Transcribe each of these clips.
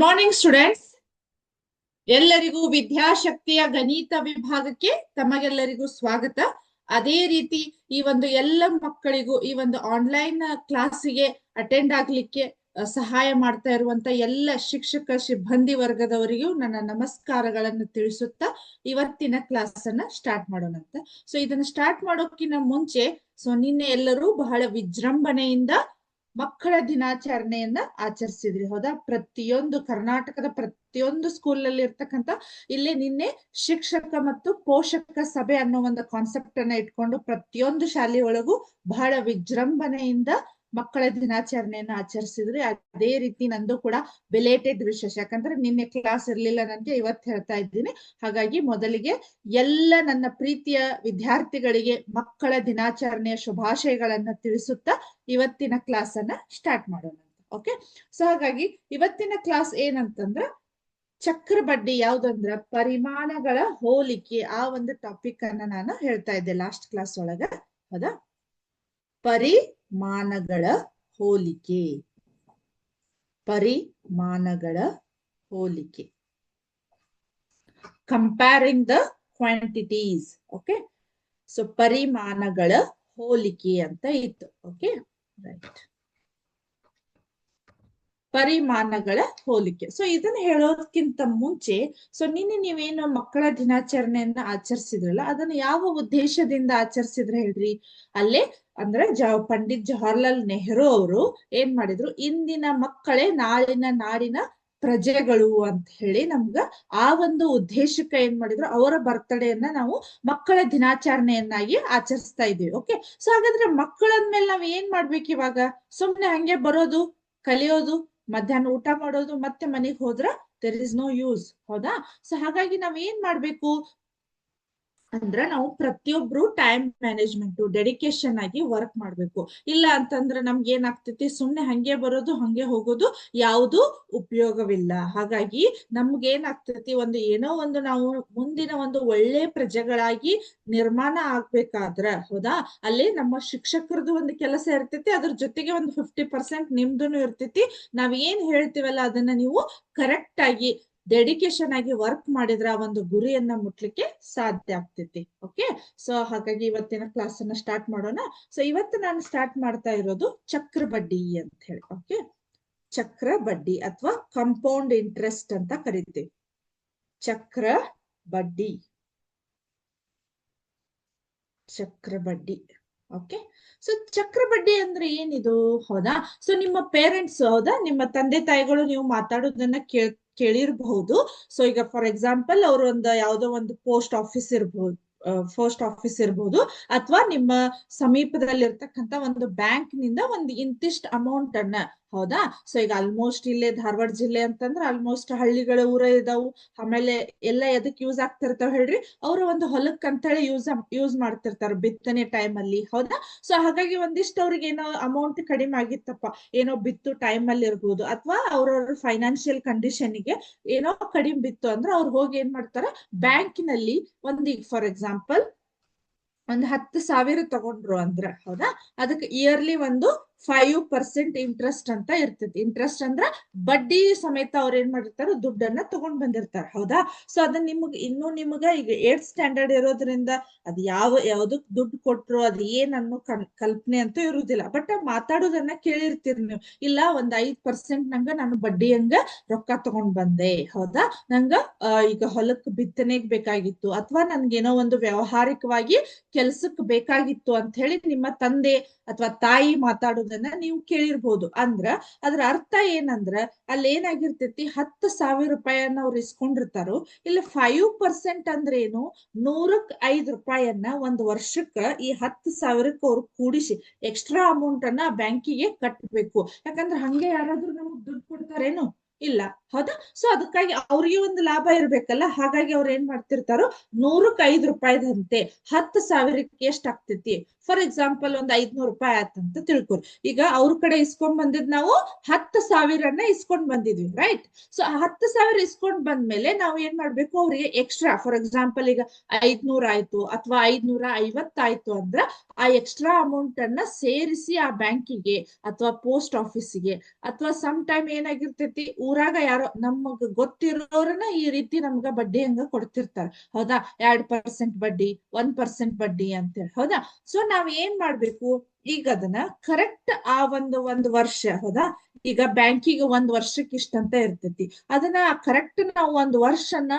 Good morning students. ಎಲ್ಲರಿಗೂ ವಿದ್ಯಾಶಕ್ತಿಯ ಗಣಿತ ವಿಭಾಗಕ್ಕೆ ತಮಗೆಲ್ಲರಿಗೂ ಸ್ವಾಗತ. ಅದೇ ರೀತಿ ಈ ಒಂದು ಎಲ್ಲ ಮಕ್ಕಳಿಗೂ ಈ ಒಂದು ಆನ್ಲೈನ್ ಕ್ಲಾಸಿಗೆ ಅಟೆಂಡ್ ಆಗ್ಲಿಕ್ಕೆ ಸಹಾಯ ಮಾಡ್ತಾ ಇರುವಂತ ಎಲ್ಲ ಶಿಕ್ಷಕ ಸಿಬ್ಬಂದಿ ವರ್ಗದವರಿಗೂ ನನ್ನ ನಮಸ್ಕಾರಗಳನ್ನು ತಿಳಿಸುತ್ತಾ ಇವತ್ತಿನ ಕ್ಲಾಸ್ ಅನ್ನ ಸ್ಟಾರ್ಟ್ ಮಾಡೋಣ ಅಂತ. ಸೊ ಇದನ್ನ ಸ್ಟಾರ್ಟ್ ಮಾಡೋಕ್ಕಿಂತ ಮುಂಚೆ ನಿನ್ನೆ ಎಲ್ಲರೂ ಬಹಳ ವಿಜೃಂಭಣೆಯಿಂದ ಮಕ್ಕಳ ದಿನಾಚರಣೆಯನ್ನ ಆಚರಿಸಿದ್ರಿ, ಹೌದಾ? ಪ್ರತಿಯೊಂದು ಕರ್ನಾಟಕದ ಪ್ರತಿಯೊಂದು ಸ್ಕೂಲ್ ಅಲ್ಲಿ ಇರ್ತಕ್ಕಂಥ ಇಲ್ಲಿ ನಿನ್ನೆ ಶಿಕ್ಷಕ ಮತ್ತು ಪೋಷಕ ಸಭೆ ಅನ್ನೋ ಒಂದು ಕಾನ್ಸೆಪ್ಟ್ ಅನ್ನ ಇಟ್ಕೊಂಡು ಪ್ರತಿಯೊಂದು ಶಾಲೆಯೊಳಗೂ ಬಹಳ ವಿಜೃಂಭಣೆಯಿಂದ ಮಕ್ಕಳ ದಿನಾಚರಣೆಯನ್ನ ಆಚರಿಸಿದ್ರಿ. ಅದೇ ರೀತಿ ನಂದು ಕೂಡ ಬಿಲೇಟೆಡ್ ವಿಶೇಷ, ಯಾಕಂದ್ರೆ ನಿನ್ನೆ ಕ್ಲಾಸ್ ಇರ್ಲಿಲ್ಲ ನನಗೆ, ಇವತ್ತು ಹೇಳ್ತಾ ಇದ್ದೀನಿ. ಹಾಗಾಗಿ ಮೊದಲಿಗೆ ಎಲ್ಲ ನನ್ನ ಪ್ರೀತಿಯ ವಿದ್ಯಾರ್ಥಿಗಳಿಗೆ ಮಕ್ಕಳ ದಿನಾಚರಣೆಯ ಶುಭಾಶಯಗಳನ್ನ ತಿಳಿಸುತ್ತಾ ಇವತ್ತಿನ ಕ್ಲಾಸ್ ಅನ್ನ ಸ್ಟಾರ್ಟ್ ಮಾಡೋಣ. ಓಕೆ, ಸೊ ಹಾಗಾಗಿ ಇವತ್ತಿನ ಕ್ಲಾಸ್ ಏನಂತಂದ್ರ ಚಕ್ರ ಬಡ್ಡಿ ಯಾವ್ದಂದ್ರ ಪರಿಮಾಣಗಳ ಹೋಲಿಕೆ, ಆ ಒಂದು ಟಾಪಿಕ್ ಅನ್ನ ನಾನು ಹೇಳ್ತಾ ಇದ್ದೆ ಲಾಸ್ಟ್ ಕ್ಲಾಸ್ ಒಳಗ, ಹೌದಾ? ಪರಿಮಾಣಗಳ ಹೋಲಿಕೆ, ಪರಿಮಾಣಗಳ ಹೋಲಿಕೆ, comparing the quantities. Okay, so ಪರಿಮಾಣಗಳ ಹೋಲಿಕೆ ಅಂತ ಇತ್ತು. ಓಕೆ, ರೈಟ್, ಪರಿಮಾಣಗಳ ಹೋಲಿಕೆ. ಸೊ ಇದನ್ನ ಹೇಳೋದಕ್ಕಿಂತ ಮುಂಚೆ, ಸೊ ನಿನ್ನೆ ನೀವೇನು ಮಕ್ಕಳ ದಿನಾಚರಣೆಯನ್ನ ಆಚರಿಸಿದ್ರಲ್ಲ, ಅದನ್ನ ಯಾವ ಉದ್ದೇಶದಿಂದ ಆಚರಿಸಿದ್ರೆ ಹೇಳ್ರಿ? ಅಲ್ಲೇ ಅಂದ್ರೆ ಪಂಡಿತ್ ಜವಾಹರ್ಲಾಲ್ ನೆಹರು ಅವರು ಏನ್ ಮಾಡಿದ್ರು, ಇಂದಿನ ಮಕ್ಕಳೇ ನಾಳಿನ ನಾಡಿನ ಪ್ರಜೆಗಳು ಅಂತ ಹೇಳಿ ನಮ್ಗ ಆ ಒಂದು ಉದ್ದೇಶಕ್ಕೆ ಏನ್ ಮಾಡಿದ್ರು, ಅವರ ಬರ್ತಡೆಯನ್ನ ನಾವು ಮಕ್ಕಳ ದಿನಾಚರಣೆಯನ್ನಾಗಿ ಆಚರಿಸ್ತಾ ಇದೀವಿ. ಓಕೆ, ಸೊ ಹಾಗಾದ್ರೆ ಮಕ್ಕಳಂದ್ಮೇಲೆ ನಾವ್ ಏನ್ ಮಾಡ್ಬೇಕು ಇವಾಗ? ಸುಮ್ನೆ ಹಂಗೆ ಬರೋದು, ಕಲಿಯೋದು, ಮಧ್ಯಾಹ್ನ ಊಟ ಮಾಡೋದು, ಮತ್ತೆ ಮನೆಗ್ ಹೋದ್ರ ದೇರ್ ಇಸ್ ನೋ ಯೂಸ್, ಹೌದಾ? ಸೊ ಹಾಗಾಗಿ ನಾವ್ ಏನ್ ಮಾಡ್ಬೇಕು ಅಂದ್ರ ನಾವು ಪ್ರತಿಯೊಬ್ರು ಟೈಮ್ ಮ್ಯಾನೇಜ್ಮೆಂಟ್ ಡೆಡಿಕೇಶನ್ ಆಗಿ ವರ್ಕ್ ಮಾಡ್ಬೇಕು. ಇಲ್ಲ ಅಂತಂದ್ರೆ ನಮ್ಗೆ ಏನಾಗ್ತೈತಿ, ಸುಮ್ನೆ ಹಂಗೆ ಬರೋದು ಹಂಗೆ ಹೋಗೋದು, ಯಾವುದು ಉಪಯೋಗವಿಲ್ಲ. ಹಾಗಾಗಿ ನಮ್ಗೆ ಏನಾಗ್ತೈತಿ, ಒಂದು ಏನೋ ಒಂದು ನಾವು ಮುಂದಿನ ಒಂದು ಒಳ್ಳೆ ಪ್ರಜೆಗಳಾಗಿ ನಿರ್ಮಾಣ ಆಗ್ಬೇಕಾದ್ರ, ಹೌದಾ, ಅಲ್ಲಿ ನಮ್ಮ ಶಿಕ್ಷಕರದ್ದು ಒಂದು ಕೆಲಸ ಇರ್ತೈತಿ, ಅದ್ರ ಜೊತೆಗೆ ಒಂದು 50% ನಿಮ್ದುನು ಇರ್ತೈತಿ. ನಾವ್ ಏನ್ ಹೇಳ್ತೀವಲ್ಲ ಅದನ್ನ ನೀವು ಕರೆಕ್ಟ್ ಆಗಿ ಡೆಡಿಕೇಶನ್ ಆಗಿ ವರ್ಕ್ ಮಾಡಿದ್ರೆ ಆ ಒಂದು ಗುರಿಯನ್ನ ಮುಟ್ಲಿಕ್ಕೆ ಸಾಧ್ಯ ಆಗ್ತೈತಿ. ಓಕೆ, ಸೊ ಹಾಗಾಗಿ ಇವತ್ತಿನ ಕ್ಲಾಸ್ ಅನ್ನ ಸ್ಟಾರ್ಟ್ ಮಾಡೋಣ. ಸೊ ಇವತ್ತು ನಾನು ಸ್ಟಾರ್ಟ್ ಮಾಡ್ತಾ ಇರೋದು ಚಕ್ರ ಬಡ್ಡಿ ಅಂತ ಹೇಳಿ. ಓಕೆ, ಚಕ್ರ ಬಡ್ಡಿ ಅಥವಾ ಕಂಪೌಂಡ್ ಇಂಟ್ರೆಸ್ಟ್ ಅಂತ ಕರಿತೀವಿ. ಚಕ್ರ ಬಡ್ಡಿ, ಚಕ್ರ ಬಡ್ಡಿ. ಓಕೆ, ಸೊ ಚಕ್ರ ಬಡ್ಡಿ ಅಂದ್ರೆ ಏನಿದು, ಹೌದಾ? ಸೊ ನಿಮ್ಮ ಪೇರೆಂಟ್ಸ್, ಹೌದಾ, ನಿಮ್ಮ ತಂದೆ ತಾಯಿಗಳು ನೀವು ಮಾತಾಡೋದನ್ನ ಕೇಳಿರ್ಬಹುದು. ಸೊ ಈಗ ಫಾರ್ ಎಕ್ಸಾಂಪಲ್ ಅವರು ಯಾವ್ದೋ ಒಂದು ಪೋಸ್ಟ್ ಆಫೀಸ್ ಇರ್ಬೋದು, ಅಥವಾ ನಿಮ್ಮ ಸಮೀಪದಲ್ಲಿರ್ತಕ್ಕಂಥ ಒಂದು ಬ್ಯಾಂಕ್ ನಿಂದ ಒಂದು ಇಂತಿಷ್ಟು ಅಮೌಂಟ್ ಅನ್ನ, ಹೌದಾ? ಸೊ ಈಗ ಆಲ್ಮೋಸ್ಟ್ ಇಲ್ಲೇ ಧಾರವಾಡ ಜಿಲ್ಲೆ ಅಂತಂದ್ರೆ ಆಲ್ಮೋಸ್ಟ್ ಹಳ್ಳಿಗಳ ಊರ ಇದಾವು, ಆಮೇಲೆ ಎಲ್ಲ ಎದಕ್ ಯೂಸ್ ಆಗ್ತಿರ್ತಾವ ಹೇಳ್ರಿ? ಅವರು ಒಂದು ಹೊಲಕ್ ಅಂತೇಳಿ ಯೂಸ್ ಮಾಡ್ತಿರ್ತಾರ ಬಿತ್ತನೆ ಟೈಮ್ ಅಲ್ಲಿ, ಹೌದಾ? ಸೊ ಹಾಗಾಗಿ ಒಂದಿಷ್ಟು ಅವ್ರಿಗೆ ಏನೋ ಅಮೌಂಟ್ ಕಡಿಮೆ ಆಗಿತ್ತಪ್ಪ, ಏನೋ ಬಿತ್ತು ಟೈಮ್ ಅಲ್ಲಿ ಇರ್ಬೋದು, ಅಥವಾ ಅವ್ರವ್ರ ಫೈನಾನ್ಷಿಯಲ್ ಕಂಡೀಷನ್ಗೆ ಏನೋ ಕಡಿಮೆ ಬಿತ್ತು ಅಂದ್ರೆ ಅವ್ರು ಹೋಗಿ ಏನ್ ಮಾಡ್ತಾರ, ಬ್ಯಾಂಕಿನಲ್ಲಿ ಒಂದು ಫಾರ್ ಎಕ್ಸಾಂಪಲ್ ಒಂದು 10,000 ತಗೊಂಡ್ರು ಅಂದ್ರ, ಹೌದಾ, ಅದಕ್ಕೆ ಇಯರ್ಲಿ ಒಂದು 5% ಇಂಟ್ರೆಸ್ಟ್ ಅಂತ ಇರ್ತೈತಿ. ಇಂಟ್ರೆಸ್ಟ್ ಅಂದ್ರ ಬಡ್ಡಿ ಸಮೇತ ಅವ್ರ ಏನ್ ಮಾಡಿರ್ತಾರ, ದುಡ್ಡನ್ನ ತಗೊಂಡ್ ಬಂದಿರ್ತಾರ, ಹೌದಾ? ಸೊ ಅದನ್ನ ನಿಮಗ ಈಗ 8th ಸ್ಟ್ಯಾಂಡರ್ಡ್ ಇರೋದ್ರಿಂದ ಅದ್ ಯಾವ್ದಕ್ ದುಡ್ಡು ಕೊಟ್ರು ಅದ್ ಏನ್ ಅನ್ನೋ ಕಲ್ಪನೆ ಅಂತೂ ಇರುದಿಲ್ಲ. ಬಟ್ ಮಾತಾಡೋದನ್ನ ಕೇಳಿರ್ತೀರಿ ನೀವು, ಇಲ್ಲ ಒಂದ್ 5% ನಂಗ ನಾನು ಬಡ್ಡಿ ಹಂಗ ರೊಕ್ಕ ತಗೊಂಡ್ ಬಂದೆ, ಹೌದಾ, ನಂಗ ಈಗ ಹೊಲಕ್ ಬಿತ್ತನೆಗ್ ಬೇಕಾಗಿತ್ತು, ಅಥವಾ ನನ್ಗೇನೋ ಒಂದು ವ್ಯಾವಹಾರಿಕವಾಗಿ ಕೆಲ್ಸಕ್ ಬೇಕಾಗಿತ್ತು ಅಂತ ಹೇಳಿ ನಿಮ್ಮ ತಂದೆ ಅಥವಾ ತಾಯಿ ಮಾತಾಡೋದನ್ನ ನೀವು ಕೇಳಿರ್ಬೋದು. ಅಂದ್ರ ಅದ್ರ ಅರ್ಥ ಏನಂದ್ರ ಅಲ್ಲಿ ಏನಾಗಿರ್ತೈತಿ, 10,000 ರೂಪಾಯಿಯನ್ನ ಅವ್ರು ಇಸ್ಕೊಂಡಿರ್ತಾರೋ, ಇಲ್ಲಿ 5% ಅಂದ್ರೆ ಏನು, 105 ರೂಪಾಯಿಯನ್ನ ಒಂದು ವರ್ಷಕ್ಕ ಈ 10,000ಕ್ಕೆ ಅವ್ರು ಕೂಡಿಸಿ ಎಕ್ಸ್ಟ್ರಾ ಅಮೌಂಟ್ ಅನ್ನ ಬ್ಯಾಂಕಿಗೆ ಕಟ್ಟಬೇಕು. ಯಾಕಂದ್ರೆ ಹಂಗೆ ಯಾರಾದ್ರೂ ನಮಗ್ ದುಡ್ಡು ಕೊಡ್ತಾರೇನು? ಇಲ್ಲ, ಹೌದಾ? ಸೊ ಅದಕ್ಕಾಗಿ ಅವ್ರಿಗೆ ಒಂದು ಲಾಭ ಇರ್ಬೇಕಲ್ಲ, ಹಾಗಾಗಿ ಅವ್ರು ಏನ್ ಮಾಡ್ತಿರ್ತಾರೋ 105 ರೂಪಾಯಿದಂತೆ 10,000ಕ್ಕೆ ಎಷ್ಟ್ ಆಗ್ತೈತಿ, ಫಾರ್ ಎಕ್ಸಾಂಪಲ್ ಒಂದ್ 500 ರೂಪಾಯಿ ಆತಂತ ತಿಳ್ಕೊರಿ. ಈಗ ಅವ್ರ ಕಡೆ ಇಸ್ಕೊಂಡ್ ಬಂದಿದ್ ನಾವು 10,000 ಇಸ್ಕೊಂಡ್ ಬಂದಿದ್ವಿ, ರೈಟ್? ಸೊ 10,000 ಇಸ್ಕೊಂಡ್ ಬಂದ್ಮೇಲೆ ನಾವು ಏನ್ ಮಾಡ್ಬೇಕು, ಅವ್ರಿಗೆ ಎಕ್ಸ್ಟ್ರಾ ಫಾರ್ ಎಕ್ಸಾಂಪಲ್ ಈಗ 500 ಆಯ್ತು ಅಥವಾ 550 ಆಯ್ತು ಅಂದ್ರ ಆ ಎಕ್ಸ್ಟ್ರಾ ಅಮೌಂಟ್ ಅನ್ನ ಸೇರಿಸಿ ಆ ಬ್ಯಾಂಕಿಗೆ ಅಥವಾ ಪೋಸ್ಟ್ ಆಫೀಸಿಗೆ, ಅಥವಾ ಸಮ್ ಟೈಮ್ ಏನಾಗಿರ್ತೈತಿ, ಊರಾಗ ಯಾರೋ ಯಾರೋ ನಮಗ್ ಗೊತ್ತಿರೋರನ್ನ ಈ ರೀತಿ ನಮ್ಗ ಬಡ್ಡಿ ಹಂಗ ಕೊಡ್ತಿರ್ತಾರ, ಹೌದಾ? 2% ಬಡ್ಡಿ, 1% ಬಡ್ಡಿ ಅಂತೇಳಿ, ಹೌದಾ? ಸೊ ನಾವ್ ಏನ್ ಮಾಡ್ಬೇಕು, ಈಗ ಅದನ್ನ ಕರೆಕ್ಟ್ ಆ ಒಂದು ವರ್ಷ, ಹೌದಾ? ಈಗ ಬ್ಯಾಂಕಿಗೆ 1 ವರ್ಷಕ್ಕೆ ಇಷ್ಟಂತ ಇರ್ತೈತಿ, ಅದನ್ನ ಕರೆಕ್ಟ್ ನಾವು 1 ವರ್ಷನ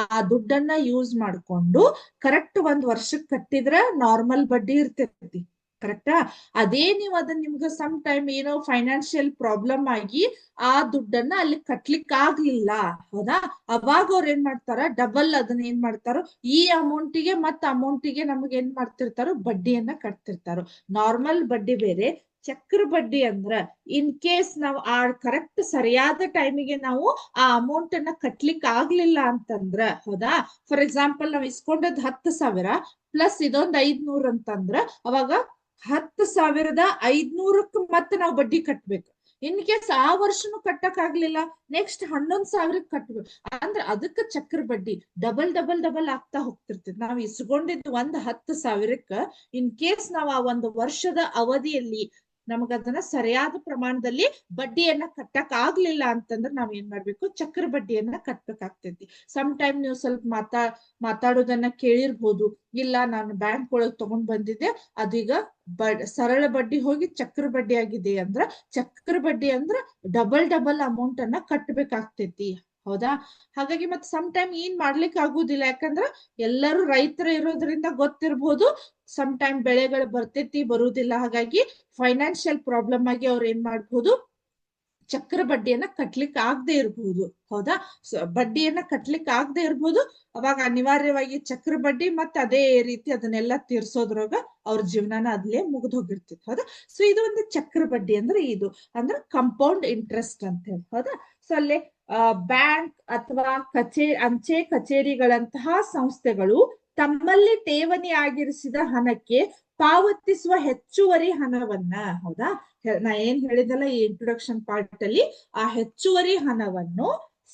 ಆ ದುಡ್ಡನ್ನ ಯೂಸ್ ಮಾಡ್ಕೊಂಡು ಕರೆಕ್ಟ್ 1 ವರ್ಷಕ್ಕೆ ಕಟ್ಟಿದ್ರ ನಾರ್ಮಲ್ ಬಡ್ಡಿ ಇರ್ತೈತಿ, ಕರೆಕ್ಟಾ? ಅದೇ ನೀವು ಅದನ್ನ ನಿಮ್ಗೆ ಸಮ್ ಟೈಮ್ ಏನೋ ಫೈನಾನ್ಷಿಯಲ್ ಪ್ರಾಬ್ಲಮ್ ಆಗಿ ಆ ದುಡ್ಡನ್ನ ಅಲ್ಲಿ ಕಟ್ಲಿಕ್ ಆಗ್ಲಿಲ್ಲ, ಹೌದಾ? ಅವಾಗ ಅವ್ರ ಏನ್ ಮಾಡ್ತಾರ, ಡಬಲ್ ಅದನ್ನ ಏನ್ ಮಾಡ್ತಾರೋ, ಈ ಅಮೌಂಟಿಗೆ ಮತ್ತ ಅಮೌಂಟಿಗೆ ನಮ್ಗೆ ಏನ್ ಮಾಡ್ತಿರ್ತಾರೋ ಬಡ್ಡಿಯನ್ನ ಕಟ್ತಿರ್ತಾರೋ. ನಾರ್ಮಲ್ ಬಡ್ಡಿ ಬೇರೆ, ಚಕ್ರ ಬಡ್ಡಿ ಅಂದ್ರ ಇನ್ ಕೇಸ್ ನಾವು ಆ ಕರೆಕ್ಟ್ ಸರಿಯಾದ ಟೈಮಿಗೆ ನಾವು ಆ ಅಮೌಂಟ್ ಅನ್ನ ಕಟ್ಲಿಕ್ ಆಗ್ಲಿಲ್ಲ ಅಂತಂದ್ರ, ಹೌದಾ? ಫಾರ್ ಎಕ್ಸಾಂಪಲ್ ನಾವ್ ಇಸ್ಕೊಂಡದ್ 10,000 ಪ್ಲಸ್ ಇದೊಂದ್ 500 ಅಂತಂದ್ರ ಅವಾಗ 10,500ಕ್ಕೆ ಮತ್ತೆ ನಾವು ಬಡ್ಡಿ ಕಟ್ಬೇಕು. ಇನ್ ಕೇಸ್ ಆ ವರ್ಷನು ಕಟ್ಟಕ್ ಆಗ್ಲಿಲ್ಲ, ನೆಕ್ಸ್ಟ್ 11,000ಕ್ಕೆ ಕಟ್ಬೇಕು. ಅಂದ್ರೆ ಅದಕ್ಕೆ ಚಕ್ರ ಬಡ್ಡಿ ಡಬಲ್ ಡಬಲ್ ಡಬಲ್ ಆಗ್ತಾ ಹೋಗ್ತಿರ್ತದೆ. ನಾವ್ ಇಸ್ಕೊಂಡಿದ್ದು 10,000ಕ್ಕ ಇನ್ ಕೇಸ್ ನಾವ್ ಆ 1 ವರ್ಷದ ಅವಧಿಯಲ್ಲಿ ನಮಗ ಅದನ್ನ ಸರಿಯಾದ ಪ್ರಮಾಣದಲ್ಲಿ ಬಡ್ಡಿಯನ್ನ ಕಟ್ಟಕ್ ಆಗ್ಲಿಲ್ಲ ಅಂತಂದ್ರೆ ನಾವ್ ಏನ್ ಮಾಡ್ಬೇಕು, ಚಕ್ರ ಬಡ್ಡಿಯನ್ನ ಕಟ್ಬೇಕಾಗ್ತೈತಿ. ಸಮ್ ಟೈಮ್ ನೀವು ಸ್ವಲ್ಪ ಮಾತಾಡೋದನ್ನ ಕೇಳಿರ್ಬೋದು, ಇಲ್ಲ ನಾನು ಬ್ಯಾಂಕ್ ಒಳಗ್ ತಗೊಂಡ್ ಬಂದಿದ್ದೆ, ಅದೀಗ ಸರಳ ಬಡ್ಡಿ ಹೋಗಿ ಚಕ್ರ ಬಡ್ಡಿ ಆಗಿದೆ ಅಂದ್ರ, ಚಕ್ರ ಬಡ್ಡಿ ಅಂದ್ರ ಡಬಲ್ ಡಬಲ್ ಅಮೌಂಟ್ ಅನ್ನ ಕಟ್ಬೇಕಾಗ್ತೈತಿ, ಹೌದಾ? ಹಾಗಾಗಿ ಮತ್ತೆ ಸಮ್ ಟೈಮ್ ಏನ್ ಮಾಡ್ಲಿಕ್ಕೆ ಆಗುದಿಲ್ಲ, ಯಾಕಂದ್ರ ಎಲ್ಲರೂ ರೈತರು ಇರೋದ್ರಿಂದ ಗೊತ್ತಿರ್ಬೋದು, ಸಮ್ ಟೈಮ್ ಬೆಳೆಗಳು ಬರ್ತೈತಿ ಬರುದಿಲ್ಲ, ಹಾಗಾಗಿ ಫೈನಾನ್ಷಿಯಲ್ ಪ್ರಾಬ್ಲಮ್ ಆಗಿ ಅವ್ರು ಏನ್ ಮಾಡ್ಬೋದು, ಚಕ್ರ ಬಡ್ಡಿಯನ್ನ ಕಟ್ಲಿಕ್ಕೆ ಆಗದೆ ಇರ್ಬಹುದು, ಹೌದಾ? ಬಡ್ಡಿಯನ್ನ ಕಟ್ಲಿಕ್ಕೆ ಆಗದೆ ಇರ್ಬೋದು. ಅವಾಗ ಅನಿವಾರ್ಯವಾಗಿ ಚಕ್ರ ಬಡ್ಡಿ ಮತ್ತೆ ಅದೇ ರೀತಿ ಅದನ್ನೆಲ್ಲ ತೀರ್ಸೋದ್ರಾಗ ಅವ್ರ ಜೀವನನ ಅದ್ಲೇ ಮುಗಿದು ಹೋಗಿರ್ತಿತ್ತು, ಹೌದಾ? ಸೊ ಇದು ಒಂದು ಚಕ್ರ ಬಡ್ಡಿ ಅಂದ್ರೆ ಇದು ಅಂದ್ರೆ ಕಂಪೌಂಡ್ ಇಂಟ್ರೆಸ್ಟ್ ಅಂತ ಹೇಳಿ, ಹೌದಾ? ಸೊ ಅಲ್ಲಿ ಬ್ಯಾಂಕ್ ಅಥವಾ ಅಂಚೆ ಕಚೇರಿಗಳಂತಹ ಸಂಸ್ಥೆಗಳು ತಮ್ಮಲ್ಲಿ ಠೇವಣಿ ಆಗಿರಿಸಿದ ಹಣಕ್ಕೆ ಪಾವತಿಸುವ ಹೆಚ್ಚುವರಿ ಹಣವನ್ನ, ಹೌದಾ? ನಾ ಏನ್ ಹೇಳಿದಲ್ಲ ಈ ಇಂಟ್ರೊಡಕ್ಷನ್ ಪಾರ್ಟ್ ಅಲ್ಲಿ, ಆ ಹೆಚ್ಚುವರಿ ಹಣವನ್ನು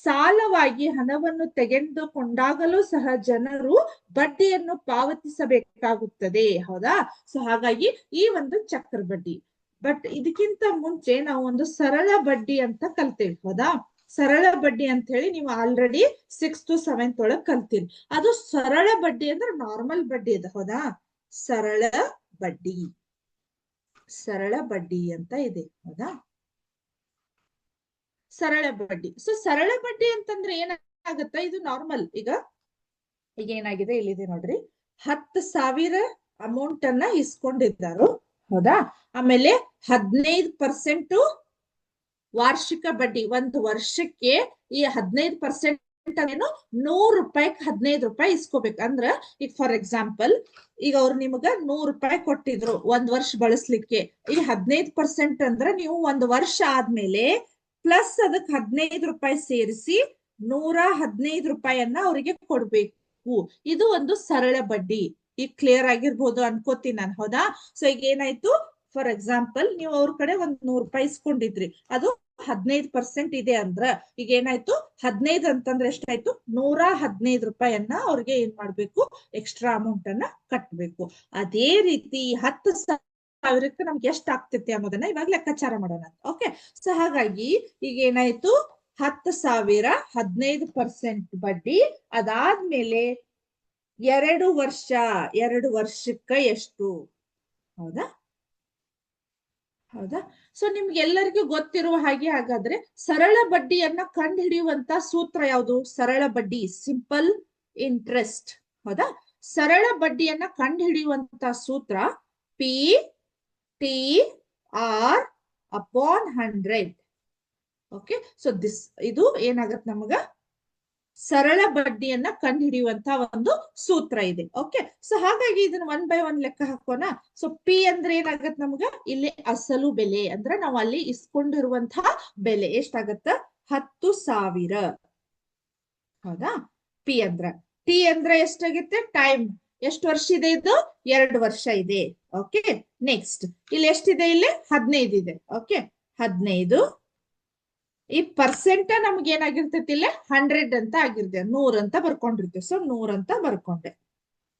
ಸಾಲವಾಗಿ ಹಣವನ್ನು ತೆಗೆದುಕೊಂಡಾಗಲೂ ಸಹ ಜನರು ಬಡ್ಡಿಯನ್ನು ಪಾವತಿಸಬೇಕಾಗುತ್ತದೆ, ಹೌದಾ? ಸೊ ಹಾಗಾಗಿ ಈ ಒಂದು ಚಕ್ರ ಬಡ್ಡಿ. ಬಟ್ ಇದಕ್ಕಿಂತ ಮುಂಚೆ ನಾವು ಒಂದು ಸರಳ ಬಡ್ಡಿ ಅಂತ ಕಲ್ತೇವೆ, ಹೌದಾ? ಸರಳ ಬಡ್ಡಿ ಅಂತ ಹೇಳಿ ನೀವು ಆಲ್ರೆಡಿ 6th 7th ಒಳಗ್ ಕಲ್ತೀರಿ. ಅದು ಸರಳ ಬಡ್ಡಿ ಅಂದ್ರೆ ನಾರ್ಮಲ್ ಬಡ್ಡಿ ಇದೆ, ಹೌದಾ? ಸರಳ ಬಡ್ಡಿ, ಸರಳ ಬಡ್ಡಿ ಅಂತ ಇದೆ, ಹೌದಾ? ಸರಳ ಬಡ್ಡಿ. ಸೊ ಸರಳ ಬಡ್ಡಿ ಅಂತಂದ್ರೆ ಏನಾಗತ್ತ, ಇದು ನಾರ್ಮಲ್ ಈಗ ಏನಾಗಿದೆ ಇಲ್ಲಿದೆ ನೋಡ್ರಿ, 10,000 ಅಮೌಂಟ್ ಅನ್ನ ಇಸ್ಕೊಂಡಿದ್ದಾರು, ಹೌದಾ? ಆಮೇಲೆ 15% ವಾರ್ಷಿಕ ಬಡ್ಡಿ, 1 ವರ್ಷಕ್ಕೆ ಈ 15% ಏನು, 100 ರೂಪಾಯಿಗೆ 15 ರೂಪಾಯಿ ಇಸ್ಕೋಬೇಕು. ಅಂದ್ರ ಈಗ ಫಾರ್ ಎಕ್ಸಾಂಪಲ್ ಈಗ ಅವ್ರು ನಿಮಗ 100 ರೂಪಾಯಿ ಕೊಟ್ಟಿದ್ರು 1 ವರ್ಷ ಬಳಸ್ಲಿಕ್ಕೆ, ಈ 15% ಅಂದ್ರೆ ನೀವು 1 ವರ್ಷ ಆದ್ಮೇಲೆ ಪ್ಲಸ್ ಅದಕ್ಕೆ 15 ರೂಪಾಯಿ ಸೇರಿಸಿ 115 ರೂಪಾಯಿಯನ್ನ ಅವರಿಗೆ ಕೊಡ್ಬೇಕು. ಇದು ಒಂದು ಸರಳ ಬಡ್ಡಿ. ಈಗ ಕ್ಲಿಯರ್ ಆಗಿರ್ಬೋದು ಅನ್ಕೋತೀನಿ ನಾನು, ಹೌದಾ? ಸೊ ಈಗ ಏನಾಯ್ತು, ಫಾರ್ ಎಕ್ಸಾಂಪಲ್ ನೀವು ಅವ್ರ ಕಡೆ 100 ರೂಪಾಯಿ ಇಸ್ಕೊಂಡಿದ್ರಿ, ಅದು 15% ಇದೆ ಅಂದ್ರ ಈಗ ಏನಾಯ್ತು, 15 ಅಂತಂದ್ರೆ ಎಷ್ಟಾಯ್ತು, 115 ರೂಪಾಯಿಯನ್ನ ಅವ್ರಿಗೆ ಏನ್ ಮಾಡ್ಬೇಕು, ಎಕ್ಸ್ಟ್ರಾ ಅಮೌಂಟ್ ಅನ್ನ ಕಟ್ಬೇಕು. ಅದೇ ರೀತಿ 10,000ಕ್ಕೆ ನಮ್ಗೆ ಎಷ್ಟ್ ಆಗ್ತೈತಿ ಅನ್ನೋದನ್ನ ಇವಾಗ ಲೆಕ್ಕಾಚಾರ ಮಾಡೋಣ, ಓಕೆ? ಸೊ ಹಾಗಾಗಿ ಈಗ ಏನಾಯ್ತು, 10,000 15% ಬಡ್ಡಿ, ಅದಾದ್ಮೇಲೆ 2 ವರ್ಷಕ್ಕ ಎಷ್ಟು, ಹೌದಾ? ಹೌದಾ? ಸೊ ನಿಮ್ಗೆ ಎಲ್ಲರಿಗೂ ಗೊತ್ತಿರುವ ಹಾಗೆ, ಹಾಗಾದ್ರೆ ಸರಳ ಬಡ್ಡಿಯನ್ನ ಕಂಡು ಹಿಡಿಯುವಂತ ಸೂತ್ರ ಯಾವುದು? ಸರಳ ಬಡ್ಡಿ, ಸಿಂಪಲ್ ಇಂಟ್ರೆಸ್ಟ್, ಹೌದಾ? ಸರಳ ಬಡ್ಡಿಯನ್ನ ಕಂಡು ಹಿಡಿಯುವಂತ ಸೂತ್ರ PTR upon 100. ಓಕೆ, ಸೊ ಇದು ಏನಾಗತ್ತೆ ನಮಗ, ಸರಳ ಬಡ್ಡಿಯನ್ನ ಕಂಡು ಹಿಡಿಯುವಂತ ಒಂದು ಸೂತ್ರ ಇದೆ, ಓಕೆ? ಸೊ ಹಾಗಾಗಿ ಇದನ್ನ 1 by 1 ಲೆಕ್ಕ ಹಾಕೋಣ. ಸೊ ಪಿ ಅಂದ್ರೆ ಏನಾಗತ್ತೆ ನಮ್ಗ, ಇಲ್ಲಿ ಅಸಲು ಬೆಲೆ ಅಂದ್ರೆ ನಾವು ಅಲ್ಲಿ ಇಸ್ಕೊಂಡಿರುವಂತಹ ಬೆಲೆ ಎಷ್ಟಾಗತ್ತ, 10,000, ಹೌದಾ? ಪಿ ಅಂದ್ರ. ಟಿ ಅಂದ್ರೆ ಎಷ್ಟಾಗುತ್ತೆ, ಟೈಮ್, ಎಷ್ಟು ವರ್ಷ ಇದೆ ಇದು, 2 ವರ್ಷ ಇದೆ, ಓಕೆ? ನೆಕ್ಸ್ಟ್ ಇಲ್ಲಿ ಎಷ್ಟಿದೆ, ಇಲ್ಲಿ 15 ಇದೆ, ಓಕೆ? 15. ಈ ಪರ್ಸೆಂಟ್ ನಮ್ಗೆ ಏನಾಗಿರ್ತೈತಿ, ಇಲ್ಲಿ 100 ಅಂತ ಆಗಿರ್ತೇವೆ, 100 ಅಂತ ಬರ್ಕೊಂಡಿರ್ತೇವೆ. ಸೊ 100 ಅಂತ ಬರ್ಕೊಂಡೆ,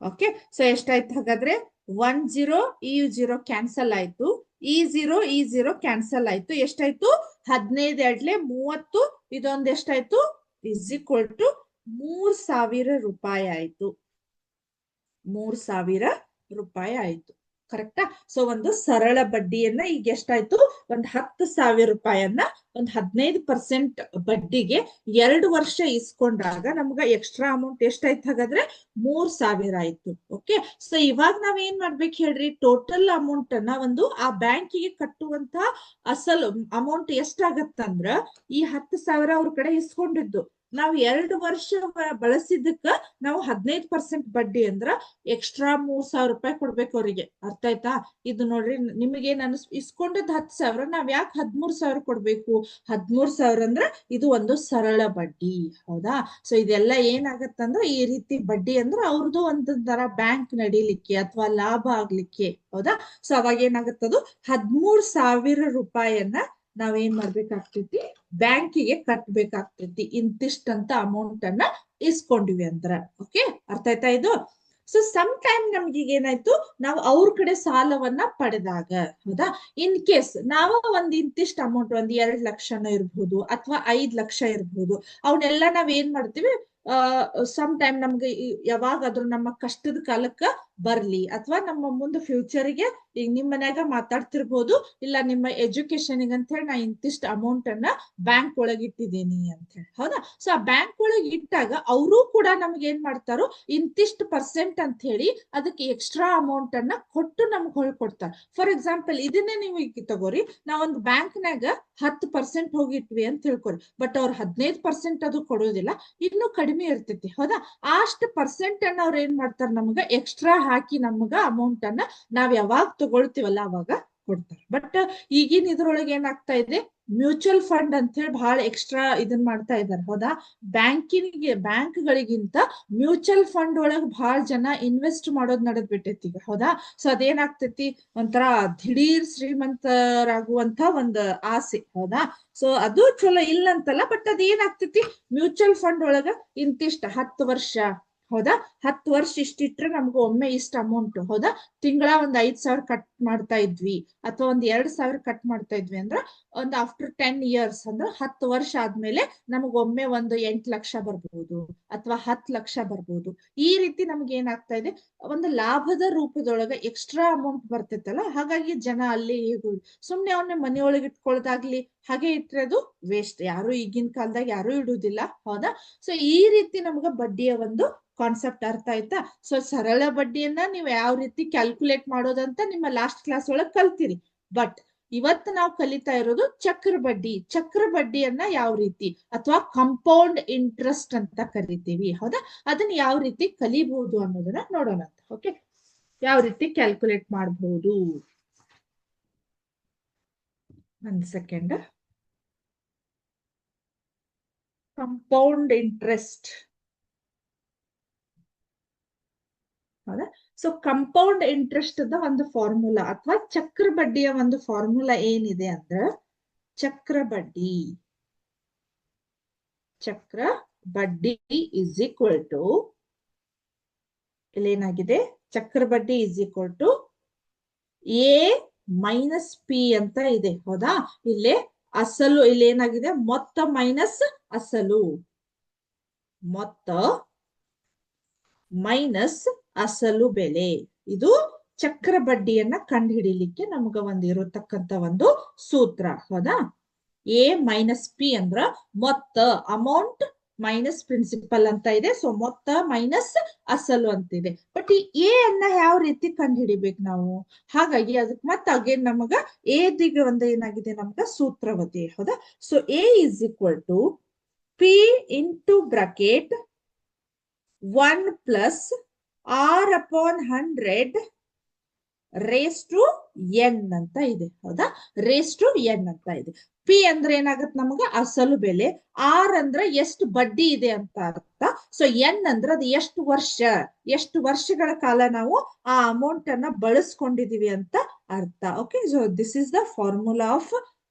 ಓಕೆ? ಸೊ ಎಷ್ಟಾಯ್ತು ಹಾಗಾದ್ರೆ, 10 ಈ 0 ಕ್ಯಾನ್ಸಲ್ ಆಯ್ತು, ಈ 0 ಕ್ಯಾನ್ಸಲ್ ಆಯ್ತು, ಎಷ್ಟಾಯ್ತು, 15 2 30, ಇದೊಂದು ಎಷ್ಟಾಯ್ತು ಇಸ್ ಈಕ್ವಲ್ ಟು 3,000 ರೂಪಾಯಿ ಆಯ್ತು. 3,000 ರೂಪಾಯಿ ಆಯ್ತು. ಕರೆಕ್ಟಾ? ಸೊ ಒಂದು ಸರಳ ಬಡ್ಡಿಯನ್ನ ಈಗ ಎಷ್ಟಾಯ್ತು, ಒಂದ್ 10,000 ರೂಪಾಯನ್ನ ಒಂದ್ 15% ಬಡ್ಡಿಗೆ 2 ವರ್ಷ ಇಸ್ಕೊಂಡಾಗ ನಮ್ಗ ಎಕ್ಸ್ಟ್ರಾ ಅಮೌಂಟ್ ಎಷ್ಟಾಯ್ತು ಹಾಗಾದ್ರೆ 3,000 ಆಯ್ತು. ಓಕೆ, ಸೊ ಇವಾಗ ನಾವ್ ಏನ್ ಮಾಡ್ಬೇಕು ಹೇಳ್ರಿ, ಟೋಟಲ್ ಅಮೌಂಟ್ ಅನ್ನ ಒಂದು ಆ ಬ್ಯಾಂಕಿಗೆ ಕಟ್ಟುವಂತ ಅಸಲು ಅಮೌಂಟ್ ಎಷ್ಟಾಗತ್ತಂದ್ರ ಈ 10,000 ಅವ್ರ ಕಡೆ ಇಸ್ಕೊಂಡಿದ್ದು ನಾವ್ 2 ವರ್ಷ ಬಳಸಿದ್ದಕ್ಕ ನಾವು 15% ಬಡ್ಡಿ ಅಂದ್ರ ಎಕ್ಸ್ಟ್ರಾ 3,000 ರೂಪಾಯಿ ಕೊಡ್ಬೇಕು ಅವ್ರಿಗೆ. ಅರ್ಥ ಆಯ್ತಾ? ಇದು ನೋಡ್ರಿ, ನಿಮಗೆ ನಾನು ಇಸ್ಕೊಂಡದ್ 10,000 ನಾವ್ ಯಾಕೆ 13,000 ಕೊಡ್ಬೇಕು? 13,000 ಅಂದ್ರ ಇದು ಒಂದು ಸರಳ ಬಡ್ಡಿ. ಹೌದಾ? ಸೊ ಇದೆಲ್ಲ ಏನಾಗತ್ತಂದ್ರ ಈ ರೀತಿ ಬಡ್ಡಿ ಅಂದ್ರ ಅವ್ರದ್ದು ಒಂದು ತರ ಬ್ಯಾಂಕ್ ನಡಿಲಿಕ್ಕೆ ಅಥವಾ ಲಾಭ ಆಗ್ಲಿಕ್ಕೆ. ಹೌದಾ? ಸೊ ಅವಾಗ ಏನಾಗತ್ತದು 13,000 ರೂಪಾಯನ್ನ ನಾವೇನ್ ಮಾಡ್ಬೇಕಾಗ್ತೈತಿ, ಬ್ಯಾಂಕಿಗೆ ಕಟ್ಬೇಕಾಗ್ತೈತಿ ಇಂತಿಷ್ಟಂತ ಅಮೌಂಟ್ ಅನ್ನ ಇಸ್ಕೊಂಡಿವಿ ಅಂದ್ರ. ಓಕೆ, ಅರ್ಥ ಆಯ್ತಾ ಇದು? ಸೊ ಸಮ್ ಟೈಮ್ ನಮ್ಗೆ ಈಗ ಏನಾಯ್ತು, ನಾವು ಅವ್ರ ಕಡೆ ಸಾಲವನ್ನ ಪಡೆದಾಗ, ಹೌದಾ, ಇನ್ ಕೇಸ್ ನಾವು ಒಂದ್ ಇಂತಿಷ್ಟ ಅಮೌಂಟ್ ಒಂದ್ 2 ಲಕ್ಷನೋ ಇರ್ಬೋದು ಅಥವಾ 5 ಲಕ್ಷ ಇರ್ಬೋದು, ಅವನ್ನೆಲ್ಲ ನಾವ್ ಏನ್ ಮಾಡ್ತೀವಿ, ಸಮ್ ಟೈಮ್ ನಮ್ಗೆ ಯಾವಾಗಾದ್ರೂ ನಮ್ಮ ಕಷ್ಟದ ಕಾಲಕ್ಕ ಬರ್ಲಿ ಅಥವಾ ನಮ್ಮ ಮುಂದೆ ಫ್ಯೂಚರ್ಗೆ, ಈಗ ನಿಮ್ ಮನ್ಯಾಗ ಮಾತಾಡ್ತಿರ್ಬೋದು, ಇಲ್ಲ ನಿಮ್ಮ ಎಜುಕೇಶನ್ ಅಂತ ಹೇಳಿ ನಾ ಇಂತಿಷ್ಟ ಅಮೌಂಟ್ ಅನ್ನ ಬ್ಯಾಂಕ್ ಒಳಗೆ ಇಟ್ಟಿದ್ದೀನಿ ಅಂತ ಹೇಳಿ. ಹೌದಾ? ಸೊ ಆ ಬ್ಯಾಂಕ್ ಒಳಗೆ ಇಟ್ಟಾಗ ಅವರು ಕೂಡ ನಮ್ಗೆ ಏನ್ ಮಾಡ್ತಾರೋ ಇಂತಿಷ್ಟು ಪರ್ಸೆಂಟ್ ಅಂತ ಹೇಳಿ ಅದಕ್ಕೆ ಎಕ್ಸ್ಟ್ರಾ ಅಮೌಂಟ್ ಅನ್ನ ಕೊಟ್ಟು ನಮ್ಗೆ ಹೊಳ್ಕೊಡ್ತಾರೆ. ಫಾರ್ ಎಕ್ಸಾಂಪಲ್ ಇದನ್ನೇ ನೀವು ಈಗ ತಗೋರಿ, ನಾವೊಂದು ಬ್ಯಾಂಕ್ನಾಗ 10% ಹೋಗಿಟ್ವಿ ಅಂತ ತಿಳ್ಕೊರಿ, ಬಟ್ ಅವ್ರು 15% ಅದು ಕೊಡೋದಿಲ್ಲ, ಇನ್ನೂ ಕಡಿಮೆ ಇರ್ತೈತಿ. ಹೌದಾ? ಅಷ್ಟು ಪರ್ಸೆಂಟ್ ಅನ್ನ ಅವ್ರು ಏನ್ ಮಾಡ್ತಾರೆ, ನಮ್ಗ ಎಕ್ಸ್ಟ್ರಾ ಹಾಕಿ ನಮ್ಗ ಅಮೌಂಟ್ ಅನ್ನ ನಾವ್ ಯಾವಾಗ ತಗೊಳ್ತೀವಲ್ಲ ಅವಾಗ ಕೊಡ್ತಾರೆ. ಬಟ್ ಈಗಿನ ಇದ್ರೊಳಗೆ ಏನಾಗ್ತಾ ಇದೆ, ಮ್ಯೂಚುವಲ್ ಫಂಡ್ ಅಂತ ಹೇಳಿ ಬಹಳ ಎಕ್ಸ್ಟ್ರಾ ಇದನ್ ಮಾಡ್ತಾ ಇದ್ದಾರೆ. ಹೌದಾ? ಬ್ಯಾಂಕ್ಗಳಿಗಿಂತ ಮ್ಯೂಚುವಲ್ ಫಂಡ್ ಒಳಗ್ ಬಹಳ ಜನ ಇನ್ವೆಸ್ಟ್ ಮಾಡೋದ್ ನಡೆದ್ ಬಿಟ್ಟೈತಿ ಈಗ. ಹೌದಾ? ಸೊ ಅದೇನಾಗ್ತೈತಿ, ಒಂಥರ ದಿಢೀರ್ ಶ್ರೀಮಂತರಾಗುವಂತ ಒಂದು ಆಸೆ. ಹೌದಾ? ಸೊ ಅದು ಚಲೋ ಇಲ್ಲ ಅಂತಲ್ಲ, ಬಟ್ ಅದೇನಾಗ್ತೈತಿ, ಮ್ಯೂಚುವಲ್ ಫಂಡ್ ಒಳಗ ಇಂತಿಷ್ಟ 10 ವರ್ಷ, ಹೌದಾ, 10 ವರ್ಷ ಇಷ್ಟಿಟ್ರೆ ನಮ್ಗೆ ಒಮ್ಮೆ ಇಷ್ಟ ಅಮೌಂಟ್, ಹೌದಾ, ತಿಂಗಳ ಒಂದ್ 5,000 ಕಟ್ ಮಾಡ್ತಾ ಇದ್ವಿ ಅಥವಾ ಒಂದ್ 2,000 ಕಟ್ ಮಾಡ್ತಾ ಇದ್ವಿ ಅಂದ್ರ ಒಂದ್ ಆಫ್ಟರ್ 10 ಇಯರ್ಸ್ ಅಂದ್ರೆ 10 ವರ್ಷ ಆದ್ಮೇಲೆ ನಮಗೊಮ್ಮೆ ಒಂದು 8 ಲಕ್ಷ ಬರ್ಬಹುದು ಅಥವಾ 10 ಲಕ್ಷ ಬರ್ಬಹುದು. ಈ ರೀತಿ ನಮ್ಗೆ ಏನಾಗ್ತಾ ಇದೆ, ಒಂದು ಲಾಭದ ರೂಪದೊಳಗ ಎಕ್ಸ್ಟ್ರಾ ಅಮೌಂಟ್ ಬರ್ತೈತಲ್ಲ, ಹಾಗಾಗಿ ಜನ ಅಲ್ಲಿ ಸುಮ್ನೆ ಅವನ್ನ ಮನೆಯೊಳಗೆ ಇಟ್ಕೊಳ್ಳೋದಾಗ್ಲಿ ಹಾಗೆ ಇಟ್ರೆ ಅದು ವೇಸ್ಟ್. ಯಾರು ಈಗಿನ ಕಾಲದಾಗ ಯಾರು ಇಡುವುದಿಲ್ಲ. ಹೌದಾ? ಸೊ ಈ ರೀತಿ ನಮ್ಗ ಬಡ್ಡಿಯ ಒಂದು ಕಾನ್ಸೆಪ್ಟ್ ಅರ್ಥ ಆಯ್ತಾ? ಸೊ ಸರಳ ಬಡ್ಡಿಯನ್ನ ನೀವು ಯಾವ ರೀತಿ ಕ್ಯಾಲ್ಕುಲೇಟ್ ಮಾಡೋದಂತ ನಿಮ್ಮ ಲಾಸ್ಟ್ ಕ್ಲಾಸ್ ಒಳಗೆ ಕಲ್ತಿರಿ. ಬಟ್ ಇವತ್ತು ನಾವು ಕಲಿತಾ ಇರೋದು ಚಕ್ರ ಬಡ್ಡಿ. ಚಕ್ರ ಬಡ್ಡಿಯನ್ನ ಯಾವ ರೀತಿ, ಅಥವಾ ಕಂಪೌಂಡ್ ಇಂಟ್ರೆಸ್ಟ್ ಅಂತ ಕರಿತೀವಿ. ಹೌದಾ? ಅದನ್ನ ಯಾವ ರೀತಿ ಕಲಿಬಹುದು ಅನ್ನೋದನ್ನ ನೋಡೋಣ ಅಂತ. ಓಕೆ, ಯಾವ ರೀತಿ ಕ್ಯಾಲ್ಕುಲೇಟ್ ಮಾಡಬಹುದು. ಒಂದ್ ಸೆಕೆಂಡ್. Compound interest. ಹೌದಾ? ಸೊ ಕಂಪೌಂಡ್ ಇಂಟ್ರೆಸ್ಟ್ ಒಂದು ಫಾರ್ಮುಲಾ ಅಥವಾ ಚಕ್ರ ಬಡ್ಡಿಯ ಒಂದು ಫಾರ್ಮುಲಾ ಏನಿದೆ ಅಂದ್ರೆ, ಚಕ್ರ ಬಡ್ಡಿ ಇಸ್ ಈಕ್ವಲ್ ಟು, ಇಲ್ಲೇನಾಗಿದೆ, ಚಕ್ರ ಬಡ್ಡಿ is equal to A minus P ಅಂತ ಇದೆ. ಹೌದಾ? ಇಲ್ಲೇ ಅಸಲು, ಇಲ್ಲೇನಾಗಿದೆ, ಮೊತ್ತ ಮೈನಸ್ ಅಸಲು, ಮೊತ್ತ ಮೈನಸ್ ಅಸಲು ಬೆಲೆ. ಇದು ಚಕ್ರ ಬಡ್ಡಿಯನ್ನ ಕಂಡುಹಿಡಿಲಿಕ್ಕೆ ನಮಗ ಇರತಕ್ಕಂತ ಒಂದು ಸೂತ್ರ. ಹೌದಾ? ಎ ಮೈನಸ್ ಪಿ ಅಂದ್ರ ಮೊತ್ತ, ಅಮೌಂಟ್ ಮೈನಸ್ ಪ್ರಿನ್ಸಿಪಲ್ ಅಂತ ಇದೆ. ಸೊ ಮೊತ್ತ ಮೈನಸ್ ಅಸಲು ಅಂತಿದೆ. ಬಟ್ ಈ ಎ ಅನ್ನ ಯಾವ ರೀತಿ ಕಂಡುಹಿಡಿಬೇಕು ನಾವು? ಹಾಗಾಗಿ ಅದಕ್ಕೆ ಮತ್ತೆ ಅಗೇನ್ ನಮಗ ಎದಿಗೆ ಒಂದು ಏನಾಗಿದೆ, ನಮ್ಗ ಸೂತ್ರವತಿ. ಹೌದಾ? So A is equal to P into bracket 1 plus R upon 100 raise to N ಅಂತ ಇದೆ. ಹೌದಾ? ರೇಸ್ ಟು ಎನ್ ಅಂತ ಇದೆ. ಪಿ ಅಂದ್ರೆ ಏನಾಗತ್ತೆ, ನಮಗ ಅಸಲು ಬೆಲೆ. ಆರ್ ಅಂದ್ರೆ ಎಷ್ಟು ಬಡ್ಡಿ ಇದೆ ಅಂತ ಅರ್ಥ. ಸೊ ಎನ್ ಅಂದ್ರೆ ಅದು ಎಷ್ಟು ವರ್ಷಗಳ ಕಾಲ ನಾವು ಆ ಅಮೌಂಟ್ ಅನ್ನ ಬಳಸ್ಕೊಂಡಿದೀವಿ ಅಂತ ಅರ್ಥ. Okay, so this is the formula of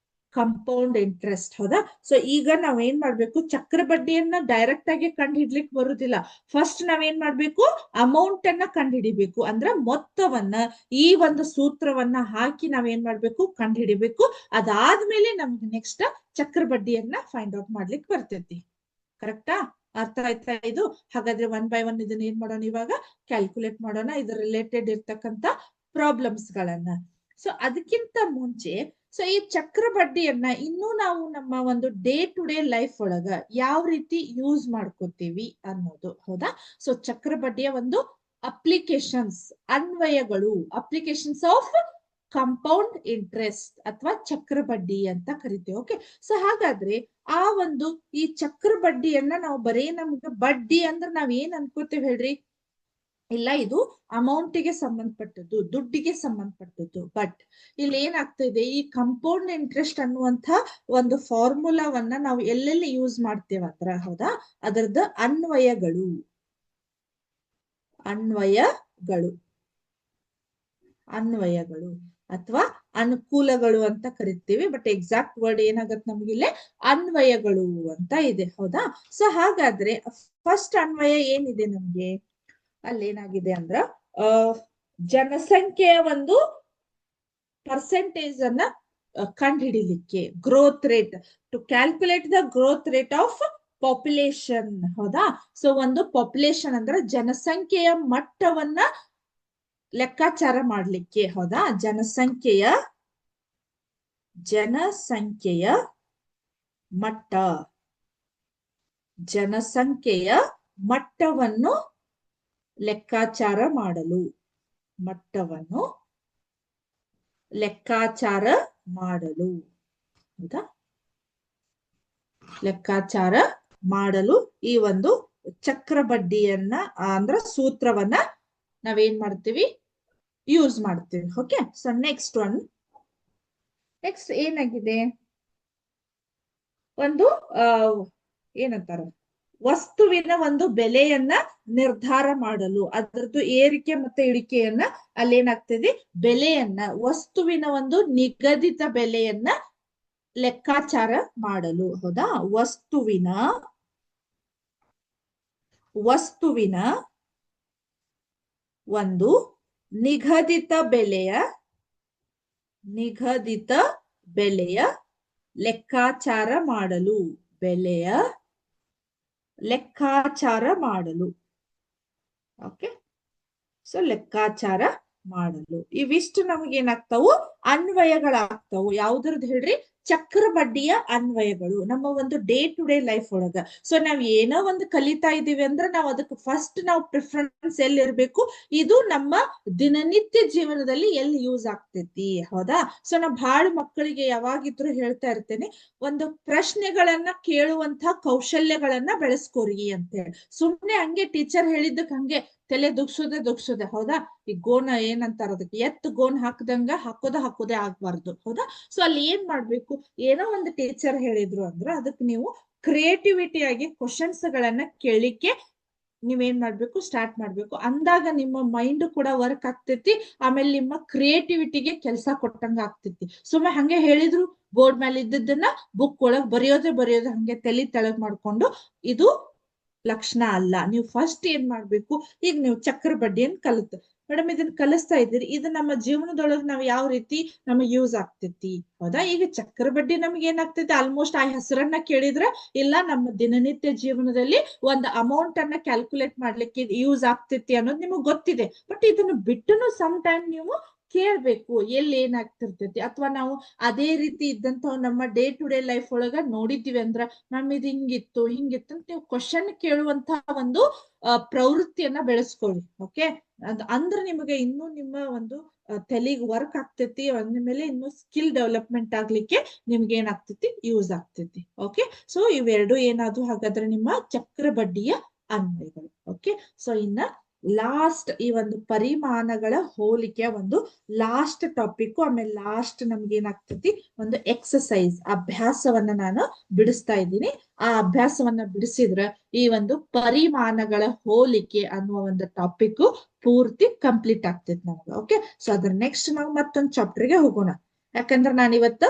compound interest. ಹೌದಾ? ಸೊ ಈಗ ನಾವೇನ್ ಮಾಡ್ಬೇಕು, ಚಕ್ರ ಬಡ್ಡಿಯನ್ನ ಡೈರೆಕ್ಟ್ ಆಗಿ ಕಂಡು ಹಿಡ್ಲಿಕ್ಕೆ ಬರುದಿಲ್ಲ. ಫಸ್ಟ್ ನಾವೇನ್ ಮಾಡ್ಬೇಕು, ಅಮೌಂಟ್ ಅನ್ನ ಕಂಡು ಹಿಡಿಬೇಕು. ಅಂದ್ರೆ ಮೊತ್ತವನ್ನ ಈ ಒಂದು ಸೂತ್ರವನ್ನ ಹಾಕಿ ನಾವೇನ್ ಮಾಡ್ಬೇಕು, ಕಂಡು ಹಿಡಿಬೇಕು. ಅದಾದ್ಮೇಲೆ ನಮ್ಗೆ ನೆಕ್ಸ್ಟ್ ಚಕ್ರ ಬಡ್ಡಿಯನ್ನ ಫೈಂಡ್ ಔಟ್ ಮಾಡ್ಲಿಕ್ಕೆ ಬರ್ತೈತಿ. ಕರೆಕ್ಟಾ? ಅರ್ಥ ಆಯ್ತಾ ಇದು? ಹಾಗಾದ್ರೆ 1 by 1 ಇದನ್ನ ಏನ್ ಮಾಡೋಣ, ಇವಾಗ ಕ್ಯಾಲ್ಕುಲೇಟ್ ಮಾಡೋಣ, ಇದ್ರ ರಿಲೇಟೆಡ್ ಇರ್ತಕ್ಕಂತ ಪ್ರಾಬ್ಲಮ್ಸ್ ಗಳನ್ನ. ಸೊ ಅದಕ್ಕಿಂತ ಮುಂಚೆ, ಸೊ ಈ ಚಕ್ರ ಬಡ್ಡಿಯನ್ನ ಇನ್ನೂ ನಾವು ನಮ್ಮ ಒಂದು ಡೇ ಟು ಡೇ ಲೈಫ್ ಒಳಗ ಯಾವ ರೀತಿ ಯೂಸ್ ಮಾಡ್ಕೋತೀವಿ ಅನ್ನೋದು. ಹೌದಾ? ಸೊ ಚಕ್ರ ಬಡ್ಡಿಯ ಒಂದು ಅಪ್ಲಿಕೇಶನ್ಸ್, ಅನ್ವಯಗಳು, ಅಪ್ಲಿಕೇಶನ್ಸ್ ಆಫ್ ಕಂಪೌಂಡ್ ಇಂಟ್ರೆಸ್ಟ್ ಅಥವಾ ಚಕ್ರ ಬಡ್ಡಿ ಅಂತ ಕರಿತೇವೆ. ಓಕೆ, ಸೊ ಹಾಗಾದ್ರೆ ಆ ಒಂದು ಈ ಚಕ್ರ ಬಡ್ಡಿಯನ್ನ ನಾವು ಬರೇ ನಮ್ಗೆ ಬಡ್ಡಿ ಅಂದ್ರೆ ನಾವ್ ಏನ್ ಅನ್ಕೋತೇವೆ ಹೇಳ್ರಿ? ಇಲ್ಲ, ಇದು ಅಮೌಂಟಿಗೆ ಸಂಬಂಧಪಟ್ಟದ್ದು, ದುಡ್ಡಿಗೆ ಸಂಬಂಧಪಟ್ಟದ್ದು. ಬಟ್ ಇಲ್ಲಿ ಏನಾಗ್ತದೆ, ಈ ಕಂಪೌಂಡ್ ಇಂಟ್ರೆಸ್ಟ್ ಅನ್ನುವಂಥ ಒಂದು ಫಾರ್ಮುಲಾವನ್ನ ನಾವು ಎಲ್ಲೆಲ್ಲಿ ಯೂಸ್ ಮಾಡ್ತೇವಂದ್ರ, ಹೌದಾ, ಅದರದ್ದು ಅನ್ವಯಗಳು, ಅನ್ವಯಗಳು ಅನ್ವಯಗಳು ಅಥವಾ ಅನುಕೂಲಗಳು ಅಂತ ಕರಿತೀವಿ. ಬಟ್ ಎಕ್ಸಾಕ್ಟ್ ವರ್ಡ್ ಏನಾಗತ್ತೆ ನಮ್ಗಿಲ್ಲೇ ಅನ್ವಯಗಳು ಅಂತ ಇದೆ. ಹೌದಾ? ಸೊ ಹಾಗಾದ್ರೆ ಫಸ್ಟ್ ಅನ್ವಯ ಏನಿದೆ ನಮ್ಗೆ, ಅಲ್ಲೇನಾಗಿದೆ ಅಂದ್ರ ಜನಸಂಖ್ಯೆಯ ಒಂದು ಪರ್ಸೆಂಟೇಜ್ ಅನ್ನ ಕಂಡು ಹಿಡಿಲಿಕ್ಕೆ, growth rate, to calculate the growth rate of population. ಹೌದಾ? ಸೊ ಒಂದು ಪಾಪ್ಯುಲೇಷನ್ ಅಂದ್ರೆ ಜನಸಂಖ್ಯೆಯ ಮಟ್ಟವನ್ನ ಲೆಕ್ಕಾಚಾರ ಮಾಡ್ಲಿಕ್ಕೆ. ಹೌದಾ? ಜನಸಂಖ್ಯೆಯ ಮಟ್ಟ, ಜನಸಂಖ್ಯೆಯ ಮಟ್ಟವನ್ನು ಲೆಕ್ಕಾಚಾರ ಮಾಡಲು, ಮಟ್ಟವನ್ನು ಲೆಕ್ಕಾಚಾರ ಮಾಡಲು. ಹೌದಾ? ಲೆಕ್ಕಾಚಾರ ಮಾಡಲು ಈ ಒಂದು ಚಕ್ರ ಬಡ್ಡಿಯನ್ನ ಅಂದ್ರ ಸೂತ್ರವನ್ನ ನಾವೇನ್ ಮಾಡ್ತೀವಿ, ಯೂಸ್ ಮಾಡ್ತೀವಿ. ಓಕೆ, ಸೊ ನೆಕ್ಸ್ಟ್ ಏನಾಗಿದೆ, ಒಂದು ಏನಂತಾರ, ವಸ್ತುವಿನ ಒಂದು ಬೆಲೆಯನ್ನ ನಿರ್ಧಾರ ಮಾಡಲು, ಅದರದ್ದು ಏರಿಕೆ ಮತ್ತೆ ಇಳಿಕೆಯನ್ನ ಅಲ್ಲೇನಾಗ್ತದೆ, ಬೆಲೆಯನ್ನ, ವಸ್ತುವಿನ ಒಂದು ನಿಗದಿತ ಬೆಲೆಯನ್ನ ಲೆಕ್ಕಾಚಾರ ಮಾಡಲು. ಹೌದಾ? ವಸ್ತುವಿನ ಒಂದು ನಿಗದಿತ ಬೆಲೆಯ ಲೆಕ್ಕಾಚಾರ ಮಾಡಲು, ಬೆಲೆಯ ಲೆಕ್ಕಾಚಾರ ಮಾಡಲು. ಓಕೆ, ಸೊ ಲೆಕ್ಕಾಚಾರ ಮಾಡಲು ಇವಿಷ್ಟು ನಮಗೇನಾಗ್ತಾವು, ಅನ್ವಯಗಳಾಗ್ತಾವು. ಯಾವ್ದ್ರದ್ದು ಹೇಳ್ರಿ? ಚಕ್ರ ಬಡ್ಡಿಯ ಅನ್ವಯಗಳು ನಮ್ಮ ಒಂದು ಡೇ ಟು ಡೇ ಲೈಫ್ ಒಳಗ. ಸೊ ನಾವ್ ಏನೋ ಒಂದು ಕಲಿತಾ ಇದೀವಿ ಅಂದ್ರೆ ನಾವು ಅದಕ್ಕೆ ಫಸ್ಟ್ ನಾವು ಪ್ರಿಫರೆನ್ಸ್ ಎಲ್ಲಿ ಇರ್ಬೇಕು, ಇದು ನಮ್ಮ ದಿನನಿತ್ಯ ಜೀವನದಲ್ಲಿ ಎಲ್ಲಿ ಯೂಸ್ ಆಗ್ತೈತಿ. ಹೌದಾ? ಸೊ ನಾ ಬಹಳ ಮಕ್ಕಳಿಗೆ ಯಾವಾಗಿದ್ರು ಹೇಳ್ತಾ ಇರ್ತೇನೆ, ಒಂದು ಪ್ರಶ್ನೆಗಳನ್ನ ಕೇಳುವಂತ ಕೌಶಲ್ಯಗಳನ್ನ ಬೆಳೆಸ್ಕೋರಿ ಅಂತ ಹೇಳಿ. ಸುಮ್ನೆ ಹಂಗೆ ಟೀಚರ್ ಹೇಳಿದ್ದಕ್ ಹಂಗೆ ತಲೆ ದುಗ್ಸೋದೆ. ಹೌದಾ? ಈ ಗೋನ ಏನಂತಾರ, ಅದಕ್ಕೆ ಎತ್ತು ಗೋನ್ ಹಾಕೋದೇ ಆಗ್ಬಾರ್ದು. ಹೌದಾ? ಸೊ ಅಲ್ಲಿ ಏನ್ ಮಾಡ್ಬೇಕು, ಏನೋ ಒಂದು ಟೀಚರ್ ಹೇಳಿದ್ರು ಅಂದ್ರೆ ಅದಕ್ಕೆ ನೀವು ಕ್ರಿಯೇಟಿವಿಟಿ ಆಗಿ ಕ್ವಶನ್ಸ್ ಗಳನ್ನ ಕೇಳಲಿಕ್ಕೆ ನೀವೇನ್ ಮಾಡ್ಬೇಕು, ಸ್ಟಾರ್ಟ್ ಮಾಡ್ಬೇಕು. ಅಂದಾಗ ನಿಮ್ಮ ಮೈಂಡ್ ಕೂಡ ವರ್ಕ್ ಆಗ್ತೈತಿ, ಆಮೇಲೆ ನಿಮ್ಮ ಕ್ರಿಯೇಟಿವಿಟಿಗೆ ಕೆಲಸ ಕೊಟ್ಟಂಗ ಆಗ್ತೈತಿ. ಸುಮ್ಮನೆ ಹಂಗೆ ಹೇಳಿದ್ರು ಬೋರ್ಡ್ ಮೇಲೆ ಇದ್ದದನ್ನ ಬುಕ್ ಒಳಗ್ ಬರೆಯೋದೇ ಹಂಗೆ ತಲೆ ತೆಳಗ್ ಮಾಡ್ಕೊಂಡು ಇದು ಲಕ್ಷಣ ಅಲ್ಲ. ನೀವು ಫಸ್ಟ್ ಏನ್ ಮಾಡ್ಬೇಕು, ಈಗ ನೀವು ಚಕ್ರ ಬಡ್ಡಿಯನ್ನು ಮೇಡಮ್ ಇದನ್ನ ಕಲಿಸ್ತಾ ಇದ್ದೀರಿ, ಇದು ನಮ್ಮ ಜೀವನದೊಳಗೆ ನಾವ್ ಯಾವ ರೀತಿ ನಮಗೆ ಯೂಸ್ ಆಗ್ತೈತಿ. ಹೌದಾ? ಈಗ ಚಕ್ರ ಬಡ್ಡಿ ನಮ್ಗೆ ಏನಾಗ್ತೈತಿ, ಆಲ್ಮೋಸ್ಟ್ ಆ ಹೆಸರನ್ನ ಕೇಳಿದ್ರೆ ಇಲ್ಲ ನಮ್ಮ ದಿನನಿತ್ಯ ಜೀವನದಲ್ಲಿ ಒಂದು ಅಮೌಂಟ್ ಅನ್ನ ಕ್ಯಾಲ್ಕುಲೇಟ್ ಮಾಡ್ಲಿಕ್ಕೆ ಯೂಸ್ ಆಗ್ತೈತಿ ಅನ್ನೋದು ನಿಮಗ್ ಗೊತ್ತಿದೆ. ಬಟ್ ಇದನ್ನು ಬಿಟ್ಟನು ಸಮ್ ಟೈಮ್ ನೀವು ಕೇಳ್ಬೇಕು, ಎಲ್ಲಿ ಏನಾಗ್ತಿರ್ತೈತಿ. ಅಥವಾ ನಾವು ಅದೇ ರೀತಿ ಇದ್ದಂತ ನಮ್ಮ ಡೇ ಟು ಡೇ ಲೈಫ್ ಒಳಗ ನೋಡಿದ್ದೀವಿ ಅಂದ್ರ ಮ್ಯಾಮ್ ಇದು ಹಿಂಗಿತ್ತು ಅಂತ ನೀವು ಕ್ವಶನ್ ಕೇಳುವಂತಹ ಒಂದು ಪ್ರವೃತ್ತಿಯನ್ನ ಬೆಳೆಸ್ಕೊಳ್ಳಿ. ಓಕೆ, ಅಂದ್ರೆ ನಿಮಗೆ ಇನ್ನೂ ನಿಮ್ಮ ಒಂದು ತಲೆಗೆ ವರ್ಕ್ ಆಗ್ತೈತಿ, ಅಂದ ಮೇಲೆ ಇನ್ನು ಸ್ಕಿಲ್ ಡೆವಲಪ್ಮೆಂಟ್ ಆಗ್ಲಿಕ್ಕೆ ನಿಮ್ಗೆ ಏನಾಗ್ತೈತಿ, ಯೂಸ್ ಆಗ್ತೈತಿ. ಓಕೆ, ಸೊ ಇವೆರಡು ಏನಾದ್ರು ಹಾಗಾದ್ರೆ ನಿಮ್ಮ ಚಕ್ರ ಬಡ್ಡಿಯ ಅನ್ವಯಗಳು. ಓಕೆ, ಸೊ ಇನ್ನ ಲಾಸ್ಟ್ ಈ ಒಂದು ಪರಿಮಾಣಗಳ ಹೋಲಿಕೆ ಒಂದು ಲಾಸ್ಟ್ ಟಾಪಿಕ್. ಆಮೇಲೆ ಲಾಸ್ಟ್ ನಮ್ಗೆ ಏನಾಗ್ತೈತಿ, ಒಂದು ಎಕ್ಸಸೈಸ್ ಅಭ್ಯಾಸವನ್ನ ನಾನು ಬಿಡಿಸ್ತಾ ಇದ್ದೀನಿ. ಆ ಅಭ್ಯಾಸವನ್ನ ಬಿಡಿಸಿದ್ರೆ ಈ ಒಂದು ಪರಿಮಾಣಗಳ ಹೋಲಿಕೆ ಅನ್ನುವ ಒಂದು ಟಾಪಿಕ್ ಪೂರ್ತಿ ಕಂಪ್ಲೀಟ್ ಆಗ್ತೈತಿ ನಮ್ಗೆ. ಓಕೆ, ಸೊ ಅದ್ರ ನೆಕ್ಸ್ಟ್ ನಾವು ಮತ್ತೊಂದು ಚಾಪ್ಟರ್ಗೆ ಹೋಗೋಣ. ಯಾಕಂದ್ರೆ ನಾನು ಇವತ್ತು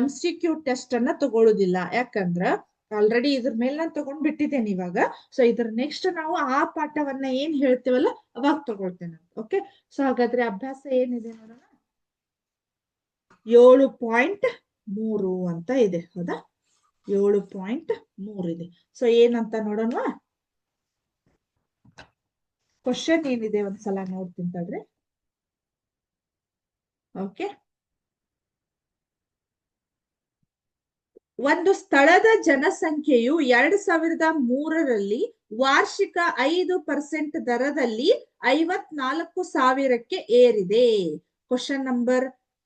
MCQ ಟೆಸ್ಟ್ ಅನ್ನ ತಗೊಳುದಿಲ್ಲ. ಯಾಕಂದ್ರ ಆಲ್ರೆಡಿ ಇದ್ರ ಮೇಲೆ ನಾನು ತಗೊಂಡ್ ಬಿಟ್ಟಿದ್ದೇನೆ ಇವಾಗ. ಸೊ ಇದ್ರ ನೆಕ್ಸ್ಟ್ ನಾವು ಆ ಪಾಠವನ್ನ ಏನ್ ಹೇಳ್ತೀವಲ್ಲ ಅವಾಗ ತಗೊಳ್ತೇನೆ. ಓಕೆ, ಸೊ ಹಾಗಾದ್ರೆ ಅಭ್ಯಾಸ ಏನಿದೆ ನೋಡೋಣ. 7.3 ಅಂತ ಇದೆ, ಹೌದಾ? 7.3 ಇದೆ. ಸೊ ಏನಂತ ನೋಡೋಣ. ಕ್ವಶನ್ ಏನಿದೆ ಒಂದ್ಸಲ ನೋಡ್ತೀನಿ ತಡ್ರಿ. ಓಕೆ, ಒಂದು ಸ್ಥಳದ ಜನಸಂಖ್ಯೆಯು 2003ರಲ್ಲಿ ವಾರ್ಷಿಕ 5% ದರದಲ್ಲಿ 54,000ಕ್ಕೆ ಏರಿದೆ. ಕ್ವಶನ್ ನಂಬರ್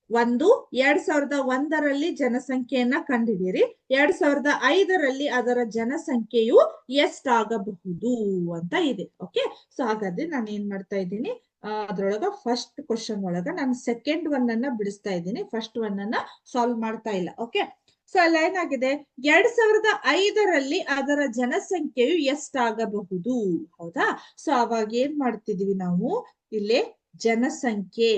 1, 2001ರಲ್ಲಿ ಜನಸಂಖ್ಯೆಯನ್ನ ಕಂಡುಹಿಡಿಯಿರಿ. 2005ರಲ್ಲಿ ಅದರ ಜನಸಂಖ್ಯೆಯು ಎಷ್ಟಾಗಬಹುದು ಅಂತ ಇದೆ. ಓಕೆ, ಸೊ ಹಾಗಾದ್ರೆ ನಾನು ಏನ್ ಮಾಡ್ತಾ ಇದ್ದೀನಿ, ಅದ್ರೊಳಗ ಫಸ್ಟ್ ಕ್ವಶನ್ ಒಳಗ ನಾನು ಸೆಕೆಂಡ್ ಒನ್ ಅನ್ನ ಬಿಡಿಸ್ತಾ ಇದ್ದೀನಿ, ಫಸ್ಟ್ ಒನ್ ಅನ್ನ ಸಾಲ್ವ್ ಮಾಡ್ತಾ ಇಲ್ಲ. ಓಕೆ, ಸೊ ಅಲ್ಲ ಏನಾಗಿದೆ, 2005ರಲ್ಲಿ ಅದರ ಜನಸಂಖ್ಯೆಯು ಎಷ್ಟಾಗಬಹುದು, ಹೌದಾ? ಸೊ ಅವಾಗ ಏನ್ ಮಾಡ್ತಿದೀವಿ ನಾವು, ಇಲ್ಲಿ ಜನಸಂಖ್ಯೆ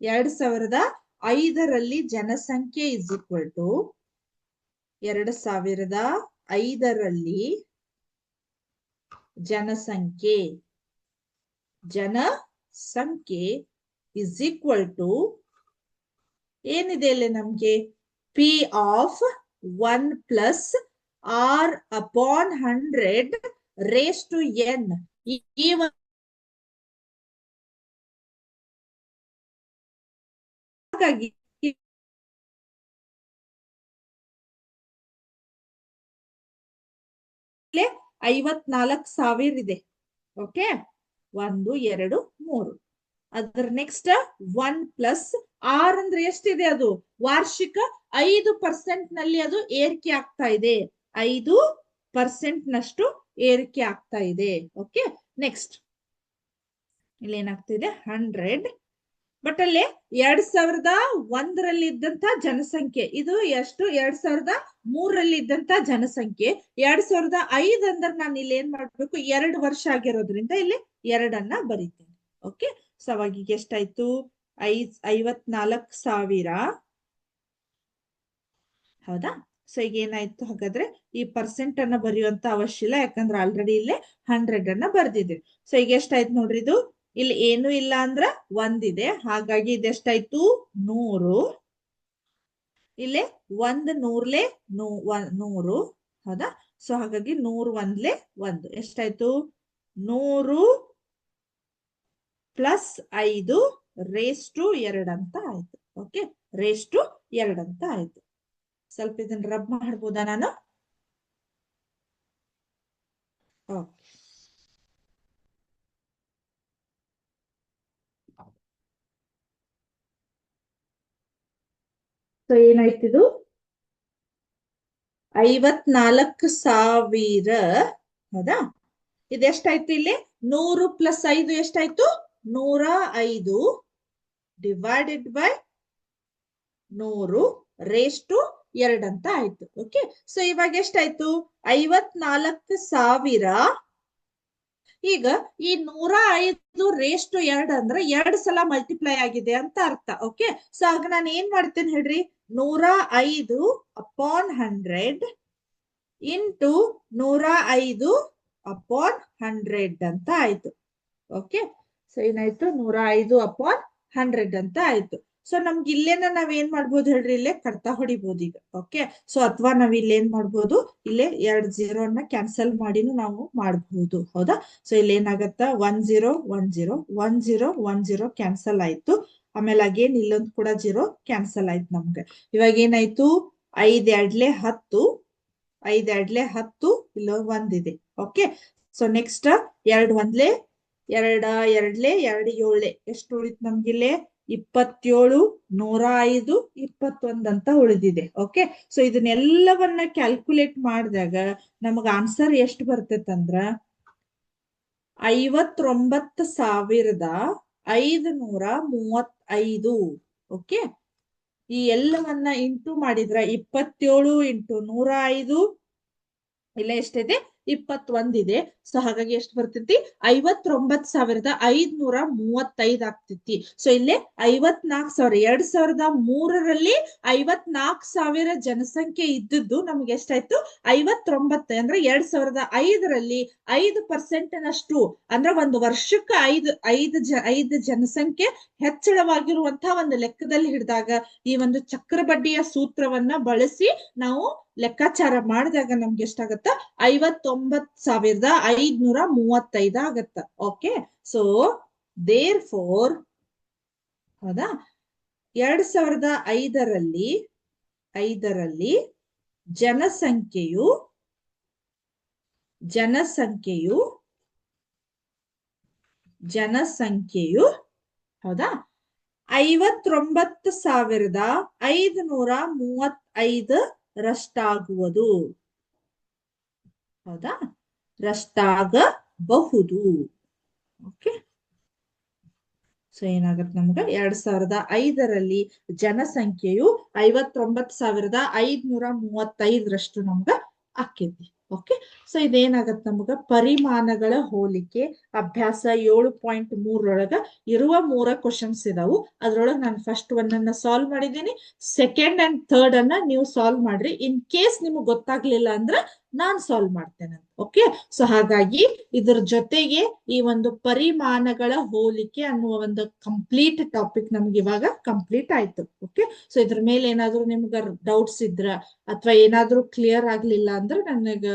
2005ರಲ್ಲಿ ಜನಸಂಖ್ಯೆ ಇಸ್ ಈಕ್ವಲ್ ಟು 2005ರಲ್ಲಿ ಜನಸಂಖ್ಯೆ ಇಸ್ ಈಕ್ವಲ್ ಟು ಏನಿದೆ ಇಲ್ಲಿ ನಮ್ಗೆ, P of 1 plus R upon 100 raised to N. ಹಾಗಾಗಿ 54,000 ಇದೆ. ಓಕೆ, 1, 2, 3. ಅದರ ನೆಕ್ಸ್ಟ್ 1 ಪ್ಲಸ್ ಆರ್ ಅಂದ್ರೆ ಎಷ್ಟಿದೆ, ಅದು ವಾರ್ಷಿಕ 5% ನಲ್ಲಿ ಅದು ಏರಿಕೆ ಆಗ್ತಾ ಇದೆ. 5% ನಷ್ಟು ಏರಿಕೆ ಆಗ್ತಾ ಇದೆ. ಓಕೆ, ನೆಕ್ಸ್ಟ್ ಇಲ್ಲಿ ಏನಾಗ್ತಿದೆ, 100. ಬಟ್ ಅಲ್ಲಿ 2001ರಲ್ಲಿ ಇದ್ದಂತ ಜನಸಂಖ್ಯೆ ಇದು ಎಷ್ಟು, 2003ರಲ್ಲಿ ಇದ್ದಂತ ಜನಸಂಖ್ಯೆ 2005 ಅಂದ್ರೆ ನಾನು ಇಲ್ಲಿ ಏನ್ ಮಾಡ್ಬೇಕು, 2 ವರ್ಷ ಆಗಿರೋದ್ರಿಂದ ಇಲ್ಲಿ 2 ಬರೀತೇನೆ. ಓಕೆ, ಸೊ ಅವಾಗ ಈಗ ಎಷ್ಟಾಯ್ತು, 54,000, ಹೌದಾ? ಸೊ ಈಗ ಏನಾಯ್ತು, ಹಾಗಾದ್ರೆ ಈ ಪರ್ಸೆಂಟ್ ಅನ್ನ ಬರೆಯುವಂತ ಅವಶ್ಯ ಇಲ್ಲ, ಯಾಕಂದ್ರೆ ಆಲ್ರೆಡಿ ಇಲ್ಲೇ 100 ಬರ್ದಿದೆ. ಸೊ ಈಗ ಎಷ್ಟಾಯ್ತು ನೋಡ್ರಿ, ಇದು ಇಲ್ಲಿ ಏನು ಇಲ್ಲ ಅಂದ್ರ 1 ಇದೆ, ಹಾಗಾಗಿ ಇದೆಷ್ಟಾಯ್ತು 100. ಇಲ್ಲಿ 1 100ಲೆ 100, ಹೌದಾ? ಸೊ ಹಾಗಾಗಿ 100 1ಲೆ 1 ಎಷ್ಟಾಯ್ತು, 100 ಪ್ಲಸ್ 5 ರೇಸ್ ಟು 2 ಅಂತ ಆಯ್ತು. ಓಕೆ, ರೇಸ್ ಟು 2 ಅಂತ ಆಯ್ತು. ಸ್ವಲ್ಪ ಇದನ್ನ ರಬ್ ಮಾಡ್ಬೋದಾ ನಾನು? ಸೊ ಏನಾಯ್ತಿದು, 54,000, ಹೌದಾ? ಇದೆಷ್ಟಾಯ್ತು ಇಲ್ಲಿ, 100 ಪ್ಲಸ್ 5 ಎಷ್ಟಾಯ್ತು, 105 ಡಿವೈಡೆಡ್ ಬೈ 100 ರೇಸ್ ಟು 2 ಅಂತ ಆಯ್ತು. ಓಕೆ, ಸೊ ಇವಾಗ ಎಷ್ಟಾಯ್ತು, 54,000. ಈಗ ಈ 105 ರೇಸ್ ಟು 2 ಅಂದ್ರೆ 2 ಸಲ ಮಲ್ಟಿಪ್ಲೈ ಆಗಿದೆ ಅಂತ ಅರ್ಥ. ಓಕೆ, ಸೊ ಆಗ ನಾನು ಏನ್ ಮಾಡ್ತೇನೆ ಹೇಳ್ರಿ, 105 ಅಪಾನ್ 100 ಇಂಟು 105 ಅಪಾನ್ 100 ಅಂತ ಆಯ್ತು. ಓಕೆ, ಸೊ ಏನಾಯ್ತು, 105 ಅಪಾನ್ 100 ಅಂತ ಆಯ್ತು. ಸೊ ನಮ್ಗೆ ಇಲ್ಲೇನ ನಾವ್ ಏನ್ ಮಾಡ್ಬೋದು ಹೇಳ್ರಿ, ಇಲ್ಲೇ ಕಡ್ತಾ ಹೊಡಿಬಹುದು ಈಗ. ಓಕೆ, ಸೊ ಅಥವಾ ನಾವ್ ಇಲ್ಲಿ ಏನ್ ಮಾಡ್ಬೋದು, ಇಲ್ಲೇ 2 0 ಕ್ಯಾನ್ಸಲ್ ಮಾಡಿನೂ ನಾವು ಮಾಡ್ಬಹುದು, ಹೌದಾ? ಸೊ ಇಲ್ಲಿ ಏನಾಗತ್ತ, 1 0 1 0 1 0 1 0 ಕ್ಯಾನ್ಸಲ್ ಆಯ್ತು. ಆಮೇಲೆ ಅಗೇನ್ ಇಲ್ಲೊಂದು ಕೂಡ 0 ಕ್ಯಾನ್ಸಲ್ ಆಯ್ತು ನಮ್ಗೆ. ಇವಾಗ ಏನಾಯ್ತು, 5 2 10, 5 2 10, ಇಲ್ಲ 1 ಇದೆ. ಓಕೆ, ಸೊ ನೆಕ್ಸ್ಟ್ 2 1 2 2 2 7 ಎಷ್ಟು ಉಳಿತು ನಮ್ಗಿಲ್ಲೇ, 27 105 21 ಅಂತ ಉಳಿದಿದೆ. ಓಕೆ, ಸೊ ಇದನ್ನೆಲ್ಲವನ್ನ ಕ್ಯಾಲ್ಕುಲೇಟ್ ಮಾಡಿದಾಗ ನಮಗ ಆನ್ಸರ್ ಎಷ್ಟು ಬರ್ತೈತಂದ್ರ 59,535. ಓಕೆ, ಈ ಎಲ್ಲವನ್ನ ಇಂಟು ಮಾಡಿದ್ರ 27 ಇಂಟು 105 ಇಲ್ಲ ಎಷ್ಟಿದೆ, 21 ಇದೆ. ಸೊ ಹಾಗಾಗಿ ಎಷ್ಟು ಬರ್ತೈತಿ? 59,535 ಆಗ್ತೈತಿ. ಸೊ ಇಲ್ಲಿ 54,000 2003ರಲ್ಲಿ 54,000 ಜನಸಂಖ್ಯೆ ಇದ್ದದ್ದು ನಮ್ಗೆ ಎಷ್ಟಾಯ್ತು? 59 ಅಂದ್ರೆ 2005ರಲ್ಲಿ 5% ನಷ್ಟು ಅಂದ್ರೆ ಒಂದು ವರ್ಷಕ್ಕೆ ಐದು ಜನಸಂಖ್ಯೆ ಹೆಚ್ಚಳವಾಗಿರುವಂತಹ ಒಂದು ಲೆಕ್ಕದಲ್ಲಿ ಹಿಡಿದಾಗ ಈ ಒಂದು ಚಕ್ರಬಡ್ಡಿಯ ಸೂತ್ರವನ್ನ ಬಳಸಿ ನಾವು ಲೆಕ್ಕಾಚಾರ ಮಾಡಿದಾಗ ನಮ್ಗೆ ಎಷ್ಟಾಗತ್ತ? 59,535 ಆಗತ್ತ. ಓಕೆ, ಸೊ ದೇರ್ ಫೋರ್ ಹೌದಾ, 2005ರಲ್ಲಿ ಜನಸಂಖ್ಯೆಯು ಹೌದಾ 59,535 ರಷ್ಟಾಗುವುದು. ಹೌದಾ, ರಷ್ಟಾಗಬಹುದು. ಓಕೆ, ಸೊ ಏನಾಗತ್ತೆ ನಮ್ಗೆ? 2005ರಲ್ಲಿ ಜನಸಂಖ್ಯೆಯು 59,535ರಷ್ಟು ನಮ್ಗ ಆಕ್ಕೇತಿ. ಓಕೆ, ಸೊ ಇದೇನಾಗತ್ತೆ ನಮ್ಗ? ಪರಿಮಾಣಗಳ ಹೋಲಿಕೆ ಅಭ್ಯಾಸ 7.3 ಇರುವ 3 ಕ್ವಶನ್ಸ್ ಇದಾವು. ಅದ್ರೊಳಗೆ ನಾನು ಫಸ್ಟ್ ಒನ್ ಸಾಲ್ವ್ ಮಾಡಿದ್ದೀನಿ. ಸೆಕೆಂಡ್ ಅಂಡ್ ಥರ್ಡ್ ಅನ್ನ ನೀವು ಸಾಲ್ವ್ ಮಾಡ್ರಿ. ಇನ್ ಕೇಸ್ ನಿಮ್ಗೆ ಗೊತ್ತಾಗ್ಲಿಲ್ಲ ಅಂದ್ರೆ ನಾನ್ ಸಾಲ್ವ್ ಮಾಡ್ತೇನೆ. ಓಕೆ, ಸೊ ಹಾಗಾಗಿ ಇದ್ರ ಜೊತೆಗೆ ಈ ಒಂದು ಪರಿಮಾಣಗಳ ಹೋಲಿಕೆ ಅನ್ನುವ ಒಂದು ಕಂಪ್ಲೀಟ್ ಟಾಪಿಕ್ ನಮ್ಗೆ ಇವಾಗ ಕಂಪ್ಲೀಟ್ ಆಯ್ತು. ಓಕೆ, ಸೊ ಇದ್ರ ಮೇಲೆ ಏನಾದ್ರು ನಿಮ್ಗ ಡೌಟ್ಸ್ ಇದ್ರ ಅಥವಾ ಏನಾದ್ರೂ ಕ್ಲಿಯರ್ ಆಗ್ಲಿಲ್ಲ ಅಂದ್ರೆ ನನಗ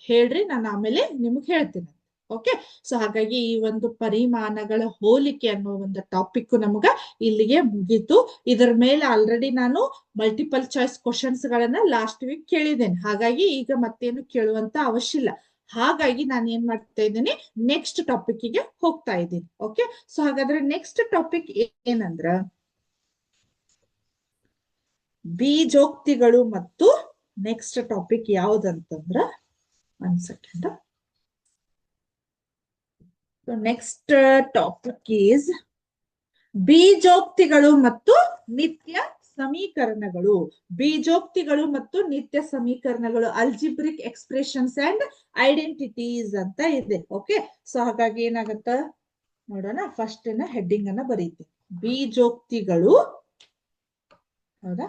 ಹೇಳ್ರಿ, ನಾನು ಆಮೇಲೆ ನಿಮ್ಗೆ ಹೇಳ್ತೀನಿ. ಓಕೆ, ಸೊ ಹಾಗಾಗಿ ಈ ಒಂದು ಪರಿಮಾಣಗಳ ಹೋಲಿಕೆ ಅನ್ನೋ ಒಂದು ಟಾಪಿಕ್ ನಮ್ಗ ಇಲ್ಲಿಗೆ ಮುಗೀತು. ಇದರ ಮೇಲೆ ಆಲ್ರೆಡಿ ನಾನು ಮಲ್ಟಿಪಲ್ ಚಾಯ್ಸ್ ಕ್ವಶನ್ಸ್ ಗಳನ್ನ ಲಾಸ್ಟ್ ವೀಕ್ ಕೇಳಿದ್ದೇನೆ. ಹಾಗಾಗಿ ಈಗ ಮತ್ತೇನು ಕೇಳುವಂತ ಅವಶ್ಯ ಇಲ್ಲ. ಹಾಗಾಗಿ ನಾನು ಏನ್ ಮಾಡ್ತಾ ಇದ್ದೀನಿ, ನೆಕ್ಸ್ಟ್ ಟಾಪಿಕ್ ಗೆ ಹೋಗ್ತಾ ಇದ್ದೀನಿ. ಓಕೆ, ಸೊ ಹಾಗಾದ್ರೆ ನೆಕ್ಸ್ಟ್ ಟಾಪಿಕ್ ಏನಂದ್ರ ಬೀಜೋಕ್ತಿಗಳು. ಮತ್ತು ನೆಕ್ಸ್ಟ್ ಟಾಪಿಕ್ ಯಾವ್ದಂತಂದ್ರ, ಒಂದ್ ಸೆಕೆಂಡ್, ನೆಕ್ಸ್ಟ್ ಟಾಪಿಕ್ ಈಸ್ ಬೀಜೋಕ್ತಿಗಳು ಮತ್ತು ನಿತ್ಯ ಸಮೀಕರಣಗಳು. ಬೀಜೋಕ್ತಿಗಳು ಮತ್ತು ನಿತ್ಯ ಸಮೀಕರಣಗಳು, ಅಲ್ಜಿಬ್ರಿಕ್ ಎಕ್ಸ್ಪ್ರೆಷನ್ಸ್ ಅಂಡ್ ಐಡೆಂಟಿಟೀಸ್ ಅಂತ ಇದೆ. ಓಕೆ, ಸೊ ಹಾಗಾಗಿ ಏನಾಗತ್ತ ನೋಡೋಣ. ಫಸ್ಟ್ ಹೆಡ್ಡಿಂಗ್ ಅನ್ನ ಬರೀತೀನಿ, ಬೀಜೋಕ್ತಿಗಳು. ಹೌದಾ,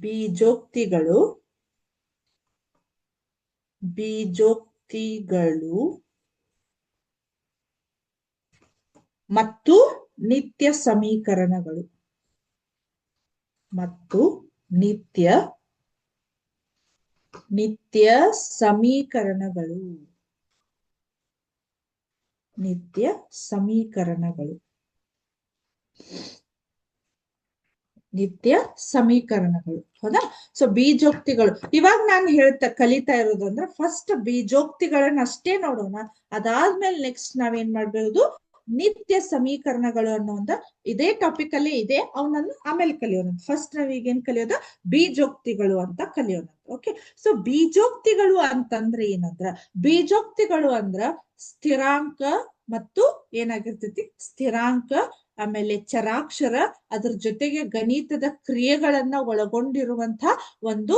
ಬೀಜೋಕ್ತಿಗಳು ಮತ್ತು ನಿತ್ಯ ಸಮೀಕರಣಗಳು. ನಿತ್ಯ ಸಮೀಕರಣಗಳು. ಹೌದಾ, ಸೊ ಬೀಜೋಕ್ತಿಗಳು ಇವಾಗ ನಾನು ಕಲಿತಾ ಇರೋದು ಅಂದ್ರೆ ಫಸ್ಟ್ ಬೀಜೋಕ್ತಿಗಳನ್ನ ಅಷ್ಟೇ ನೋಡೋಣ. ಅದಾದ್ಮೇಲೆ ನೆಕ್ಸ್ಟ್ ನಾವೇನ್ ಮಾಡ್ಬಹುದು, ನಿತ್ಯ ಸಮೀಕರಣಗಳು ಅನ್ನೋ ಇದೇ ಟಾಪಿಕ್ ಅಲ್ಲಿ ಇದೆ, ಅವನನ್ನು ಆಮೇಲೆ ಕಲಿಯೋಣ. ಫಸ್ಟ್ ನಾವೀಗ ಏನ್ ಕಲಿಯೋದ? ಬೀಜೋಕ್ತಿಗಳು ಅಂತ ಕಲಿಯೋಣ. ಓಕೆ, ಸೊ ಬೀಜೋಕ್ತಿಗಳು ಅಂತಂದ್ರೆ ಏನಂದ್ರ, ಬೀಜೋಕ್ತಿಗಳು ಅಂದ್ರ ಸ್ಥಿರಾಂಕ ಮತ್ತು ಏನಾಗಿರ್ತೈತಿ, ಸ್ಥಿರಾಂಕ ಆಮೇಲೆ ಚರಾಕ್ಷರ, ಅದ್ರ ಜೊತೆಗೆ ಗಣಿತದ ಕ್ರಿಯೆಗಳನ್ನ ಒಳಗೊಂಡಿರುವಂತಹ ಒಂದು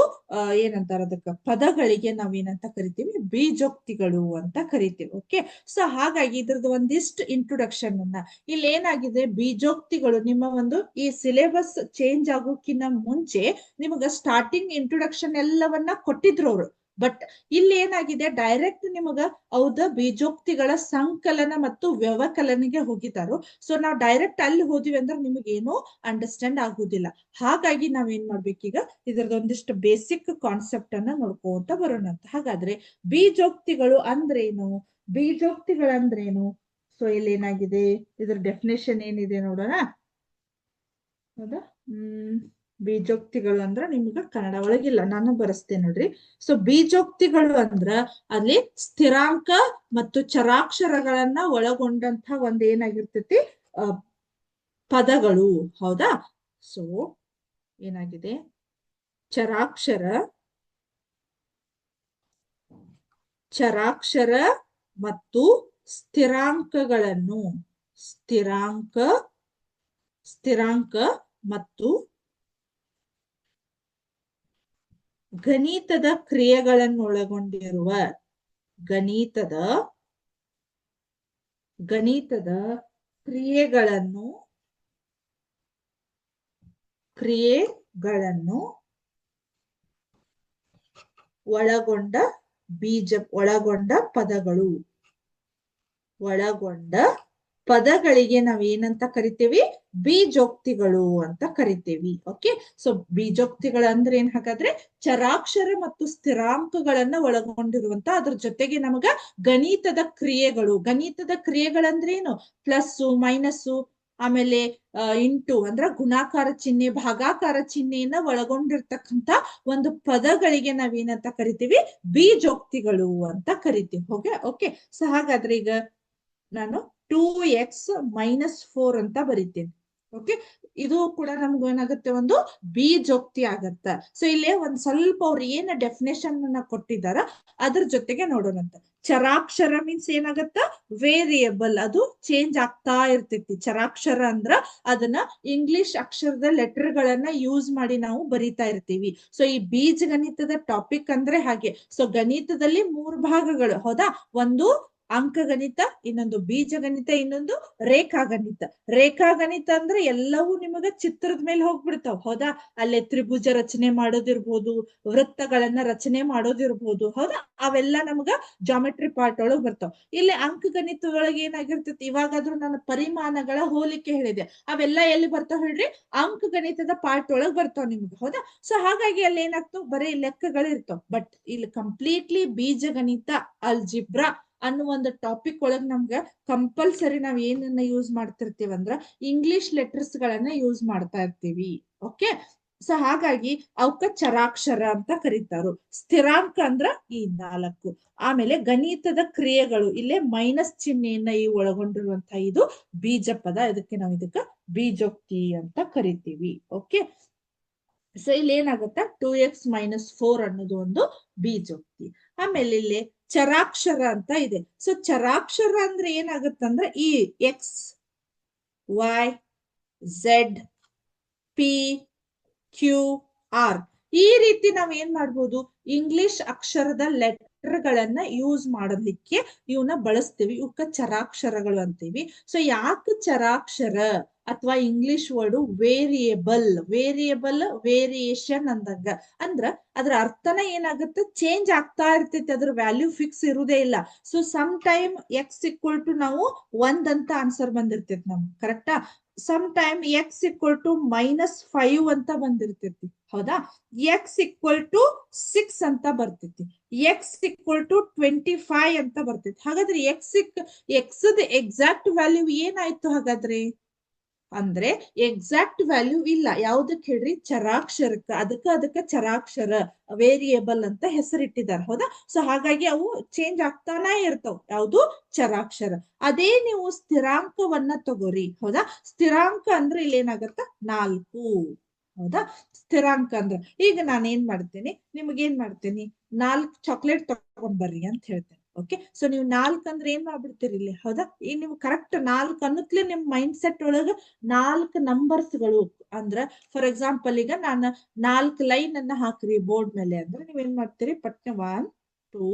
ಏನಂತಾರ ಅದಕ್ಕ ಪದಗಳಿಗೆ ನಾವೇನಂತ ಕರಿತೀವಿ? ಬೀಜೋಕ್ತಿಗಳು ಅಂತ ಕರಿತೀವಿ. ಓಕೆ, ಸೊ ಹಾಗಾಗಿ ಇದ್ರದ್ದು ಒಂದಿಷ್ಟು ಇಂಟ್ರೊಡಕ್ಷನ್ ಅನ್ನ ಇಲ್ಲಿ ಏನಾಗಿದೆ, ಬೀಜೋಕ್ತಿಗಳು ನಿಮ್ಮ ಒಂದು ಈ ಸಿಲೆಬಸ್ ಚೇಂಜ್ ಆಗೋಕ್ಕಿಂತ ಮುಂಚೆ ನಿಮಗ ಸ್ಟಾರ್ಟಿಂಗ್ ಇಂಟ್ರೊಡಕ್ಷನ್ ಎಲ್ಲವನ್ನ ಕೊಟ್ಟಿದ್ರು ಅವರು. ಬಟ್ ಇಲ್ಲಿ ಏನಾಗಿದೆ, ಡೈರೆಕ್ಟ್ ನಿಮಗ ಹೌದ ಬೀಜೋಕ್ತಿಗಳ ಸಂಕಲನ ಮತ್ತು ವ್ಯವಕಲನಿಗೆ ಹೋಗಿದ್ದಾರು. ಸೊ ನಾವು ಡೈರೆಕ್ಟ್ ಅಲ್ಲಿ ಹೋದಿವಿ ಅಂದ್ರೆ ನಿಮಗೇನು ಅಂಡರ್ಸ್ಟ್ಯಾಂಡ್ ಆಗುದಿಲ್ಲ. ಹಾಗಾಗಿ ನಾವೇನ್ ಮಾಡ್ಬೇಕೀಗ, ಇದ್ರದೊಂದಿಷ್ಟು ಬೇಸಿಕ್ ಕಾನ್ಸೆಪ್ಟ್ ಅನ್ನ ನೋಡ್ಕೊಂತ ಬರೋಣ ಅಂತ. ಹಾಗಾದ್ರೆ ಬೀಜೋಕ್ತಿಗಳು ಅಂದ್ರೇನು? ಬೀಜೋಕ್ತಿಗಳಂದ್ರೇನು? ಸೊ ಇಲ್ಲಿ ಏನಾಗಿದೆ, ಇದ್ರ ಡೆಫಿನೇಷನ್ ಏನಿದೆ ನೋಡೋಣ. ಹೌದಾ, ಬೀಜೋಕ್ತಿಗಳು ಅಂದ್ರ ನಿಮ್ಗ ಕನ್ನಡ ಒಳಗಿಲ್ಲ, ನಾನು ಬರೆಸ್ತೇನೆ ನೋಡ್ರಿ. ಸೊ ಬೀಜೋಕ್ತಿಗಳು ಅಂದ್ರ ಅಲ್ಲಿ ಸ್ಥಿರಾಂಕ ಮತ್ತು ಚರಾಕ್ಷರಗಳನ್ನ ಒಳಗೊಂಡಂತ ಒಂದ್ ಏನಾಗಿರ್ತೈತಿ, ಪದಗಳು. ಹೌದಾ, ಸೊ ಏನಾಗಿದೆ, ಚರಾಕ್ಷರ ಮತ್ತು ಸ್ಥಿರಾಂಕ ಮತ್ತು ಗಣಿತದ ಕ್ರಿಯೆಗಳನ್ನು ಒಳಗೊಂಡಿರುವ ಗಣಿತದ ಕ್ರಿಯೆಗಳನ್ನು ಒಳಗೊಂಡ ಪದಗಳಿಗೆ ನಾವೇನಂತ ಕರಿತೀವಿ? ಬೀಜೋಕ್ತಿಗಳು ಅಂತ ಕರಿತೀವಿ. ಓಕೆ, ಸೊ ಬೀಜೋಕ್ತಿಗಳು ಅಂದ್ರೆ ಏನ್ ಹಾಗಾದ್ರೆ ಚರಾಕ್ಷರ ಮತ್ತು ಸ್ಥಿರಾಂಕಗಳನ್ನ ಒಳಗೊಂಡಿರುವಂತ, ಅದ್ರ ಜೊತೆಗೆ ನಮಗ ಗಣಿತದ ಕ್ರಿಯೆಗಳಂದ್ರೆ ಏನು? ಪ್ಲಸ್ಸು, ಮೈನಸ್ಸು, ಆಮೇಲೆ ಇಂಟು ಅಂದ್ರೆ ಗುಣಾಕಾರ ಚಿಹ್ನೆ, ಭಾಗಾಕಾರ ಚಿಹ್ನೆಯನ್ನ ಒಳಗೊಂಡಿರ್ತಕ್ಕಂಥ ಒಂದು ಪದಗಳಿಗೆ ನಾವೇನಂತ ಕರಿತೀವಿ? ಬೀಜೋಕ್ತಿಗಳು ಅಂತ ಕರಿತೀವಿ. ಓಕೆ, ಸೊ ಹಾಗಾದ್ರೆ ಈಗ ನಾನು 2x-4 ಅಂತ ಬರಿತೀನಿ. ಓಕೆ, ಇದು ಕೂಡ ನಮ್ಗೆ ಏನಾಗುತ್ತೆ? ಒಂದು ಬೀಜೋಕ್ತಿ ಆಗತ್ತ. ಸೊ ಇಲ್ಲಿ ಒಂದ್ ಸ್ವಲ್ಪ ಅವ್ರು ಏನ ಡೆಫಿನೇಷನ್ ಅನ್ನ ಕೊಟ್ಟಿದಾರ ಅದ್ರ ಜೊತೆಗೆ ನೋಡೋಣಂತ. ಚರಾಕ್ಷರ ಮೀನ್ಸ್ ಏನಾಗತ್ತ? ವೇರಿಯಬಲ್, ಅದು ಚೇಂಜ್ ಆಗ್ತಾ ಇರ್ತೈತಿ. ಚರಾಕ್ಷರ ಅಂದ್ರ ಅದನ್ನ ಇಂಗ್ಲಿಷ್ ಅಕ್ಷರದ ಲೆಟರ್ ಗಳನ್ನ ಯೂಸ್ ಮಾಡಿ ನಾವು ಬರಿತಾ ಇರ್ತೀವಿ. ಸೊ ಈ ಬೀಜಗಣಿತದ ಟಾಪಿಕ್ ಅಂದ್ರೆ ಹಾಗೆ. ಸೊ ಗಣಿತದಲ್ಲಿ 3 ಭಾಗಗಳು, ಹೌದಾ? ಒಂದು ಅಂಕಗಣಿತ, ಇನ್ನೊಂದು ಬೀಜಗಣಿತ, ಇನ್ನೊಂದು ರೇಖಾಗಣಿತ ಅಂದ್ರೆ ಎಲ್ಲವೂ ನಿಮಗ ಚಿತ್ರದ ಮೇಲೆ ಹೋಗ್ಬಿಡ್ತಾವ್, ಹೌದಾ? ಅಲ್ಲೇ ತ್ರಿಭುಜ ರಚನೆ ಮಾಡೋದಿರ್ಬೋದು, ವೃತ್ತಗಳನ್ನ ರಚನೆ ಮಾಡೋದಿರ್ಬೋದು, ಹೌದಾ? ಅವೆಲ್ಲ ನಮಗ ಜಾಮೆಟ್ರಿ ಪಾರ್ಟ್ ಒಳಗ್ ಬರ್ತಾವ್. ಇಲ್ಲಿ ಅಂಕಗಣಿತ ಒಳಗೆ ಏನಾಗಿರ್ತೈತಿ? ಇವಾಗಾದ್ರೂ ನಾನು ಪರಿಮಾಣಗಳ ಹೋಲಿಕೆ ಹೇಳಿದೆ, ಅವೆಲ್ಲ ಎಲ್ಲಿ ಬರ್ತಾವ್ ಹೇಳ್ರಿ? ಅಂಕಗಣಿತದ ಪಾರ್ಟ್ ಒಳಗ್ ಬರ್ತಾವ್ ನಿಮ್ಗೆ, ಹೌದಾ? ಸೊ ಹಾಗಾಗಿ ಅಲ್ಲಿ ಏನಾಗ್ತಾವ್? ಬರೀ ಲೆಕ್ಕಗಳು ಇರ್ತಾವ್. ಬಟ್ ಇಲ್ಲಿ ಕಂಪ್ಲೀಟ್ಲಿ ಬೀಜಗಣಿತ, ಅಲ್ಜಿಬ್ರಾ ಅನ್ನೋ ಒಂದು ಟಾಪಿಕ್ ಒಳಗ್ ನಮ್ಗ ಕಂಪಲ್ಸರಿ ನಾವ್ ಏನನ್ನ ಯೂಸ್ ಮಾಡ್ತಿರ್ತೀವಿ ಅಂದ್ರ ಇಂಗ್ಲಿಷ್ ಲೆಟರ್ಸ್ ಗಳನ್ನ ಯೂಸ್ ಮಾಡ್ತಾ ಇರ್ತೀವಿ. ಓಕೆ, ಸೊ ಹಾಗಾಗಿ ಅವಕ್ಕ ಚರಾಕ್ಷರ ಅಂತ ಕರೀತಾರು. ಸ್ಥಿರಾಂಕ ಅಂದ್ರ ಈ 4. ಆಮೇಲೆ ಗಣಿತದ ಕ್ರಿಯೆಗಳು, ಇಲ್ಲೇ ಮೈನಸ್ ಚಿಹ್ನೆಯನ್ನ ಈ ಒಳಗೊಂಡಿರುವಂತಹ ಇದು ಬೀಜ ಪದ. ಇದಕ್ಕೆ ನಾವು ಇದಕ್ಕ ಬೀಜೋಕ್ತಿ ಅಂತ ಕರಿತೀವಿ. ಓಕೆ, ಸೊ ಇಲ್ಲಿ ಏನಾಗುತ್ತ? 2x-4 ಅನ್ನೋದು ಒಂದು ಬೀಜೋಕ್ತಿ. ಆಮೇಲೆ ಇಲ್ಲಿ ಚರಾಕ್ಷರ ಅಂತ ಇದೆ. ಸೊ ಚರಾಕ್ಷರ ಅಂದ್ರೆ ಏನಾಗುತ್ತಂದ್ರೆ ಈ XYZ-P-Q-R ಈ ರೀತಿ ನಾವ್ ಏನ್ ಮಾಡ್ಬೋದು? ಇಂಗ್ಲಿಷ್ ಅಕ್ಷರದ ಲೆಟರ್ ಗಳನ್ನ ಯೂಸ್ ಮಾಡೋದಕ್ಕೆ ಇವನ್ನ ಬಳಸ್ತೀವಿ. ಇವಕ್ಕ ಚರಾಕ್ಷರಗಳು ಅಂತೀವಿ. ಸೊ ಯಾಕೆ ಚರಾಕ್ಷರ ಅಥವಾ ಇಂಗ್ಲಿಷ್ ವರ್ಡ್ ವೇರಿಯೇಬಲ್ ವೇರಿಯೇಷನ್ ಅಂದಂಗ ಅಂದ್ರ ಅದ್ರ ಅರ್ಥನ ಏನಾಗುತ್ತೆ? ಚೇಂಜ್ ಆಗ್ತಾ ಇರ್ತೈತಿ, ಅದ್ರ ವ್ಯಾಲ್ಯೂ ಫಿಕ್ಸ್ ಇರುವುದೇ ಇಲ್ಲ. ಸೊ ಸಮ್ ಟೈಮ್ x ನಾವು 1 ಅಂತ ಆನ್ಸರ್ ಬಂದಿರ್ತೈತಿ ನಮ್ಗೆ, ಕರೆಕ್ಟಾ? ಸಮ್ ಟೈಮ್ x=-5 ಅಂತ ಬಂದಿರ್ತೈತಿ, ಹೌದಾ? x=6 ಅಂತ ಬರ್ತೈತಿ, x=25 ಅಂತ ಬರ್ತೈತಿ. ಹಾಗಾದ್ರೆ x ಎಕ್ಸಾಕ್ಟ್ ವ್ಯಾಲ್ಯೂ ಏನಾಯ್ತು ಹಾಗಾದ್ರೆ? ಅಂದ್ರೆ ಎಕ್ಸಾಕ್ಟ್ ವ್ಯಾಲ್ಯೂ ಇಲ್ಲ. ಯಾವ್ದಕ್ ಹೇಳ್ರಿ? ಚರಾಕ್ಷರಕ್ಕ. ಅದಕ್ಕ ಚರಾಕ್ಷರ, ವೇರಿಯೇಬಲ್ ಅಂತ ಹೆಸರಿಟ್ಟಿದ್ದಾರೆ, ಹೌದಾ? ಸೊ ಹಾಗಾಗಿ ಅವು ಚೇಂಜ್ ಆಗ್ತಾನೆ ಇರ್ತಾವ. ಯಾವ್ದು? ಚರಾಕ್ಷರ. ಅದೇ ನೀವು ಸ್ಥಿರಾಂಕವನ್ನ ತಗೋರಿ, ಹೌದಾ? ಸ್ಥಿರಾಂಕ ಅಂದ್ರೆ ಇಲ್ಲಿ ಏನಾಗತ್ತ? 4, ಹೌದಾ? ಸ್ಥಿರಾಂಕ ಅಂದ್ರೆ ಈಗ ನಾನು ಏನ್ ಮಾಡ್ತೀನಿ? ನಿಮ್ಗೇನ್ ಮಾಡ್ತೀನಿ? 4 ಚಾಕ್ಲೇಟ್ ತಗೊಂಡ್ ಬರ್ರಿ ಅಂತ ಹೇಳ್ತೇನೆ. ಓಕೆ, ಸೊ ನೀವು 4 ಅಂದ್ರೆ ಏನ್ ಮಾಡ್ಬಿಡ್ತೀರಿ ಇಲ್ಲಿ, ಹೌದಾ? ಈ ನೀವು ಕರೆಕ್ಟ್ 4 ಅನ್ನತ್ಲೆ ನಿಮ್ ಮೈಂಡ್ ಸೆಟ್ ಒಳಗ 4 ನಂಬರ್ಸ್ಗಳು ಅಂದ್ರ, ಫಾರ್ ಎಕ್ಸಾಂಪಲ್ ಈಗ ನಾನು 4 ಲೈನ್ ಅನ್ನ ಹಾಕ್ರಿ ಬೋರ್ಡ್ ಮೇಲೆ ಅಂದ್ರೆ ನೀವೇನ್ ಮಾಡ್ತೀರಿ? ಪಟ್ನೆ 1 2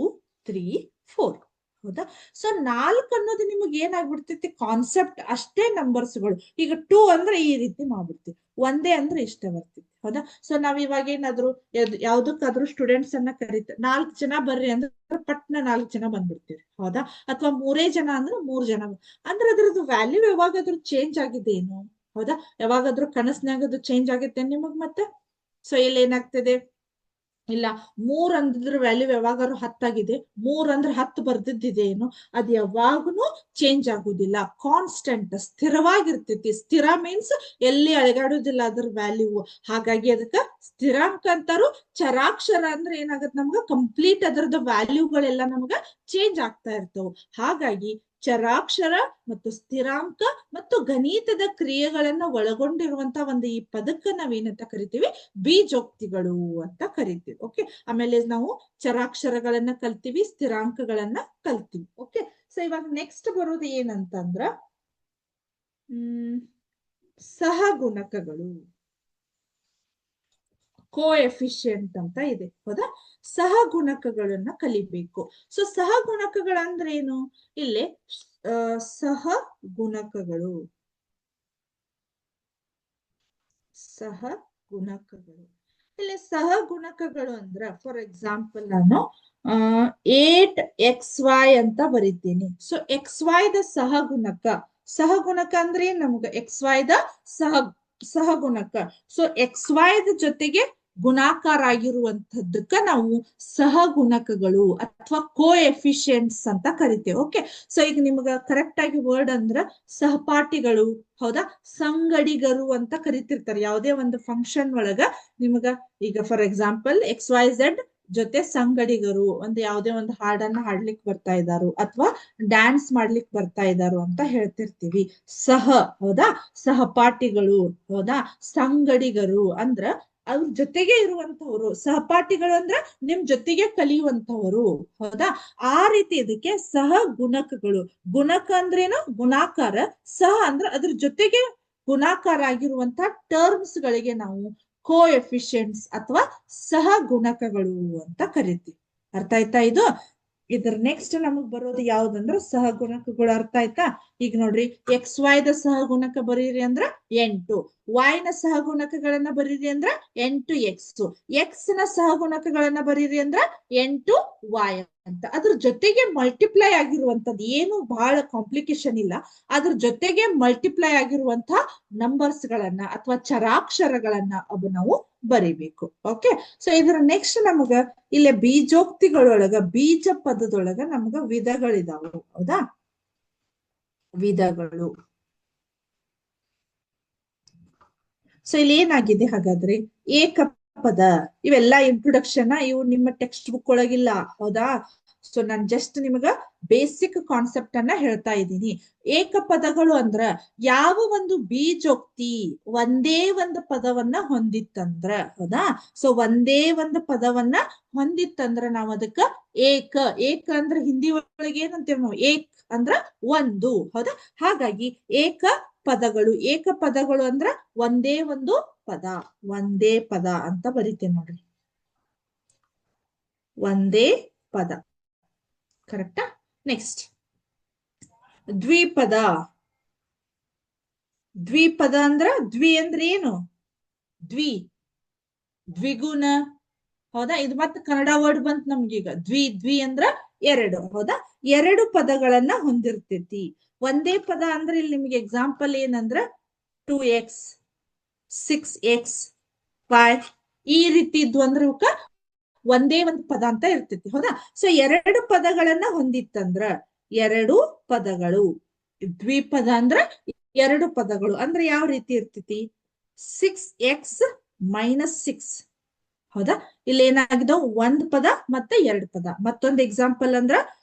3 4, ಹೌದಾ? ಸೊ 4 ಅನ್ನೋದು ನಿಮಗೆ ಏನಾಗ್ಬಿಡ್ತೈತಿ? ಕಾನ್ಸೆಪ್ಟ್ ಅಷ್ಟೇ ನಂಬರ್ಸ್ಗಳು. ಈಗ 2 ಅಂದ್ರೆ ಈ ರೀತಿ ಮಾಡ್ಬಿಡ್ತೀವಿ, ಒಂದೇ ಅಂದ್ರೆ ಇಷ್ಟ ಬರ್ತಿತ್ತು, ಹೌದಾ? ಸೊ ನಾವ್ ಇವಾಗ ಏನಾದ್ರು ಯಾವ್ದಕ್ಕಾದ್ರೂ ಸ್ಟೂಡೆಂಟ್ಸ್ ಅನ್ನ ಕರೀತ 4 ಜನ ಬರ್ರಿ ಅಂದ್ರೆ ಪಟ್ನ 4 ಜನ ಬಂದ್ಬಿಡ್ತೀರಿ, ಹೌದಾ? ಅಥವಾ 3 ಜನ ಅಂದ್ರೆ 3 ಜನ. ಅಂದ್ರೆ ಅದ್ರದ್ದು ವ್ಯಾಲ್ಯೂ ಯಾವಾಗಾದ್ರೂ ಚೇಂಜ್ ಆಗಿದೆ ಏನು, ಹೌದಾ? ಯಾವಾಗಾದ್ರೂ ಕನಸ್ನಾಗ ಅದು ಚೇಂಜ್ ಆಗತ್ತೆ ನಿಮಗ್ ಮತ್ತೆ? ಸೊ ಇಲ್ಲಿ ಏನಾಗ್ತದೆ? ಇಲ್ಲ, 3 ಅಂದ್ರ ವ್ಯಾಲ್ಯೂ ಯಾವಾಗಾರು 10 ಆಗಿದೆ, 3 ಅಂದ್ರೆ 10 ಬರ್ದಿದ್ದಿದೆ ಏನು, ಅದು ಯಾವಾಗನು ಚೇಂಜ್ ಆಗುದಿಲ್ಲ, ಕಾನ್ಸ್ಟೆಂಟ್, ಸ್ಥಿರವಾಗಿರ್ತೈತಿ. ಸ್ಥಿರ ಮೀನ್ಸ್ ಎಲ್ಲಿ ಅಳಗಾಡುದಿಲ್ಲ ಅದ್ರ ವ್ಯಾಲ್ಯೂ. ಹಾಗಾಗಿ ಅದಕ್ಕ ಸ್ಥಿರಾಂಕ ಅಂತಾರು. ಚರಾಕ್ಷರ ಅಂದ್ರೆ ಏನಾಗತ್? ನಮ್ಗ ಕಂಪ್ಲೀಟ್ ಅದರದ ವ್ಯಾಲ್ಯೂಗಳೆಲ್ಲ ನಮ್ಗ ಚೇಂಜ್ ಆಗ್ತಾ ಇರ್ತವು. ಹಾಗಾಗಿ ಚರಾಕ್ಷರ ಮತ್ತು ಸ್ಥಿರಾಂಕ ಮತ್ತು ಗಣಿತದ ಕ್ರಿಯೆಗಳನ್ನ ಒಳಗೊಂಡಿರುವಂತ ಒಂದು ಈ ಪದಕ್ಕ ನಾವೇನಂತ ಕರಿತೀವಿ? ಬೀಜೋಕ್ತಿಗಳು ಅಂತ ಕರಿತೀವಿ. ಓಕೆ, ಆಮೇಲೆ ನಾವು ಚರಾಕ್ಷರಗಳನ್ನ ಕಲ್ತೀವಿ, ಸ್ಥಿರಾಂಕಗಳನ್ನ ಕಲ್ತೀವಿ. ಓಕೆ, ಸೊ ಇವಾಗ ನೆಕ್ಸ್ಟ್ ಬರೋದು ಏನಂತಂದ್ರ ಸಹಗುಣಕಗಳು. ಕೋಎಫಿಷಿಯಂಟ್ ಅಂತ ಇದೆ. ಹೌದಾ? ಸಹಗುಣಕಗಳನ್ನ ಕಲಿಬೇಕು. ಸೊ ಸಹಗುಣಕಗಳಂದ್ರೆ ಏನು? ಇಲ್ಲಿ ಸಹಗುಣಕಗಳು ಸಹಗುಣಕಗಳು ಇಲ್ಲಿ ಸಹಗುಣಕಗಳು ಅಂದ್ರ ಫಾರ್ ಎಕ್ಸಾಂಪಲ್ ನಾನು 8xy ಅಂತ ಬರಿತೀನಿ. ಸೊ xy ದ ಸಹಗುಣಕ ಅಂದ್ರೆ ನಮ್ಗ xy ದ ಸಹಗುಣಕ. ಸೊ xy ದ ಜೊತೆಗೆ ಗುಣಾಕಾರ ಆಗಿರುವಂತದ್ದಕ್ಕ ನಾವು ಸಹಗುಣಕಗಳು ಅಥವಾ ಕೋಎಫಿಷಿಯಂಟ್ಸ್ ಅಂತ ಕರಿತೇವೆ. ಓಕೆ, ಸೊ ಈಗ ನಿಮ್ಗ ಕರೆಕ್ಟ್ ಆಗಿ ವರ್ಡ್ ಅಂದ್ರ ಸಹಪಾಠಿಗಳು, ಹೌದಾ, ಸಂಗಡಿಗರು ಅಂತ ಕರಿತಿರ್ತಾರೆ ಯಾವುದೇ ಒಂದು ಫಂಕ್ಷನ್ ಒಳಗ. ನಿಮ್ಗ ಈಗ ಫಾರ್ ಎಕ್ಸಾಂಪಲ್ XYZ ಜೊತೆ ಸಂಗಡಿಗರು ಒಂದು ಯಾವುದೇ ಒಂದು ಹಾಡನ್ನ ಹಾಡ್ಲಿಕ್ಕೆ ಬರ್ತಾ ಇದ್ದಾರು ಅಥವಾ ಡ್ಯಾನ್ಸ್ ಮಾಡ್ಲಿಕ್ಕೆ ಬರ್ತಾ ಇದ್ದಾರು ಅಂತ ಹೇಳ್ತಿರ್ತೀವಿ. ಹೌದಾ, ಸಹಪಾಠಿಗಳು, ಹೌದಾ, ಸಂಗಡಿಗರು ಅಂದ್ರ ಅವ್ರ ಜೊತೆಗೆ ಇರುವಂತವ್ರು. ಸಹಪಾಠಿಗಳು ಅಂದ್ರ ನಿಮ್ ಜೊತೆಗೆ ಕಲಿಯುವಂತವರು. ಹೌದಾ, ಆ ರೀತಿ ಇದಕ್ಕೆ ಸಹ ಗುಣಕಗಳು. ಗುಣಕ ಅಂದ್ರೇನು? ಗುಣಾಕಾರ. ಸಹ ಅಂದ್ರ ಅದ್ರ ಜೊತೆಗೆ ಗುಣಾಕಾರ ಆಗಿರುವಂತಹ ಟರ್ಮ್ಸ್ ಗಳಿಗೆ ನಾವು ಕೋಎಫಿಷಿಯಂಟ್ಸ್ ಅಥವಾ ಸಹ ಗುಣಕಗಳು ಅಂತ ಕರಿತೀವಿ. ಅರ್ಥ ಆಯ್ತಾ ಇದು? ಇದ್ರ ನೆಕ್ಸ್ಟ್ ನಮಗ್ ಬರೋದು ಯಾವ್ದಂದ್ರ ಸಹಗುಣಕಗಳು. ಅರ್ಥ ಆಯ್ತಾ? ಈಗ ನೋಡ್ರಿ, XY ದ ಸಹಗುಣಕ ಬರೀರಿ ಅಂದ್ರ 8, Y ನ ಸಹಗುಣಕಗಳನ್ನ ಬರೀರಿ ಅಂದ್ರ 8x, X ನ ಸಹಗುಣಕಗಳನ್ನ ಬರೀರಿ ಅಂದ್ರ 8y ಅಂತ. ಅದ್ರ ಜೊತೆಗೆ ಮಲ್ಟಿಪ್ಲೈ ಆಗಿರುವಂತದ್ದು ಏನು ಬಹಳ ಕಾಂಪ್ಲಿಕೇಶನ್ ಇಲ್ಲ. ಅದ್ರ ಜೊತೆಗೆ ಮಲ್ಟಿಪ್ಲೈ ಆಗಿರುವಂತಹ ನಂಬರ್ಸ್ ಗಳನ್ನ ಅಥವಾ ಚರಾಕ್ಷರಗಳನ್ನ ನಾವು ಬರಿಬೇಕು. ಓಕೆ, ಸೊ ಇದರ ನೆಕ್ಸ್ಟ್ ನಮಗ ಇಲ್ಲೇ ಬೀಜೋಕ್ತಿಗಳೊಳಗ ಬೀಜ ಪದದೊಳಗ ನಮ್ಗ ವಿಧಗಳಿದಾವು. ಹೌದಾ, ವಿಧಗಳು. ಸೊ ಇಲ್ಲಿ ಏನಾಗಿದೆ ಹಾಗಾದ್ರೆ? ಏಕಪದ. ಇವೆಲ್ಲ ಇಂಟ್ರೊಡಕ್ಷನ್, ಇವು ನಿಮ್ಮ ಟೆಕ್ಸ್ಟ್ ಬುಕ್ ಒಳಗಿಲ್ಲ. ಹೌದಾ, ಸೊ ನಾನ್ ಜಸ್ಟ್ ನಿಮಗ ಬೇಸಿಕ್ ಕಾನ್ಸೆಪ್ಟ್ ಅನ್ನ ಹೇಳ್ತಾ ಇದ್ದೀನಿ. ಏಕಪದಗಳು ಅಂದ್ರ ಯಾವ ಒಂದು ಬೀಜೋಕ್ತಿ ಒಂದೇ ಒಂದು ಪದವನ್ನ ಹೊಂದಿತ್ತಂದ್ರ, ಹೌದಾ, ಸೊ ಒಂದೇ ಒಂದು ಪದವನ್ನ ಹೊಂದಿತ್ತಂದ್ರ ನಾವ್ ಅದಕ್ಕ ಏಕ ಅಂದ್ರ ಹಿಂದಿ ಒಳಗೆ ಏನಂತೇವ್ ನಾವು? ಏಕ್ ಅಂದ್ರ ಒಂದು. ಹೌದಾ, ಹಾಗಾಗಿ ಏಕ ಪದಗಳು ಅಂದ್ರ ಒಂದೇ ಒಂದು ಪದ, ಒಂದೇ ಪದ ಅಂತ ಬರಿತೇನೆ ನೋಡ್ರಿ. ಒಂದೇ ಪದ. ಕರೆಕ್ಟಾ? ನೆಕ್ಸ್ಟ್ ದ್ವಿಪದ. ದ್ವಿಪದ ಅಂದ್ರ ಅಂದ್ರೆ ಏನು? ದ್ವಿಗುಣ. ಹೌದಾ, ಇದು ಮತ್ತೆ ಕನ್ನಡ ವರ್ಡ್ ಬಂತ್ ನಮ್ಗೀಗ. ದ್ವಿ ಅಂದ್ರ ಎರಡು. ಹೌದಾ, ಎರಡು ಪದಗಳನ್ನ ಹೊಂದಿರ್ತೈತಿ. ಒಂದೇ ಪದ ಅಂದ್ರೆ ಇಲ್ಲಿ ನಿಮ್ಗೆ ಎಕ್ಸಾಂಪಲ್ ಏನಂದ್ರ 2x, 6x, 5 ಈ ರೀತಿ ಇದ್ವು ಅಂದ್ರೆ ಇವಕ್ಕ ಒಂದೇ ಒಂದು ಪದ ಅಂತ ಇರ್ತೈತಿ. ಹೌದಾ, ಸೊ ಎರಡು ಪದಗಳನ್ನ ಹೊಂದಿತ್ತಂದ್ರ ಎರಡು ಪದಗಳು. ದ್ವಿಪದ ಅಂದ್ರ ಎರಡು ಪದಗಳು ಅಂದ್ರೆ ಯಾವ ರೀತಿ ಇರ್ತೈತಿ? 6x - 6. ಹೌದಾ, ಇಲ್ಲಿ ಏನಾಗಿದಾವ್? ಒಂದ್ ಪದ ಮತ್ತೆ ಎರಡು ಪದ. ಮತ್ತೊಂದು ಎಕ್ಸಾಂಪಲ್ ಅಂದ್ರ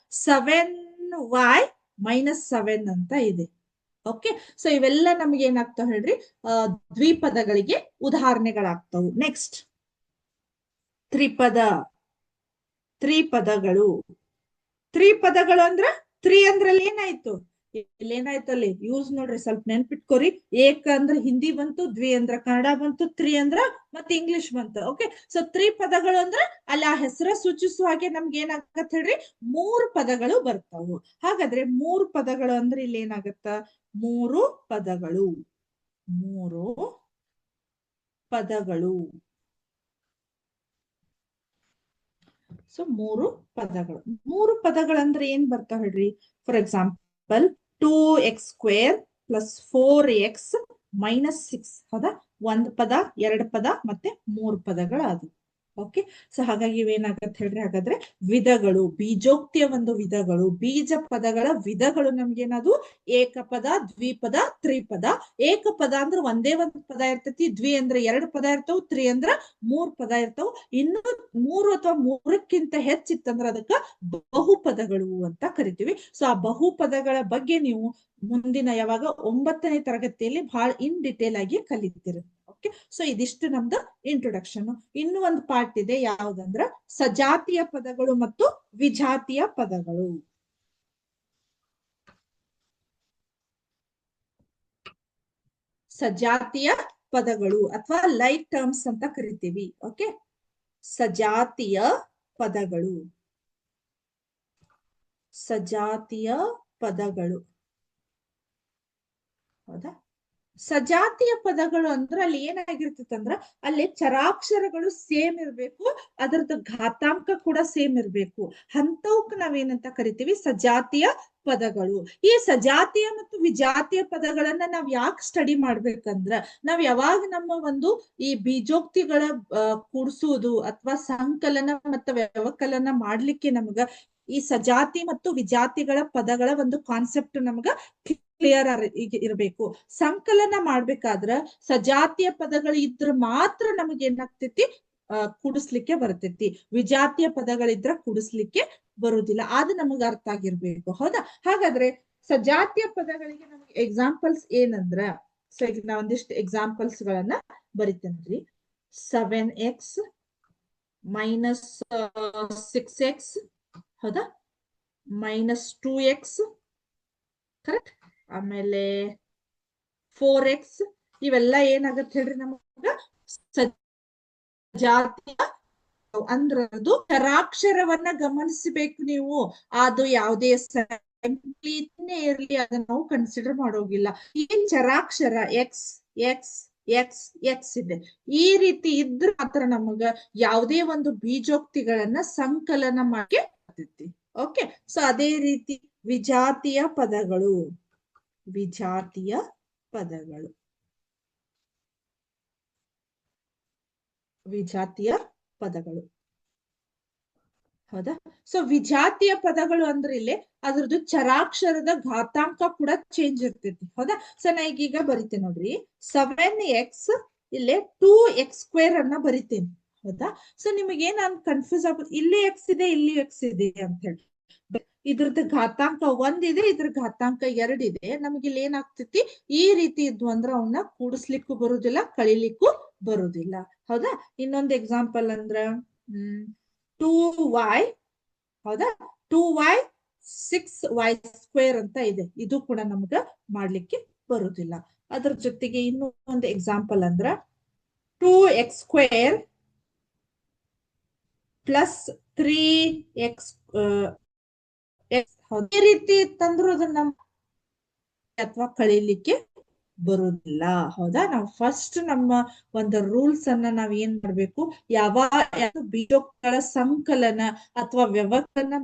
7y - 7 ಅಂತ ಇದೆ. ಓಕೆ, ಸೊ ಇವೆಲ್ಲ ನಮ್ಗೆ ಏನಾಗ್ತಾವ ಹೇಳ್ರಿ? ದ್ವಿಪದಗಳಿಗೆ ಉದಾಹರಣೆಗಳಾಗ್ತಾವು. ನೆಕ್ಸ್ಟ್ ತ್ರಿಪದಗಳು. ತ್ರಿಪದಗಳು ಅಂದ್ರ ಅಂದ್ರಲ್ಲಿ ಏನಾಯ್ತು? ಏನಾಯ್ತು ಅಲ್ಲಿ ಯೂಸ್ ನೋಡ್ರಿ, ಸ್ವಲ್ಪ ನೆನ್ಪಿಟ್ಕೋರಿ. ಏಕ ಅಂದ್ರ ಹಿಂದಿ ಬಂತು, ದ್ವಿ ಅಂದ್ರ ಕನ್ನಡ ಬಂತು, ಅಂದ್ರ ಮತ್ತೆ ಇಂಗ್ಲಿಷ್ ಬಂತು. ಓಕೆ, ಸೊ ತ್ರಿಪದಗಳು ಅಂದ್ರ ಅಲ್ಲಿ ಆ ಹೆಸರ ಸೂಚಿಸುವ ಹಾಗೆ ನಮ್ಗೆ ಏನಾಗತ್ ಹೇಳ್ರಿ? 3 ಪದಗಳು ಬರ್ತಾವು. ಹಾಗಾದ್ರೆ 3 ಪದಗಳು ಅಂದ್ರೆ ಇಲ್ಲಿ ಏನಾಗತ್ತ? 3 ಪದಗಳು. 3 ಪದಗಳು. ಸೊ 3 ಪದಗಳು. 3 ಪದಗಳಂದ್ರೆ ಏನ್ ಬರ್ತಾವ ಹೇಳ್ರಿ? For example 2x² + 4x - 6. ಹೌದಾ, ಒಂದ್ ಪದ, ಎರಡು ಪದ ಮತ್ತೆ 3 ಪದಗಳು ಅದು. ಓಕೆ, ಸೊ ಹಾಗಾಗಿ ಇವೇನಾಗತ್ತೆ ಹೇಳ್ರಿ? ಹಾಗಾದ್ರೆ ವಿಧಗಳು, ಬೀಜೋಕ್ತಿಯ ಒಂದು ವಿಧಗಳು, ಬೀಜ ಪದಗಳ ವಿಧಗಳು ನಮ್ಗೇನದು? ಏಕಪದ, ದ್ವಿಪದ, ತ್ರಿಪದ. ಏಕಪದ ಅಂದ್ರೆ ಒಂದೇ ಒಂದು ಪದ ಇರ್ತೈತಿ. ದ್ವಿ ಅಂದ್ರೆ ಎರಡು ಪದ ಇರ್ತಾವ. ತ್ರಿ ಅಂದ್ರ 3 ಪದ ಇರ್ತಾವ. ಇನ್ನು 3 ಅಥವಾ 3ಕ್ಕಿಂತ ಹೆಚ್ಚಿತ್ತಂದ್ರ ಅದಕ್ಕ ಬಹುಪದಗಳು ಅಂತ ಕರಿತೀವಿ. ಸೊ ಆ ಬಹುಪದಗಳ ಬಗ್ಗೆ ನೀವು ಮುಂದಿನ ಯಾವಾಗ 9ನೇ ತರಗತಿಯಲ್ಲಿ ಬಹಳ ಇನ್ ಡಿಟೇಲ್ ಆಗಿ ಕಲಿತೀರಿ. ಓಕೆ, ಸೊ ಇದಿಷ್ಟು ನಮ್ದು ಇಂಟ್ರೊಡಕ್ಷನ್. ಇನ್ನು ಒಂದು ಪಾರ್ಟ್ ಇದೆ, ಯಾವ್ದಂದ್ರ ಸಜಾತಿಯ ಪದಗಳು ಮತ್ತು ವಿಜಾತಿಯ ಪದಗಳು. ಸಜಾತಿಯ ಪದಗಳು ಅಥವಾ ಲೈಟ್ ಟರ್ಮ್ಸ್ ಅಂತ ಕರಿತೀವಿ. ಓಕೆ, ಸಜಾತಿಯ ಪದಗಳು, ಸಜಾತಿಯ ಪದಗಳು. ಹೌದಾ? ಸಜಾತಿಯ ಪದಗಳು ಅಂದ್ರೆ ಅಲ್ಲಿ ಏನಾಗಿರ್ತೈತೆ ಅಂದ್ರ ಅಲ್ಲಿ ಚರಾಕ್ಷರಗಳು ಸೇಮ್ ಇರ್ಬೇಕು, ಅದರದ್ದು ಘಾತಾಂಕ ಕೂಡ ಸೇಮ್ ಇರ್ಬೇಕು. ಅಂತವಕ್ ನಾವೇನಂತ ಕರಿತೀವಿ? ಸಜಾತಿಯ ಪದಗಳು. ಈ ಸಜಾತಿಯ ಮತ್ತು ವಿಜಾತಿಯ ಪದಗಳನ್ನ ನಾವ್ ಯಾಕೆ ಸ್ಟಡಿ ಮಾಡ್ಬೇಕಂದ್ರ, ನಾವ್ ಯಾವಾಗ ನಮ್ಮ ಒಂದು ಈ ಬೀಜೋಕ್ತಿಗಳ ಕೂಡ್ಸುವುದು ಅಥವಾ ಸಂಕಲನ ಮತ್ತು ವ್ಯವಕಲನ ಮಾಡ್ಲಿಕ್ಕೆ ನಮ್ಗ ಈ ಸಜಾತಿ ಮತ್ತು ವಿಜಾತಿಗಳ ಪದಗಳ ಒಂದು ಕಾನ್ಸೆಪ್ಟ್ ನಮ್ಗ ಕ್ಲಿಯರ್ ಇರಬೇಕು. ಸಂಕಲನ ಮಾಡ್ಬೇಕಾದ್ರ ಸಜಾತಿಯ ಪದಗಳು ಇದ್ರ ಮಾತ್ರ ನಮಗೆ ಏನಾಗ್ತೈತಿ? ಕೂಡಿಸ್ಲಿಕ್ಕೆ ಬರ್ತೈತಿ. ವಿಜಾತಿಯ ಪದಗಳಿದ್ರ ಕೂಡಿಸ್ಲಿಕ್ಕೆ ಬರುದಿಲ್ಲ. ಅದು ನಮಗ್ ಅರ್ಥ ಆಗಿರ್ಬೇಕು. ಹೌದಾ? ಹಾಗಾದ್ರೆ ಸಜಾತಿಯ ಪದಗಳಿಗೆ ನಮ್ಗೆ ಎಕ್ಸಾಂಪಲ್ಸ್ ಏನಂದ್ರ, ಸೊ ಈಗ ನಾ ಒಂದಿಷ್ಟು ಎಕ್ಸಾಂಪಲ್ಸ್ ಗಳನ್ನ ಬರಿತೇನ್ರಿ. 7x ಮೈನಸ್ 6x, ಹೌದಾ? Minus 2x, correct. ಆಮೇಲೆ 4x, ಇವೆಲ್ಲ ಏನಾಗತ್ತೆ ಹೇಳ್ರಿ ನಮಗ? ಸಜಾತಿಯ ಅಂದ್ರದು ಚರಾಕ್ಷರವನ್ನ ಗಮನಿಸಬೇಕು ನೀವು. ಅದು ಯಾವುದೇ ಇರ್ಲಿ ಅದನ್ನ ನಾವು ಕನ್ಸಿಡರ್ ಮಾಡೋಗಿಲ್ಲ. ಏನ್ ಚರಾಕ್ಷರ ಎಕ್ಸ್ ಎಕ್ಸ್ ಎಕ್ಸ್ ಎಕ್ಸ್ ಇದೆ, ಈ ರೀತಿ ಇದ್ರೆ ಮಾತ್ರ ನಮಗ ಯಾವುದೇ ಒಂದು ಬೀಜೋಕ್ತಿಗಳನ್ನ ಸಂಕಲನ ಮಾಡಿ ಆಗ್ತೈತಿ. ಓಕೆ, ಸೊ ಅದೇ ರೀತಿ ವಿಜಾತಿಯ ಪದಗಳು, ವಿಜಾತಿಯ ಪದಗಳು, ವಿಜಾತಿಯ ಪದಗಳು. ಹೌದಾ? ಸೊ ವಿಜಾತಿಯ ಪದಗಳು ಅಂದ್ರೆ ಇಲ್ಲಿ ಅದ್ರದ್ದು ಚರಾಕ್ಷರದ ಘಾತಾಂಕ ಕೂಡ ಚೇಂಜ್ ಇರ್ತೈತಿ. ಹೌದಾ? ಸೊ ನಾ ಈಗ ಬರಿತೇನೆ ನೋಡ್ರಿ. 7x ಇಲ್ಲೇ 2x² ಅನ್ನ ಬರಿತೇನೆ. ಹೌದಾ? ಸೊ ನಿಮಗೆ ನಾನು ಕನ್ಫ್ಯೂಸ್ ಆಗ್ಬೋದು, ಇಲ್ಲಿ x ಇದೆ ಇಲ್ಲಿ x ಇದೆ ಅಂತ ಹೇಳಿ. ಇದ್ರದ್ದು ಘಾತಾಂಕ 1 ಇದೆ, ಇದ್ರ ಘಾತಾಂಕ 2 ಇದೆ. ನಮ್ಗೆ ಇಲ್ಲಿ ಏನಾಗ್ತೈತಿ? ಈ ರೀತಿ ಇದ್ವು ಅಂದ್ರ ಅವನ್ನ ಕೂಡಿಸ್ಲಿಕ್ಕೂ ಬರುದಿಲ್ಲ, ಕಳಿಲಿಕ್ಕೂ ಬರುದಿಲ್ಲ. ಹೌದಾ? ಇನ್ನೊಂದು ಎಕ್ಸಾಂಪಲ್ ಅಂದ್ರ 2y, ಹೌದಾ? 2y 6y² ಅಂತ ಇದೆ. ಇದು ಕೂಡ ನಮ್ಗ ಮಾಡ್ಲಿಕ್ಕೆ ಬರುದಿಲ್ಲ. ಅದ್ರ ಜೊತೆಗೆ ಇನ್ನೂ ಒಂದು ಎಕ್ಸಾಂಪಲ್ ಅಂದ್ರ 2x² ಪ್ಲಸ್ 3x, ಈ ರೀತಿ ತಂದ್ರು ಅದನ್ನ ಅಥವಾ ಕಳೀಲಿಕ್ಕೆ ಬರುದಿಲ್ಲ. ಹೌದಾ? ನಾವು ಫಸ್ಟ್ ನಮ್ಮ ಒಂದು ರೂಲ್ಸ್ ಅನ್ನ ನಾವ್ ಏನ್ ಮಾಡ್ಬೇಕು? ಯಾವ ಬೀಜೋಕ್ತಿಗಳ ಸಂಕಲನ ಅಥವಾ ವ್ಯವಕಲನ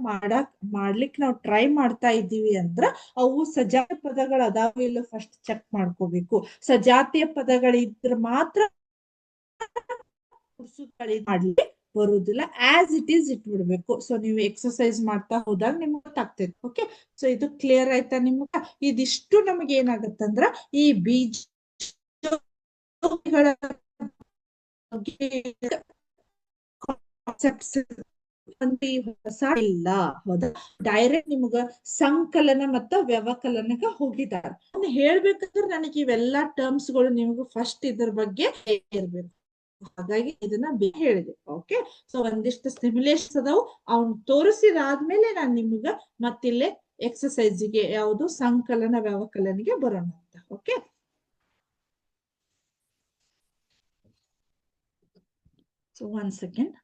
ಮಾಡ್ಲಿಕ್ಕೆ ನಾವು ಟ್ರೈ ಮಾಡ್ತಾ ಇದ್ದೀವಿ ಅಂದ್ರ ಅವು ಸಜಾತಿಯ ಪದಗಳು ಅದಾವ ಇಲ್ಲ ಫಸ್ಟ್ ಚೆಕ್ ಮಾಡ್ಕೋಬೇಕು. ಸಜಾತಿಯ ಪದಗಳಿದ್ರ ಮಾತ್ರ ಮಾಡ್ಲಿಕ್ಕೆ ಬರುದಿಲ್ಲ. ಆಸ್ ಇಟ್ ಈಸ್ ಇಟ್ಬಿಡ್ಬೇಕು. ಸೊ ನೀವು ಎಕ್ಸರ್ಸೈಸ್ ಮಾಡ್ತಾ ಹೋದಾಗ ನಿಮ್ಗೆ ಗೊತ್ತಾಗ್ತೈತಿ. ಓಕೆ, ಸೊ ಇದು ಕ್ಲಿಯರ್ ಆಯ್ತಾ ನಿಮ್ಗ? ಇದಿಷ್ಟು ನಮ್ಗೆ ಏನಾಗತ್ತಂದ್ರ ಈ ಬೀಜ ಹೊಸ ಇಲ್ಲ. ಹೌದಾ? ಡೈರೆಕ್ಟ್ ನಿಮ್ಗ ಸಂಕಲನ ಮತ್ತ ವ್ಯವಕಲನಗ ಹೋಗಿದ್ದಾರೆ. ಹೇಳ್ಬೇಕಂದ್ರೆ ನನಗೆ ಇವೆಲ್ಲಾ ಟರ್ಮ್ಸ್ ಗಳು ನಿಮ್ಗೆ ಫಸ್ಟ್ ಇದ್ರ ಬಗ್ಗೆ ಇರ್ಬೇಕು. ಹಾಗಾಗಿ ಇದನ್ನ ಹೇಳಿದೆ. ಓಕೆ, ಸೊ ಒಂದಿಷ್ಟು ಸಿಮ್ಯುಲೇಷನ್ಸ್ ಅದಾವು, ಅವ್ನ್ ತೋರಿಸಿದಾದ್ಮೇಲೆ ನಾನ್ ನಿಮ್ಗ ಮತ್ತಿಲ್ಲೇ ಎಕ್ಸರ್ಸೈಜ್ಗೆ ಯಾವುದು ಸಂಕಲನ ವ್ಯವಕಲನಿಗೆ ಬರೋಣ ಅಂತ. Okay, so 1 second.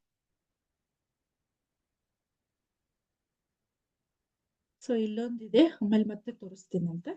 ಸೊ ಇಲ್ಲೊಂದಿದೆ, ಆಮೇಲೆ ಮತ್ತೆ ತೋರಿಸ್ತೀನಂತೆ.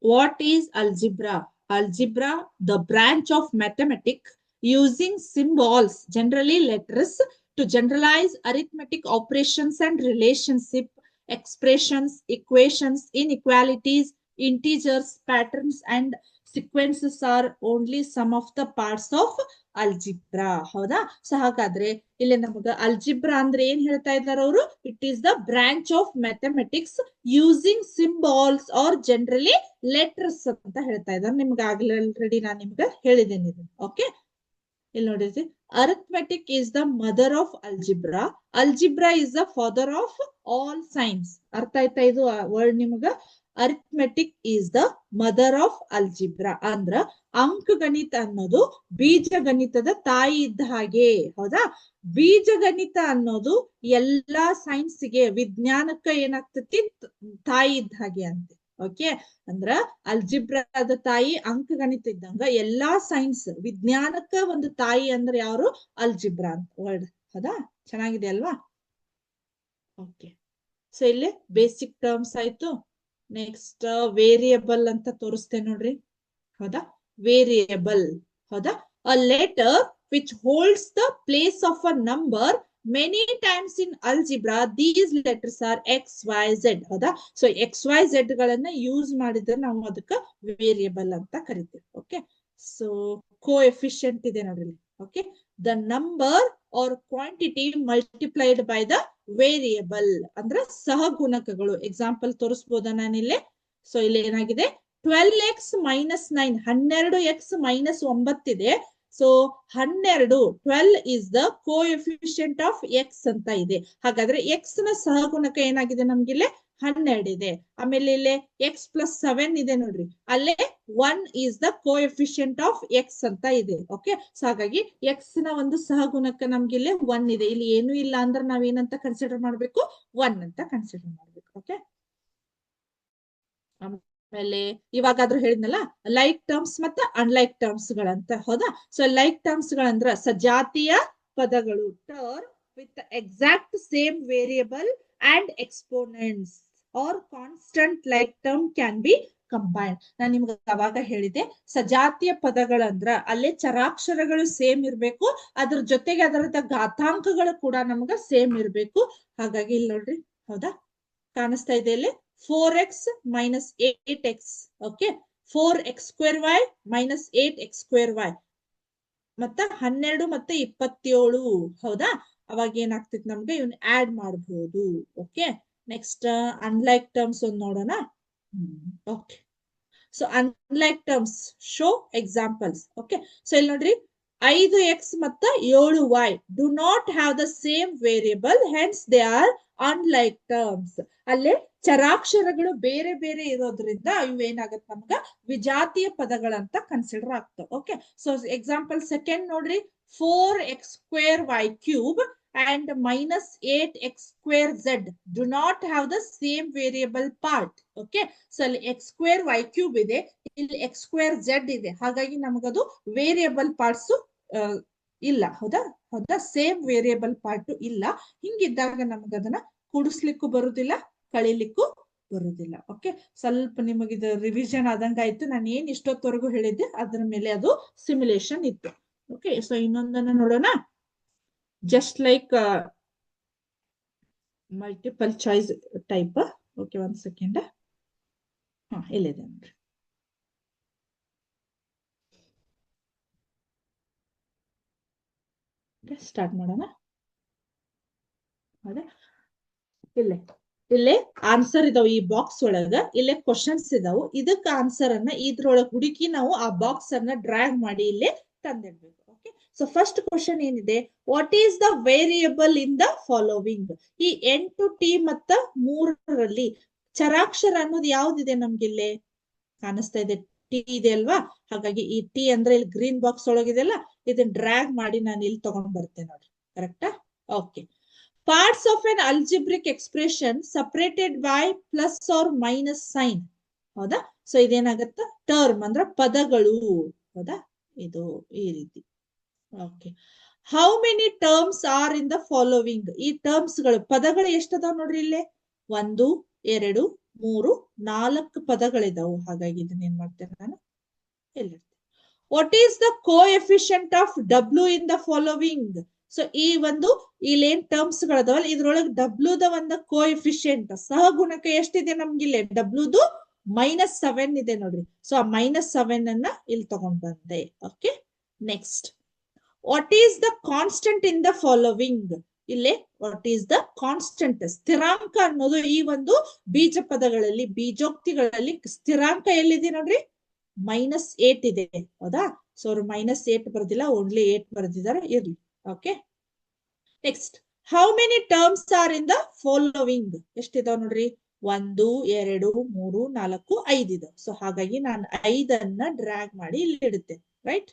What is algebra? Algebra, the branch of mathematics using symbols, generally letters, to generalize arithmetic operations and relationship, expressions, equations, inequalities, integers, patterns, and sequences are only some of the parts of algebra. ಹೌದಾ? So ಹಾಗಾದ್ರೆ ಇಲ್ಲಿ ನಮಗ algebra ಅಂದ್ರೆ ಏನ್ ಹೇಳ್ತಾ ಇದ್ದಾರೆ ಅವರು? It is the branch of mathematics using symbols are generally letters ಅಂತ ಹೇಳ್ತಾ ಇದ್ದಾರೆ. ನಿಮ್ಗೆ ಆಗ್ಲೇ ಆಲ್ರೆಡಿ ನಾನು ನಿಮ್ಗೆ ಹೇಳಿದ್ದೇನೆ ಇದನ್ನ. ಓಕೆ, ಇಲ್ಲಿ ನೋಡಿದ್ರಿ, arithmetic is the mother of algebra, algebra is the father of all science. ಅರ್ಥ ಆಯ್ತಾ ಇದು ವರ್ಡ್ ನಿಮ್ಗ? Arithmetic is the mother of algebra. ಅಂದ್ರ ಅಂಕಗಣಿತ ಅನ್ನೋದು ಬೀಜಗಣಿತದ ತಾಯಿ ಇದ್ದ ಹಾಗೆ. ಹೌದಾ? ಬೀಜಗಣಿತ ಅನ್ನೋದು ಎಲ್ಲಾ ಸೈನ್ಸ್ಗೆ, ವಿಜ್ಞಾನಕ್ಕ ಏನಾಗ್ತತಿ, ತಾಯಿ ಇದ್ದ ಹಾಗೆ ಅಂತೆ. ಓಕೆ, ಅಂದ್ರ ಅಲ್ಜಿಬ್ರಾದ ತಾಯಿ ಅಂಕಗಣಿತ ಇದ್ದಂಗ ಎಲ್ಲಾ ಸೈನ್ಸ್, ವಿಜ್ಞಾನಕ್ಕ ಒಂದು ತಾಯಿ ಅಂದ್ರೆ ಯಾರು? ಅಲ್ಜಿಬ್ರಾ ಅಂತ ವರ್ಡ್. ಹೌದಾ? ಚೆನ್ನಾಗಿದೆ ಅಲ್ವಾ? ಓಕೆ, ಸೊ ಇಲ್ಲಿ ಬೇಸಿಕ್ ಟರ್ಮ್ಸ್ ಆಯ್ತು. ನೆಕ್ಸ್ಟ್ ವೇರಿಯಬಲ್ ಅಂತ ತೋರಿಸ್ತೇನೆ ನೋಡ್ರಿ. ಹೌದಾ? ವೇರಿಯಬಲ್. ಹೌದಾ? A letter which holds the place of a number many times in algebra, these letters are X Y Z. ಹೌದಾ? ಸೊ ಎಕ್ಸ್ ವೈ ಝೆಡ್ ಗಳನ್ನ ಯೂಸ್ ಮಾಡಿದ್ರೆ ನಾವು ಅದಕ್ಕ ವೇರಿಯಬಲ್ ಅಂತ ಕರಿತೀವಿ. ಓಕೆ, ಸೊ ಕೋಎಫಿಷಿಯಂಟ್ ಇದೆ ನೋಡ್ರಿ. Okay, the number R quantity multiplied by the variable ಅಂದ್ರೆ ಸಹಗುಣಕಗಳು. ಎಕ್ಸಾಂಪಲ್ ತೋರಿಸಬಹುದಾ ನಾನಿಲ್ಲಿ? ಸೊ ಇಲ್ಲಿ ಏನಾಗಿದೆ, 12x ಮೈನಸ್ 9, 12x ಮೈನಸ್ 9 ಇದೆ. So 12 is the coefficient of X ಅಂತ ಇದೆ. ಹಾಗಾದ್ರೆ ಎಕ್ಸ್ ನ ಸಹಗುಣಕ ಏನಾಗಿದೆ ನಮ್ಗಿಲ್ಲಿ? 12 ಇದೆ. ಆಮೇಲೆ ಇಲ್ಲಿ ಎಕ್ಸ್ ಪ್ಲಸ್ 7 ಇದೆ ನೋಡ್ರಿ, ಅಲ್ಲೇ 1 is the coefficient of X ಅಂತ ಇದೆ. ಓಕೆ, ಸೊ ಹಾಗಾಗಿ ಎಕ್ಸ್ ನ ಒಂದು ಸಹಗುಣಕ ನಮ್ಗಿಲ್ಲಿ 1 ಇದೆ. ಇಲ್ಲಿ ಏನು ಇಲ್ಲ ಅಂದ್ರೆ ನಾವೇನಂತ ಕನ್ಸಿಡರ್ ಮಾಡ್ಬೇಕು? 1 ಅಂತ ಕನ್ಸಿಡರ್ ಮಾಡ್ಬೇಕು. ಓಕೆ, ಆಮೇಲೆ ಇವಾಗಾದ್ರೂ ಹೇಳಿದ್ನಲ್ಲ ಲೈಕ್ ಟರ್ಮ್ಸ್ ಮತ್ತೆ ಅನ್ಲೈಕ್ ಟರ್ಮ್ಸ್ ಗಳಂತ. ಹೌದಾ? ಸೊ ಲೈಕ್ ಟರ್ಮ್ಸ್ ಗಳಂದ್ರ ಸಜಾತಿಯ ಪದಗಳು, term with exact same variable and exponents or constant like term can be combined. ನಾನು ನಿಮ್ಗೆ ಅವಾಗ ಹೇಳಿದೆ, ಸಜಾತಿಯ ಪದಗಳಂದ್ರ ಅಲ್ಲೇ ಚರಾಕ್ಷರಗಳು ಸೇಮ್ ಇರ್ಬೇಕು, ಅದ್ರ ಜೊತೆಗೆ ಅದರದ ಘಾತಾಂಕಗಳು ಕೂಡ ನಮ್ಗ ಸೇಮ್ ಇರ್ಬೇಕು. ಹಾಗಾಗಿ ಇಲ್ಲಿ ನೋಡ್ರಿ, ಹೌದಾ, ಕಾಣಿಸ್ತಾ ಇದೆ ಇಲ್ಲಿ 4x minus 8x. Okay, 4x square y minus 8x square y ಮತ್ತ 12 ಮತ್ತೆ 27. ಹೌದಾ? ಅವಾಗ ಏನಾಗ್ತಿತ್ತು ನಮ್ಗೆ, ಇವನ್ ಆಡ್ ಮಾಡಬಹುದು. ಓಕೆ, ನೆಕ್ಸ್ಟ್ ಅನ್ಲೈಕ್ ಟರ್ಮ್ಸ್ ಒಂದು ನೋಡೋಣ. Okay, so unlike terms show examples. Okay, so ಇಲ್ಲಿ ನೋಡ್ರಿ, 5x ಮತ್ತ 7y do not have the same variable, hence they are unlike terms. ಅಲ್ಲೇ ಚರಾಕ್ಷರಗಳು ಬೇರೆ ಬೇರೆ ಇರೋದ್ರಿಂದ ಇವೇನಾಗತ್ತೆ ನಮ್ಗ ವಿಜಾತಿಯ ಪದಗಳಂತ ಕನ್ಸಿಡರ್ ಆಗ್ತವೆ. ಓಕೆ, ಸೊ ಎಕ್ಸಾಂಪಲ್ ಸೆಕೆಂಡ್ ನೋಡ್ರಿ, 4x square y cube and minus 8x square z do not have the same variable part. Okay, so ಅಲ್ಲಿ x square y cube ಇದೆ, ಇಲ್ಲಿ x square z ಇದೆ. ಹಾಗಾಗಿ ನಮಗದು ವೇರಿಯಬಲ್ ಪಾರ್ಟ್ಸ್ ಇಲ್ಲ. ಹೌದಾ? ಹೌದಾ? ಸೇಮ್ ವೇರಿಯಬಲ್ ಪಾರ್ಟ್ ಇಲ್ಲ. ಹಿಂಗಿದ್ದಾಗ ನಮಗದನ್ನ ಕೂಡಿಸ್ಲಿಕ್ಕೂ ಬರುದಿಲ್ಲ, ಕಳಿಲಿಕ್ಕೂ ಬರುದಿಲ್ಲ. ಓಕೆ, ಸ್ವಲ್ಪ ನಿಮಗಿದ ರಿವಿಷನ್ ಆದಂಗ ಆಯ್ತು. ನಾನು ಏನ್ ಇಷ್ಟೊತ್ತವರೆಗೂ ಹೇಳಿದ್ದೆ ಅದ್ರ ಮೇಲೆ ಅದು ಸಿಮ್ಯುಲೇಷನ್ ಇತ್ತು. ಓಕೆ, ಸೊ ಇನ್ನೊಂದನ್ನ ನೋಡೋಣ. Just like multiple choice type. Okay, ಒಂದ್ ಸೆಕೆಂಡ್. ಇಲ್ಲಿದೆ ನೋಡ್ರಿ. ಸ್ಟಾರ್ಟ್ ಮಾಡೋಣ. ಹೌದಾ? ಇಲ್ಲೇ ಆನ್ಸರ್ ಇದಾವ ಈ ಬಾಕ್ಸ್ ಒಳಗ. ಇಲ್ಲೇ ಕ್ವಶನ್ಸ್ ಇದಾವು. ಇದಕ್ಕೆ ಆನ್ಸರ್ ಅನ್ನ ಇದ್ರೊಳಗೆ ಹುಡುಕಿ ನಾವು ಆ ಬಾಕ್ಸ್ ಅನ್ನ ಡ್ರ್ಯಾಗ್ ಮಾಡಿ ಇಲ್ಲೇ ತಂದಿಡ್ಬೇಕು. ಓಕೆ, ಸೊ ಫಸ್ಟ್ ಕ್ವಶನ್ ಏನಿದೆ, what is the variable in the following? ಈ 8t ಮತ್ತ 3ರಲ್ಲಿ ಚರಾಕ್ಷರ ಅನ್ನೋದು ಯಾವ್ದಿದೆ ನಮ್ಗಿಲ್ಲೇ? ಕಾಣಿಸ್ತಾ ಇದೆ, ಟಿ ಇದೆ ಅಲ್ವಾ? ಹಾಗಾಗಿ ಈ ಟಿ ಅಂದ್ರೆ ಇಲ್ಲಿ ಗ್ರೀನ್ ಬಾಕ್ಸ್ ಒಳಗಿದೆಲ್ಲ, ಇದನ್ನ ಡ್ರ್ಯಾಗ್ ಮಾಡಿ ನಾನು ಇಲ್ಲಿ ತಗೊಂಡ್ ಬರ್ತೇನೆ ನೋಡ್ರಿ. ಕರೆಕ್ಟಾ? Okay, parts of an algebraic expression separated by plus or minus sign. ಹೌದಾ? ಸೊ ಇದೇನಾಗತ್ತ, ಟರ್ಮ್ ಅಂದ್ರ ಪದಗಳು. ಹೌದಾ? ಇದು ಈ ರೀತಿ. Okay, how many terms are in the following? ಈ ಟರ್ಮ್ಸ್ ಗಳು, ಪದಗಳು ಎಷ್ಟದಾವ್ ನೋಡ್ರಿ ಇಲ್ಲೇ? 1 2 3 4 ಪದಗಳಿದಾವು. ಹಾಗಾಗಿ ಇದನ್ನ ಏನ್ ಮಾಡ್ತೇನೆ ನಾನು ಇಲ್ಲಿ. What is the coefficient of W in the following? So ಈ ಒಂದು ಇಲ್ಲೇನ್ ಟರ್ಮ್ಸ್ ಗಳದಾವಲ್ಲ, ಇದ್ರೊಳಗೆ ಡಬ್ಲ್ಯೂ ದ ಒಂದು ಕೋಎಫಿಷಿಯಂಟ್ ಸಹಗುಣಕ ಎಷ್ಟಿದೆ ನಮ್ಗಿಲ್ಲಿ? ಡಬ್ಲ್ಯೂದು -7 ಇದೆ ನೋಡ್ರಿ. ಸೊ ಆ -7 ಅನ್ನ ಇಲ್ಲಿ ತಗೊಂಡ್ ಬಂದೆ. Okay, next, what is the constant in the following? ಇಲ್ಲಿ ವಾಟ್ ಈಸ್ ದ ಕಾನ್ಸ್ಟೆಂಟ್, ಸ್ಥಿರಾಂಕ ಅನ್ನೋದು ಈ ಒಂದು ಬೀಜ ಪದಗಳಲ್ಲಿ, ಬೀಜೋಕ್ತಿಗಳಲ್ಲಿ ಸ್ಥಿರಾಂಕ ಎಲ್ಲಿದೆ ನೋಡ್ರಿ? -8 ಇದೆ. ಹೌದಾ? ಸೊ ಅವ್ರು -8 ಬರ್ದಿಲ್ಲ, ಓನ್ಲಿ 8 ಬರ್ದಿದ್ದಾರೆ. ಇರ್ಲಿ. Okay, next, how many terms are in the following? ಎಷ್ಟಿದಾವ್ ನೋಡ್ರಿ? 1 2 3 4 5 ಇದೆ. ಸೊ ಹಾಗಾಗಿ ನಾನು 5ಅನ್ನ ಡ್ರ್ಯಾಗ್ ಮಾಡಿ ಇಲ್ಲಿ ಇಡುತ್ತೆ, right?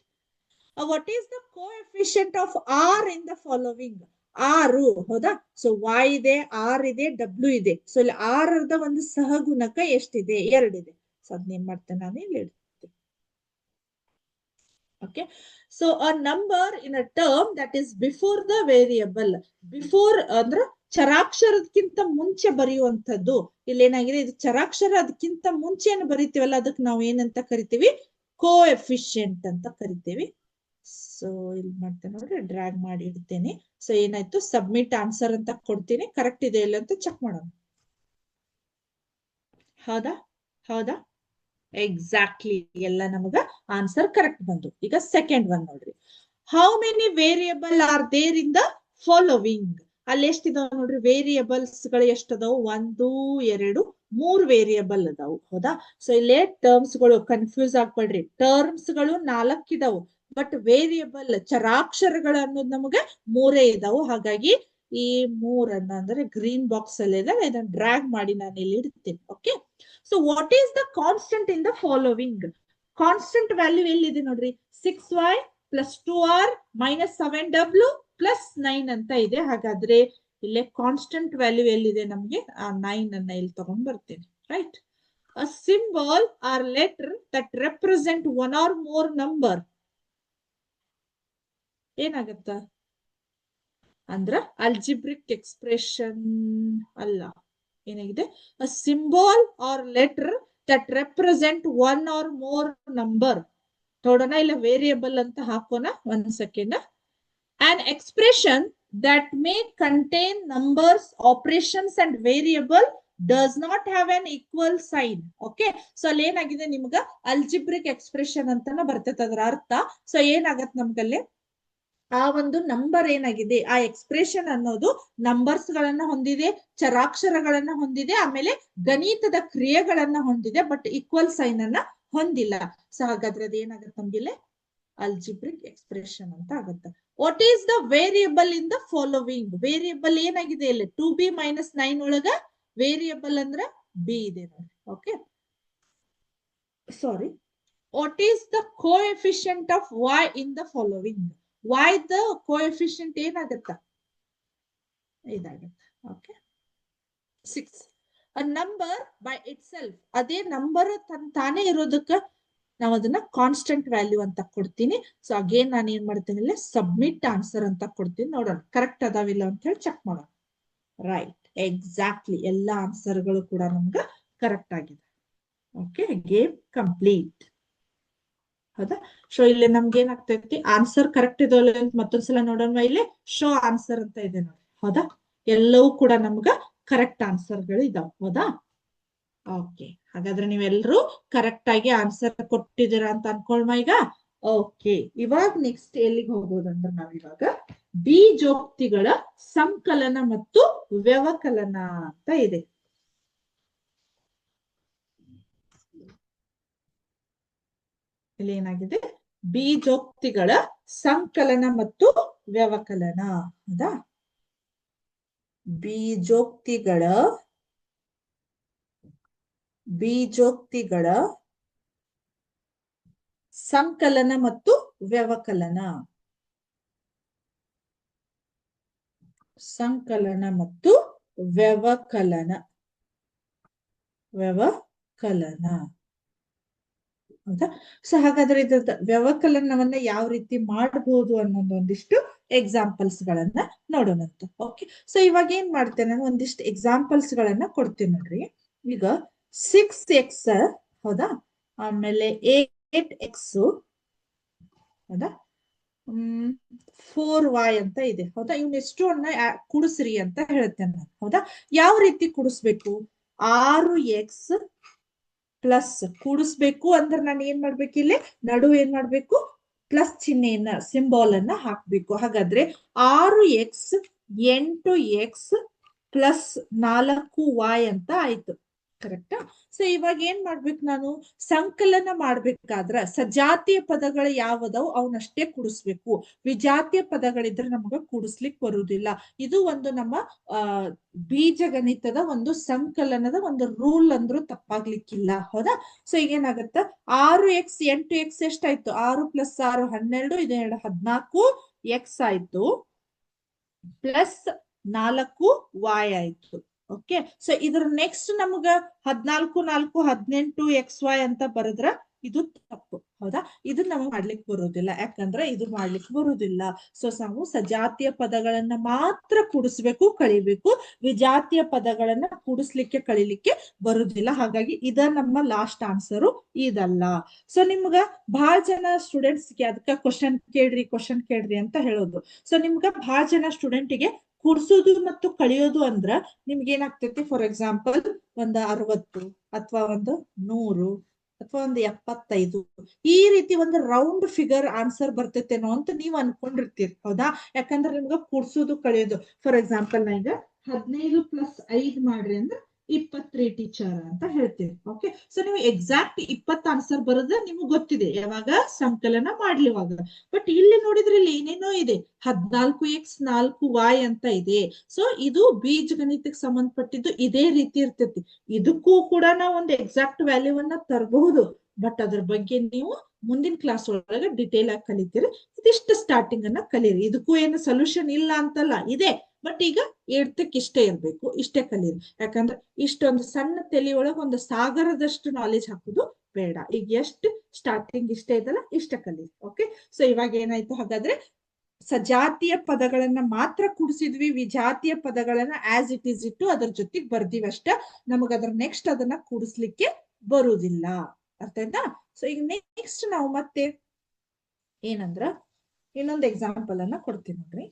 What is the coefficient of r in the following? 6, ಹೌದಾ? ಸೊ y ಇದೆ, r ಇದೆ, w ಇದೆ. ಸೊ ಇಲ್ಲಿ 6ರದ ಒಂದು ಸಹಗುಣಕ ಎಷ್ಟಿದೆ? 2 ಇದೆ. ಸೊ ಅದನ್ನೇನ್ ಮಾಡ್ತೇನೆ ನಾನು ಇಲ್ಲಿ ಇಡ್ತೀನಿ. Okay, so a number in a term that is before the variable, before ಅಂದ್ರೆ ಚರಾಕ್ಷರಕ್ಕಿಂತ ಮುಂಚೆ ಬರೆಯುವಂತದ್ದು. ಇಲ್ಲಿ ಏನಾಗಿದೆ, ಇದು ಚರಾಕ್ಷರ, ಅದಕ್ಕಿಂತ ಮುಂಚೆಯನ್ನು ಬರಿತೀವಲ್ಲ, ಅದಕ್ಕೆ ನಾವು ಏನಂತ ಕರಿತೀವಿ? ಕೋಎಫಿಷಿಯಂಟ್ ಅಂತ ಕರಿತೀವಿ. ಸೊ ಇಲ್ಲಿ ಮಾಡ್ತೇನೆ ನೋಡ್ರಿ, ಡ್ರ್ಯಾಗ್ ಮಾಡಿ ಇಡ್ತೇನೆ. ಸೊ ಏನಾಯ್ತು, ಸಬ್ಮಿಟ್ ಆನ್ಸರ್ ಅಂತ ಕೊಡ್ತೀನಿ. ಕರೆಕ್ಟ್ ಇದೆ ಇಲ್ಲ ಅಂತ ಚೆಕ್ ಮಾಡೋಣ. ಹೌದಾ ಹೌದಾ ಎಕ್ಸಾಕ್ಟ್ಲಿ, ಎಲ್ಲ ನಮಗ ಆನ್ಸರ್ ಕರೆಕ್ಟ್ ಬಂದು. ಈಗ ಸೆಕೆಂಡ್ ಒನ್ ನೋಡ್ರಿ. How many variable are there in the following? ಅಲ್ಲಿ ಎಷ್ಟಿದಾವ ನೋಡ್ರಿ, ವೇರಿಯಬಲ್ಸ್ ಗಳು ಎಷ್ಟದಾವು? 1 2 3 ವೇರಿಯಬಲ್ ಅದಾವು, ಹೌದಾ? ಸೊ ಇಲ್ಲೇ ಟರ್ಮ್ಸ್ ಗಳು ಕನ್ಫ್ಯೂಸ್ ಆಗ್ಬೇಡ್ರಿ. ಟರ್ಮ್ಸ್ ಗಳು 4 ಇದಾವು, ಬಟ್ ವೇರಿಯಬಲ್ ಚರಾಕ್ಷರಗಳು ಅನ್ನೋದು ನಮಗೆ 3 ಇದಾವು. ಹಾಗಾಗಿ ಈ 3ಅನ್ನ ಅಂದ್ರೆ ಗ್ರೀನ್ ಬಾಕ್ಸ್ ಅಲ್ಲಿ ಇದೆ, ಇದನ್ನ ಡ್ರ್ಯಾಗ್ ಮಾಡಿ ನಾನು ಇಲ್ಲಿ ಇಡ್ತೀನಿ. Okay, so what is the constant in the following? Constant value ಎಲ್ಲಿದೆ ನೋಡ್ರಿ, 6y plus 2r minus 7w plus 9 ಅಂತ ಇದೆ. ಹಾಗಾದ್ರೆ ಇಲ್ಲೇ ಕಾನ್ಸ್ಟೆಂಟ್ ವ್ಯಾಲ್ಯೂ ಎಲ್ಲಿದೆ ನಮ್ಗೆ? ಆ 9 ಅನ್ನ ಇಲ್ಲಿ ತಗೊಂಡ್ ಬರ್ತೇನೆ, right? A symbol or letter that represent one or more number ಏನಾಗತ್ತ ಅಂದ್ರ ಅಲ್ಜಿಬ್ರಿಕ್ ಎಕ್ಸ್ಪ್ರೆಷನ್ ಅಲ್ಲ. ಏನಾಗಿದೆ? A symbol or letter that represent one or more number. ನೋಡೋಣ, ಇಲ್ಲ ವೇರಿಯಬಲ್ ಅಂತ ಹಾಕೋಣ. 1 second. An expression that may contain numbers, operations and variable does not have an equal sign. Okay, so ಅಲ್ಲಿ ಏನಾಗಿದೆ, ನಿಮ್ಗ algebraic expression ಅಂತಾನ ಬರ್ತೈತೆ ಅದರ ಅರ್ಥ. ಸೊ ಏನಾಗತ್ ನಮ್ಗಲ್ಲಿ, ಆ ಒಂದು ನಂಬರ್ ಏನಾಗಿದೆ, ಆ ಎಕ್ಸ್ಪ್ರೆಷನ್ ಅನ್ನೋದು ನಂಬರ್ಸ್ ಗಳನ್ನ ಹೊಂದಿದೆ, ಚರಾಕ್ಷರಗಳನ್ನ ಹೊಂದಿದೆ, ಆಮೇಲೆ ಗಣಿತದ ಕ್ರಿಯೆಗಳನ್ನ ಹೊಂದಿದೆ, ಬಟ್ ಈಕ್ವಲ್ ಸೈನ್ ಅನ್ನ ಹೊಂದಿಲ್ಲ. ಸೊ ಹಾಗಾದ್ರೆ ಅದು ಏನಾಗತ್ತೆ ನಮ್ಗಿಲ್ಲಿ? ಅಲ್ಜಿಬ್ರಿಕ್ ಎಕ್ಸ್ಪ್ರೆಷನ್ ಅಂತ ಆಗುತ್ತೆ. What is the variable in the following? Variable ಏನಾಗಿದೆ ಇಲ್ಲಿ? 2b ಮೈನಸ್ 9 ಒಳಗ ವೇರಿಯಬಲ್ ಅಂದ್ರೆ b ಇದೆ ನೋಡಿ. Okay, sorry. What is the coefficient of y in the following? y ದ ಕೋಎಫಿಷಿಯಂಟ್ ಏನಾಗತ್ತ? ಇದಾಗತ್ತ. ಓಕೆ, 6. ಅ ನಂಬರ್ ಬೈ ಇಟ್ ಸೆಲ್ಫ್, ಅದೇ ನಂಬರ್ ತಾನೇ ಇರೋದಕ್ಕ ನಾವು ಅದನ್ನ ಕಾನ್ಸ್ಟೆಂಟ್ ವ್ಯಾಲ್ಯೂ ಅಂತ ಕೊಡ್ತೀನಿ. ಸೊ ಅಗೇನ್ ನಾನು ಏನ್ ಮಾಡ್ತೀನಿ, ಇಲ್ಲಿ ಸಬ್ಮಿಟ್ ಆನ್ಸರ್ ಅಂತ ಕೊಡ್ತೀನಿ. ನೋಡೋಣ ಕರೆಕ್ಟ್ ಅದಾವಿಲ್ಲ ಅಂತ ಹೇಳಿ ಚೆಕ್ ಮಾಡೋಣ. ರೈಟ್, ಎಕ್ಸಾಕ್ಟ್ಲಿ ಎಲ್ಲಾ ಆನ್ಸರ್ಗಳು ಕೂಡ ನಮ್ಗೆ ಕರೆಕ್ಟ್ ಆಗಿದೆ. Okay, game complete. ಹೌದಾ? ಸೊ ಇಲ್ಲಿ ನಮ್ಗೆ ಏನಾಗ್ತೈತಿ, ಆನ್ಸರ್ ಕರೆಕ್ಟ್ ಇದೋ ಅಂತ ಮತ್ತೊಂದ್ಸಲ ನೋಡೋಣ. ಇಲ್ಲಿ ಶೋ ಆನ್ಸರ್ ಅಂತ ಇದೆ ನೋಡಿ, ಹೌದಾ? ಎಲ್ಲವೂ ಕೂಡ ನಮ್ಗ ಕರೆಕ್ಟ್ ಆನ್ಸರ್ಗಳು ಇದಾವ, ಹೌದಾ? ಓಕೆ, ಹಾಗಾದ್ರೆ ನೀವೆಲ್ಲರೂ ಕರೆಕ್ಟ್ ಆಗಿ ಆನ್ಸರ್ ಕೊಟ್ಟಿದ್ದೀರಾ ಅಂತ ಅನ್ಕೊಳ್ಮ ಈಗ. ಓಕೆ, ಇವಾಗ ನೆಕ್ಸ್ಟ್ ಎಲ್ಲಿಗೆ ಹೋಗೋದಂದ್ರೆ ನಾವಿವಾಗ ಬೀಜೋಕ್ತಿಗಳ ಸಂಕಲನ ಮತ್ತು ವ್ಯವಕಲನ ಅಂತ ಇದೆ. ಇಲ್ಲಿ ಏನಾಗಿದೆ, ಬೀಜೋಕ್ತಿಗಳ ಸಂಕಲನ ಮತ್ತು ವ್ಯವಕಲನ, ಹೌದಾ? ಬೀಜೋಕ್ತಿಗಳ ಸಂಕಲನ ಮತ್ತು ವ್ಯವಕಲನ. ಸಂಕಲನ ಮತ್ತು ವ್ಯವಕಲನ. ಹೌದಾ? ಸೊ ಹಾಗಾದ್ರೆ ಇದ್ರದ ವ್ಯವಕಲನವನ್ನ ಯಾವ ರೀತಿ ಮಾಡಬಹುದು ಅನ್ನೋದೊಂದಿಷ್ಟು ಎಕ್ಸಾಂಪಲ್ಸ್ ಗಳನ್ನ ನೋಡೋಣಂತ. ಓಕೆ, ಸೊ ಇವಾಗ ಏನ್ ಮಾಡ್ತೇನೆ, ಒಂದಿಷ್ಟು ಎಕ್ಸಾಂಪಲ್ಸ್ ಗಳನ್ನ ಕೊಡ್ತೀನಿ ನೋಡ್ರಿ. ಈಗ 6x, ಹೌದಾ? ಆಮೇಲೆ 8x, ಹೌದಾ? 4y ಅಂತ ಇದೆ, ಹೌದಾ? ಇವ್ನ ಎಷ್ಟು ಅನ್ನ ಕುಡಿಸ್ರಿ ಅಂತ ಹೇಳ್ತೇನೆ ನಾನು, ಹೌದಾ? ಯಾವ ರೀತಿ ಕುಡಿಸ್ಬೇಕು? 6x ಪ್ಲಸ್ ಕೂಡಿಸ್ಬೇಕು ಅಂದ್ರೆ ನಾನು ಏನ್ ಮಾಡ್ಬೇಕು, ಇಲ್ಲಿ ನಡುವೆ ಏನ್ ಮಾಡ್ಬೇಕು, ಪ್ಲಸ್ ಚಿಹ್ನೆಯನ್ನ, ಸಿಂಬಾಲ್ ಅನ್ನ ಹಾಕ್ಬೇಕು. ಹಾಗಾದ್ರೆ 6x 8x ಪ್ಲಸ್ 4y ಅಂತ ಆಯ್ತು. ಕರೆಕ್ಟಾ? ಸೊ ಇವಾಗ ಏನ್ ಮಾಡ್ಬೇಕು, ನಾನು ಸಂಕಲನ ಮಾಡ್ಬೇಕಾದ್ರ ಸಜಾತಿಯ ಪದಗಳು ಯಾವದವು ಅವನಷ್ಟೇ ಕೂಡಿಸ್ಬೇಕು. ವಿಜಾತಿಯ ಪದಗಳಿದ್ರೆ ನಮಗ ಕೂಡಿಸ್ಲಿಕ್ ಬರುವುದಿಲ್ಲ. ಇದು ಒಂದು ನಮ್ಮ ಆ ಬೀಜಗಣಿತದ ಒಂದು ಸಂಕಲನದ ಒಂದು ರೂಲ್ ಅಂದ್ರೂ ತಪ್ಪಾಗ್ಲಿಕ್ಕಿಲ್ಲ. ಹೌದಾ? ಸೊ ಈಗ ಏನಾಗತ್ತ, 6x 8x ಎಷ್ಟಾಯ್ತು? 6 + 6 12, ಇದು 2 14 x ಆಯ್ತು, ಪ್ಲಸ್ 4y ಆಯ್ತು. ಓಕೆ, ಸೊ ಇದ್ರ ನೆಕ್ಸ್ಟ್ ನಮಗ 14 4 18 XY ಅಂತ ಬರದ್ರ ಇದು ತಪ್ಪು. ಹೌದಾ? ಇದು ನಮಗ್ ಮಾಡ್ಲಿಕ್ಕೆ ಬರುವುದಿಲ್ಲ, ಯಾಕಂದ್ರೆ ಇದು ಮಾಡ್ಲಿಕ್ಕೆ ಬರುವುದಿಲ್ಲ. ಸೊ ನಾವು ಸಜಾತಿಯ ಪದಗಳನ್ನ ಮಾತ್ರ ಕೂಡಿಸ್ಬೇಕು, ಕಳಿಬೇಕು. ವಿಜಾತಿಯ ಪದಗಳನ್ನ ಕೂಡಿಸ್ಲಿಕ್ಕೆ ಕಳಿಲಿಕ್ಕೆ ಬರುವುದಿಲ್ಲ. ಹಾಗಾಗಿ ಇದ ನಮ್ಮ ಲಾಸ್ಟ್ ಆನ್ಸರು, ಇದಲ್ಲ. ಸೊ ನಿಮ್ಗ ಬಹಳ ಜನ ಸ್ಟೂಡೆಂಟ್ಸ್ಗೆ ಅದಕ್ಕ ಕ್ವಶನ್ ಕೇಳ್ರಿ ಅಂತ ಹೇಳೋದು. ಸೊ ನಿಮ್ಗ ಬಹಳ ಜನ ಸ್ಟೂಡೆಂಟಿಗೆ ಕೂಡ್ಸೋದು ಮತ್ತು ಕಳಿಯೋದು ಅಂದ್ರ ನಿಮ್ಗೆ ಏನಾಗ್ತೈತಿ, ಫಾರ್ ಎಕ್ಸಾಂಪಲ್ ಒಂದು 60 ಅಥವಾ ಒಂದು 100 ಅಥವಾ ಒಂದು 75 ಈ ರೀತಿ ಒಂದು ರೌಂಡ್ ಫಿಗರ್ ಆನ್ಸರ್ ಬರ್ತೈತೇನೋ ಅಂತ ನೀವ್ ಅನ್ಕೊಂಡಿರ್ತೀರಿ. ಹೌದಾ? ಯಾಕಂದ್ರೆ ನಿಮ್ಗ ಕೂಡ್ಸೋದು ಕಳಿಯೋದು, ಫಾರ್ ಎಕ್ಸಾಂಪಲ್ ನಾ ಈಗ 15 + 5 ಮಾಡ್ರಿ ಅಂದ್ರೆ 23 ಟೀಚರ್ ಅಂತ ಹೇಳ್ತೀವಿ. ಓಕೆ, ಸೊ ನೀವು ಎಕ್ಸಾಕ್ಟ್ 20 ಆನ್ಸರ್ ಬರೋದು ನಿಮ್ಗೆ ಗೊತ್ತಿದೆ ಯಾವಾಗ ಸಂಕಲನ ಮಾಡ್ಲಿವಾಗ. ಬಟ್ ಇಲ್ಲಿ ನೋಡಿದ್ರೆ ಇಲ್ಲಿ ಏನೇನೋ ಇದೆ, 14x 4y ಅಂತ ಇದೆ. ಸೊ ಇದು ಬೀಜಗಣಿತಕ್ಕೆ ಸಂಬಂಧಪಟ್ಟಿದ್ದು ಇದೇ ರೀತಿ ಇರ್ತೈತಿ. ಇದಕ್ಕೂ ಕೂಡ ನಾವು ಒಂದು ಎಕ್ಸಾಕ್ಟ್ ವ್ಯಾಲ್ಯೂವನ್ನ ತರಬಹುದು. ಬಟ್ ಅದ್ರ ಬಗ್ಗೆ ನೀವು ಮುಂದಿನ ಕ್ಲಾಸ್ ಒಳಗೆ ಡಿಟೇಲ್ ಆಗಿ ಕಲಿತೀರಿ. ಇದಿಷ್ಟು ಸ್ಟಾರ್ಟಿಂಗ್ ಅನ್ನ ಕಲೀರಿ. ಇದಕ್ಕೂ ಏನು ಸೊಲ್ಯೂಷನ್ ಇಲ್ಲ ಅಂತಲ್ಲ, ಇದೆ. ಬಟ್ ಈಗ 8ಕ್ಕೆ ಇಷ್ಟೇ ಇರ್ಬೇಕು, ಇಷ್ಟೇ ಕಲೀರಿ. ಯಾಕಂದ್ರೆ ಇಷ್ಟೊಂದು ಸಣ್ಣ ತಲೆಯೊಳಗೆ ಒಂದು ಸಾಗರದಷ್ಟು ನಾಲೆಜ್ ಹಾಕುದು ಬೇಡ. ಈಗ ಎಷ್ಟು ಸ್ಟಾರ್ಟಿಂಗ್ ಇಷ್ಟೇ ಇದಲ್ಲ, ಇಷ್ಟ ಕಲೀರಿ. ಓಕೆ, ಸೊ ಇವಾಗ ಏನಾಯ್ತು ಹಾಗಾದ್ರೆ, ಸಜಾತಿಯ ಪದಗಳನ್ನ ಮಾತ್ರ ಕೂಡಿಸಿದ್ವಿ, ವಿಜಾತಿಯ ಪದಗಳನ್ನ ಆಸ್ ಇಟ್ ಈಸ್ ಇಟ್ಟು ಅದ್ರ ಜೊತೆಗೆ ಬರ್ದಿವಿ ಅಷ್ಟ. ನಮಗ ಅದ್ರ ನೆಕ್ಸ್ಟ್ ಅದನ್ನ ಕೂಡಿಸ್ಲಿಕ್ಕೆ ಬರುವುದಿಲ್ಲ. ಅರ್ಥ ಆಯ್ತಾ? ಸೊ ಈಗ ನೆಕ್ಸ್ಟ್ ನಾವು ಮತ್ತೆ ಏನಂದ್ರ ಇನ್ನೊಂದು ಎಕ್ಸಾಂಪಲ್ ಅನ್ನ ಕೊಡ್ತೀನಿ ನೋಡ್ರಿ.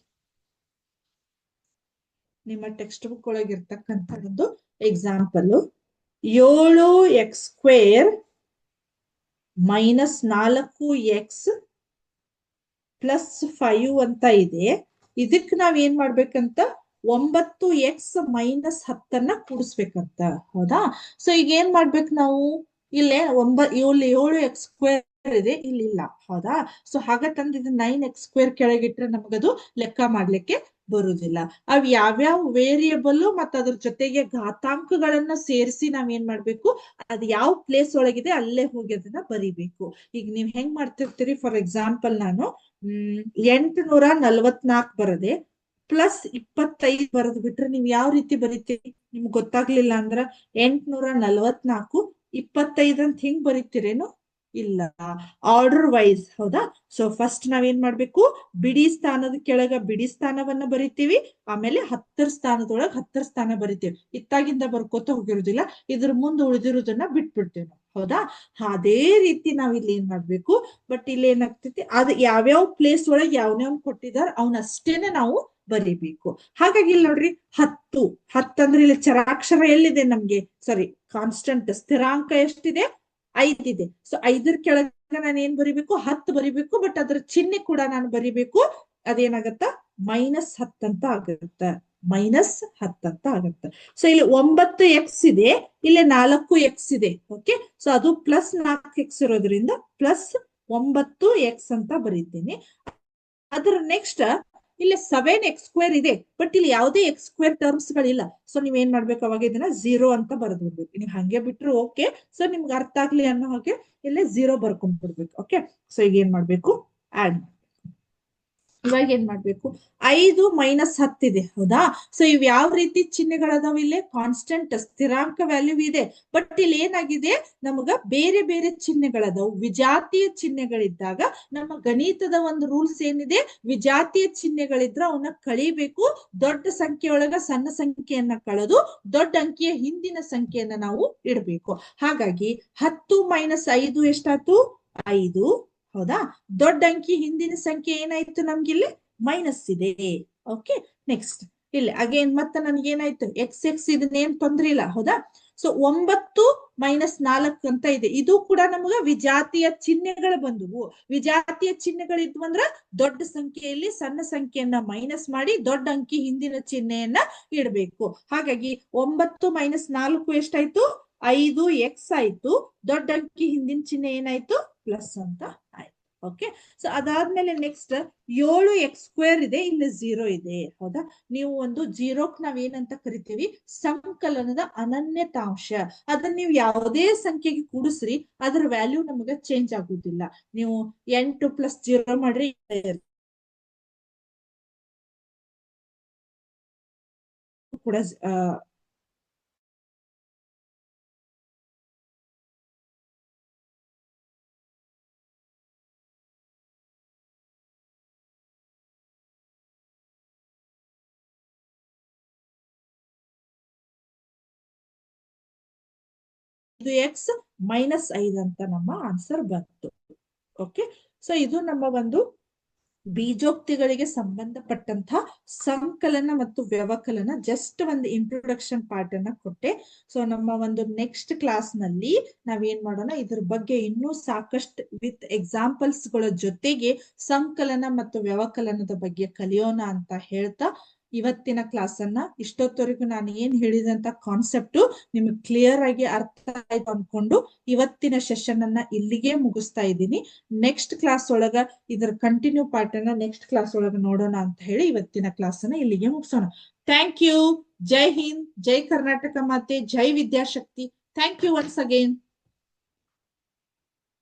ನಿಮ್ಮ ಟೆಕ್ಸ್ಟ್ ಬುಕ್ ಒಳಗಿರ್ತಕ್ಕಂಥ ಒಂದು ಎಕ್ಸಾಂಪಲ್, 7x² - 4x + 5 ಅಂತ ಇದೆ. ಇದಕ್ ನಾವ್ ಏನ್ ಮಾಡ್ಬೇಕಂತ, 9x - 10 ಕೂಡಿಸ್ಬೇಕಂತ. ಹೌದಾ? ಸೊ ಈಗ ಏನ್ ಮಾಡ್ಬೇಕು ನಾವು, ಇಲ್ಲೇ 7x² ಇದೆ, ಇಲ್ಲಿ ಇಲ್ಲ. ಹೌದಾ? ಸೊ ಹಾಗಂತಂದ್ರೆ ಇದು 9x² ಕೆಳಗಿಟ್ರೆ ನಮಗದು ಲೆಕ್ಕ ಮಾಡ್ಲಿಕ್ಕೆ ಬರುದಿಲ್ಲ. ಅವ್ ಯಾವ್ಯಾವ ವೇರಿಯಬಲ್ ಮತ್ತ ಅದ್ರ ಜೊತೆಗೆ ಘಾತಾಂಕಗಳನ್ನ ಸೇರಿಸಿ ನಾವ್ ಏನ್ ಮಾಡ್ಬೇಕು, ಅದ್ ಯಾವ ಪ್ಲೇಸ್ ಒಳಗಿದೆ ಅಲ್ಲೇ ಹೋಗಿ ಅದನ್ನ ಬರಿಬೇಕು. ಈಗ ನೀವ್ ಹೆಂಗ್ ಮಾಡ್ತಿರ್ತೀರಿ, ಫಾರ್ ಎಕ್ಸಾಂಪಲ್ ನಾನು 844 ಬರದೆ ಪ್ಲಸ್ 25 ಬರೆದು ಬಿಟ್ರೆ ನೀವ್ ಯಾವ ರೀತಿ ಬರಿತೀರಿ? ನಿಮ್ಗೆ ಗೊತ್ತಾಗ್ಲಿಲ್ಲ ಅಂದ್ರ 844 25 ಅಂತ ಹಿಂಗ್ ಬರಿತೀರೇನು? ಇಲ್ಲ, ಆರ್ಡರ್ ವೈಸ್. ಹೌದಾ? ಸೊ ಫಸ್ಟ್ ನಾವೇನ್ ಮಾಡ್ಬೇಕು, ಬಿಡಿ ಸ್ಥಾನದ ಕೆಳಗ ಬಿಡಿ ಸ್ಥಾನವನ್ನ ಬರಿತೀವಿ, ಆಮೇಲೆ 10ರ ಸ್ಥಾನದೊಳಗ 10ರ ಸ್ಥಾನ ಬರಿತೀವಿ. ಇತ್ತಾಗಿಂದ ಬರ್ಕೋತ ಹೋಗಿರುದಿಲ್ಲ, ಇದ್ರ ಮುಂದೆ ಉಳಿದಿರೋದನ್ನ ಬಿಟ್ಬಿಡ್ತೇವೆ ನಾವು. ಹೌದಾ? ಅದೇ ರೀತಿ ನಾವ್ ಇಲ್ಲಿ ಏನ್ ಮಾಡ್ಬೇಕು, ಬಟ್ ಇಲ್ಲಿ ಏನಾಗ್ತೈತಿ, ಅದು ಯಾವ್ಯಾವ ಪ್ಲೇಸ್ ಒಳಗೆ ಯಾವ್ಯಾವ್ ಕೊಟ್ಟಿದಾರ ಅವನಷ್ಟೇನೆ ನಾವು ಬರಿಬೇಕು. ಹಾಗಾಗಿ ಇಲ್ಲಿ ನೋಡ್ರಿ 10 ಅಂದ್ರೆ ಇಲ್ಲಿ ಚರಾಕ್ಷರ ಎಲ್ಲಿದೆ ನಮ್ಗೆ, ಸಾರಿ ಕಾನ್ಸ್ಟೆಂಟ್ ಸ್ಥಿರಾಂಕ ಎಷ್ಟಿದೆ? 5 ಇದೆ. ಸೊ 5ರ ಕೆಳಗೆ ನಾನು ಏನ್ ಬರಿಬೇಕು? 10 ಬರಿಬೇಕು. ಬಟ್ ಅದ್ರ ಚಿಹ್ನೆ ಕೂಡ ನಾನು ಬರಿಬೇಕು. ಅದೇನಾಗತ್ತ? -10 ಅಂತ ಆಗುತ್ತೆ. -10 ಅಂತ ಆಗುತ್ತೆ. ಸೊ ಇಲ್ಲಿ 9x ಇದೆ, ಇಲ್ಲಿ 4x ಇದೆ. ಓಕೆ, ಸೊ ಅದು +4x ಇರೋದ್ರಿಂದ +9x ಅಂತ ಬರೀತೀನಿ. ಅದ್ರ ನೆಕ್ಸ್ಟ್ ಇಲ್ಲಿ 7x² ಇದೆ, ಬಟ್ ಇಲ್ಲಿ ಯಾವುದೇ x² ಟರ್ಮ್ಸ್ ಗಳಿಲ್ಲ. ಸೊ ನೀವ್ ಏನ್ ಮಾಡ್ಬೇಕು, ಅವಾಗ ಇದನ್ನ 0 ಅಂತ ಬರೆದು ಬಿಡ್ಬೇಕು. ನೀವ್ ಹಂಗೆ ಬಿಟ್ರು ಓಕೆ. ಸೊ ನಿಮ್ಗೆ ಅರ್ಥ ಆಗ್ಲಿ ಅನ್ನೋ ಹಾಗೆ ಇಲ್ಲೇ 0 ಬರ್ಕೊಂಡ್ಬಿಡ್ಬೇಕು. ಓಕೆ, ಸೊ ಈಗ ಏನ್ ಮಾಡ್ಬೇಕು, ಆಡ್. ಇವಾಗ ಏನ್ ಮಾಡ್ಬೇಕು, 5 - 10 ಇದೆ. ಹೌದಾ? ಸೊ ಇವ್ ಯಾವ ರೀತಿ ಚಿಹ್ನೆಗಳದಾವ? ಇಲ್ಲಿ ಕಾನ್ಸ್ಟೆಂಟ್ ಸ್ಥಿರಾಂಕ ವ್ಯಾಲ್ಯೂ ಇದೆ. ಬಟ್ ಇಲ್ಲಿ ಏನಾಗಿದೆ, ನಮಗ ಬೇರೆ ಬೇರೆ ಚಿಹ್ನೆಗಳದಾವು. ವಿಜಾತಿಯ ಚಿಹ್ನೆಗಳಿದ್ದಾಗ ನಮ್ಮ ಗಣಿತದ ಒಂದು ರೂಲ್ಸ್ ಏನಿದೆ, ವಿಜಾತಿಯ ಚಿಹ್ನೆಗಳಿದ್ರ ಅವನ್ನ ಕಳಿಬೇಕು. ದೊಡ್ಡ ಸಂಖ್ಯೆಯೊಳಗ ಸಣ್ಣ ಸಂಖ್ಯೆಯನ್ನ ಕಳೆದು ದೊಡ್ಡ ಅಂಕಿಯ ಹಿಂದಿನ ಸಂಖ್ಯೆಯನ್ನ ನಾವು ಇಡಬೇಕು. ಹಾಗಾಗಿ 10 - 5 ಎಷ್ಟಾಯ್ತು? 5. ಹೌದಾ? ದೊಡ್ಡ ಅಂಕಿ ಹಿಂದಿನ ಸಂಖ್ಯೆ ಏನಾಯ್ತು ನಮ್ಗಿಲ್ಲಿ? ಮೈನಸ್ ಇದೆ. ಓಕೆ, ನೆಕ್ಸ್ಟ್ ಇಲ್ಲಿ ಅಗೇನ್ ಮತ್ತೆ ನನ್ಗೇನಾಯ್ತು, x ಇದನ್ನೇನ್ ತೊಂದ್ರೆ ಇಲ್ಲ. ಹೌದಾ? ಸೊ 9 - 4 ಅಂತ ಇದೆ. ಇದು ಕೂಡ ನಮಗ ವಿಜಾತಿಯ ಚಿಹ್ನೆಗಳು ಬಂದವು. ವಿಜಾತಿಯ ಚಿಹ್ನೆಗಳಿದ್ವು ಅಂದ್ರ ದೊಡ್ಡ ಸಂಖ್ಯೆಯಲ್ಲಿ ಸಣ್ಣ ಸಂಖ್ಯೆಯನ್ನ ಮೈನಸ್ ಮಾಡಿ ದೊಡ್ಡ ಅಂಕಿ ಹಿಂದಿನ ಚಿಹ್ನೆಯನ್ನ ಇಡಬೇಕು. ಹಾಗಾಗಿ 9 - 4 ಎಷ್ಟಾಯ್ತು? 5x ಆಯ್ತು, ದೊಡ್ಡ ಅಂಕಿ ಹಿಂದಿನ ಚಿಹ್ನೆ ಏನಾಯ್ತು, ಪ್ಲಸ್ ಅಂತ ಆಯ್ತು. ಓಕೆ, ಸೊ ಅದಾದ್ಮೇಲೆ ನೆಕ್ಸ್ಟ್ 7x² ಇದೆ, ಇಲ್ಲಿ 0 ಇದೆ. ಹೌದಾ, ನೀವು ಒಂದು ಜೀರೋಕ್ ನಾವೇನಂತ ಕರಿತೀವಿ, ಸಂಕಲನದ ಅನನ್ಯತಾಂಶ. ಅದನ್ನ ನೀವು ಯಾವುದೇ ಸಂಖ್ಯೆಗೆ ಕೂಡಿಸ್ರಿ, ಅದರ ವ್ಯಾಲ್ಯೂ ನಮಗೆ ಚೇಂಜ್ ಆಗುದಿಲ್ಲ. ನೀವು 8 + 0 ಮಾಡ್ರಿ ಕೂಡ x -5 ಅಂತ ನಮ್ಮ ಆನ್ಸರ್ ಬಂತು. ಓಕೆ, ಸೊ ಇದು ನಮ್ಮ ಒಂದು ಬೀಜೋಕ್ತಿಗಳಿಗೆ ಸಂಬಂಧಪಟ್ಟಂತ ಸಂಕಲನ ಮತ್ತು ವ್ಯವಕಲನ. ಜಸ್ಟ್ ಒಂದು ಇಂಟ್ರೊಡಕ್ಷನ್ ಪಾರ್ಟ್ ಅನ್ನ ಕೊಟ್ಟೆ. ಸೊ ನಮ್ಮ ಒಂದು ನೆಕ್ಸ್ಟ್ ಕ್ಲಾಸ್ ನಲ್ಲಿ ನಾವೇನ್ ಮಾಡೋಣ, ಇದ್ರ ಬಗ್ಗೆ ಇನ್ನೂ ಸಾಕಷ್ಟು ವಿತ್ ಎಕ್ಸಾಂಪಲ್ಸ್ ಗಳ ಜೊತೆಗೆ ಸಂಕಲನ ಮತ್ತು ವ್ಯವಕಲನದ ಬಗ್ಗೆ ಕಲಿಯೋಣ ಅಂತ ಹೇಳ್ತಾ, ಇವತ್ತಿನ ಕ್ಲಾಸ್ ಅನ್ನ ಇಷ್ಟೊತ್ತವರೆಗೂ ನಾನು ಏನ್ ಹೇಳಿದಂತ ಕಾನ್ಸೆಪ್ಟ್ ನಿಮ್ಗೆ ಕ್ಲಿಯರ್ ಆಗಿ ಅರ್ಥ ಆಯ್ತು ಅನ್ಕೊಂಡು ಇವತ್ತಿನ ಸೆಷನ್ ಅನ್ನ ಇಲ್ಲಿಗೆ ಮುಗಿಸ್ತಾ ಇದ್ದೀನಿ. ನೆಕ್ಸ್ಟ್ ಕ್ಲಾಸ್ ಒಳಗ ಇದರ ಕಂಟಿನ್ಯೂ ಪಾರ್ಟ್ ಅನ್ನ ನೆಕ್ಸ್ಟ್ ಕ್ಲಾಸ್ ಒಳಗ ನೋಡೋಣ ಅಂತ ಹೇಳಿ ಇವತ್ತಿನ ಕ್ಲಾಸ್ ಅನ್ನ ಇಲ್ಲಿಗೆ ಮುಗಿಸೋಣ. Thank you. ಜೈ ಹಿಂದ್, ಜೈ ಕರ್ನಾಟಕ ಮಾತೆ, ಜೈ Vidyashakti. Thank you once again.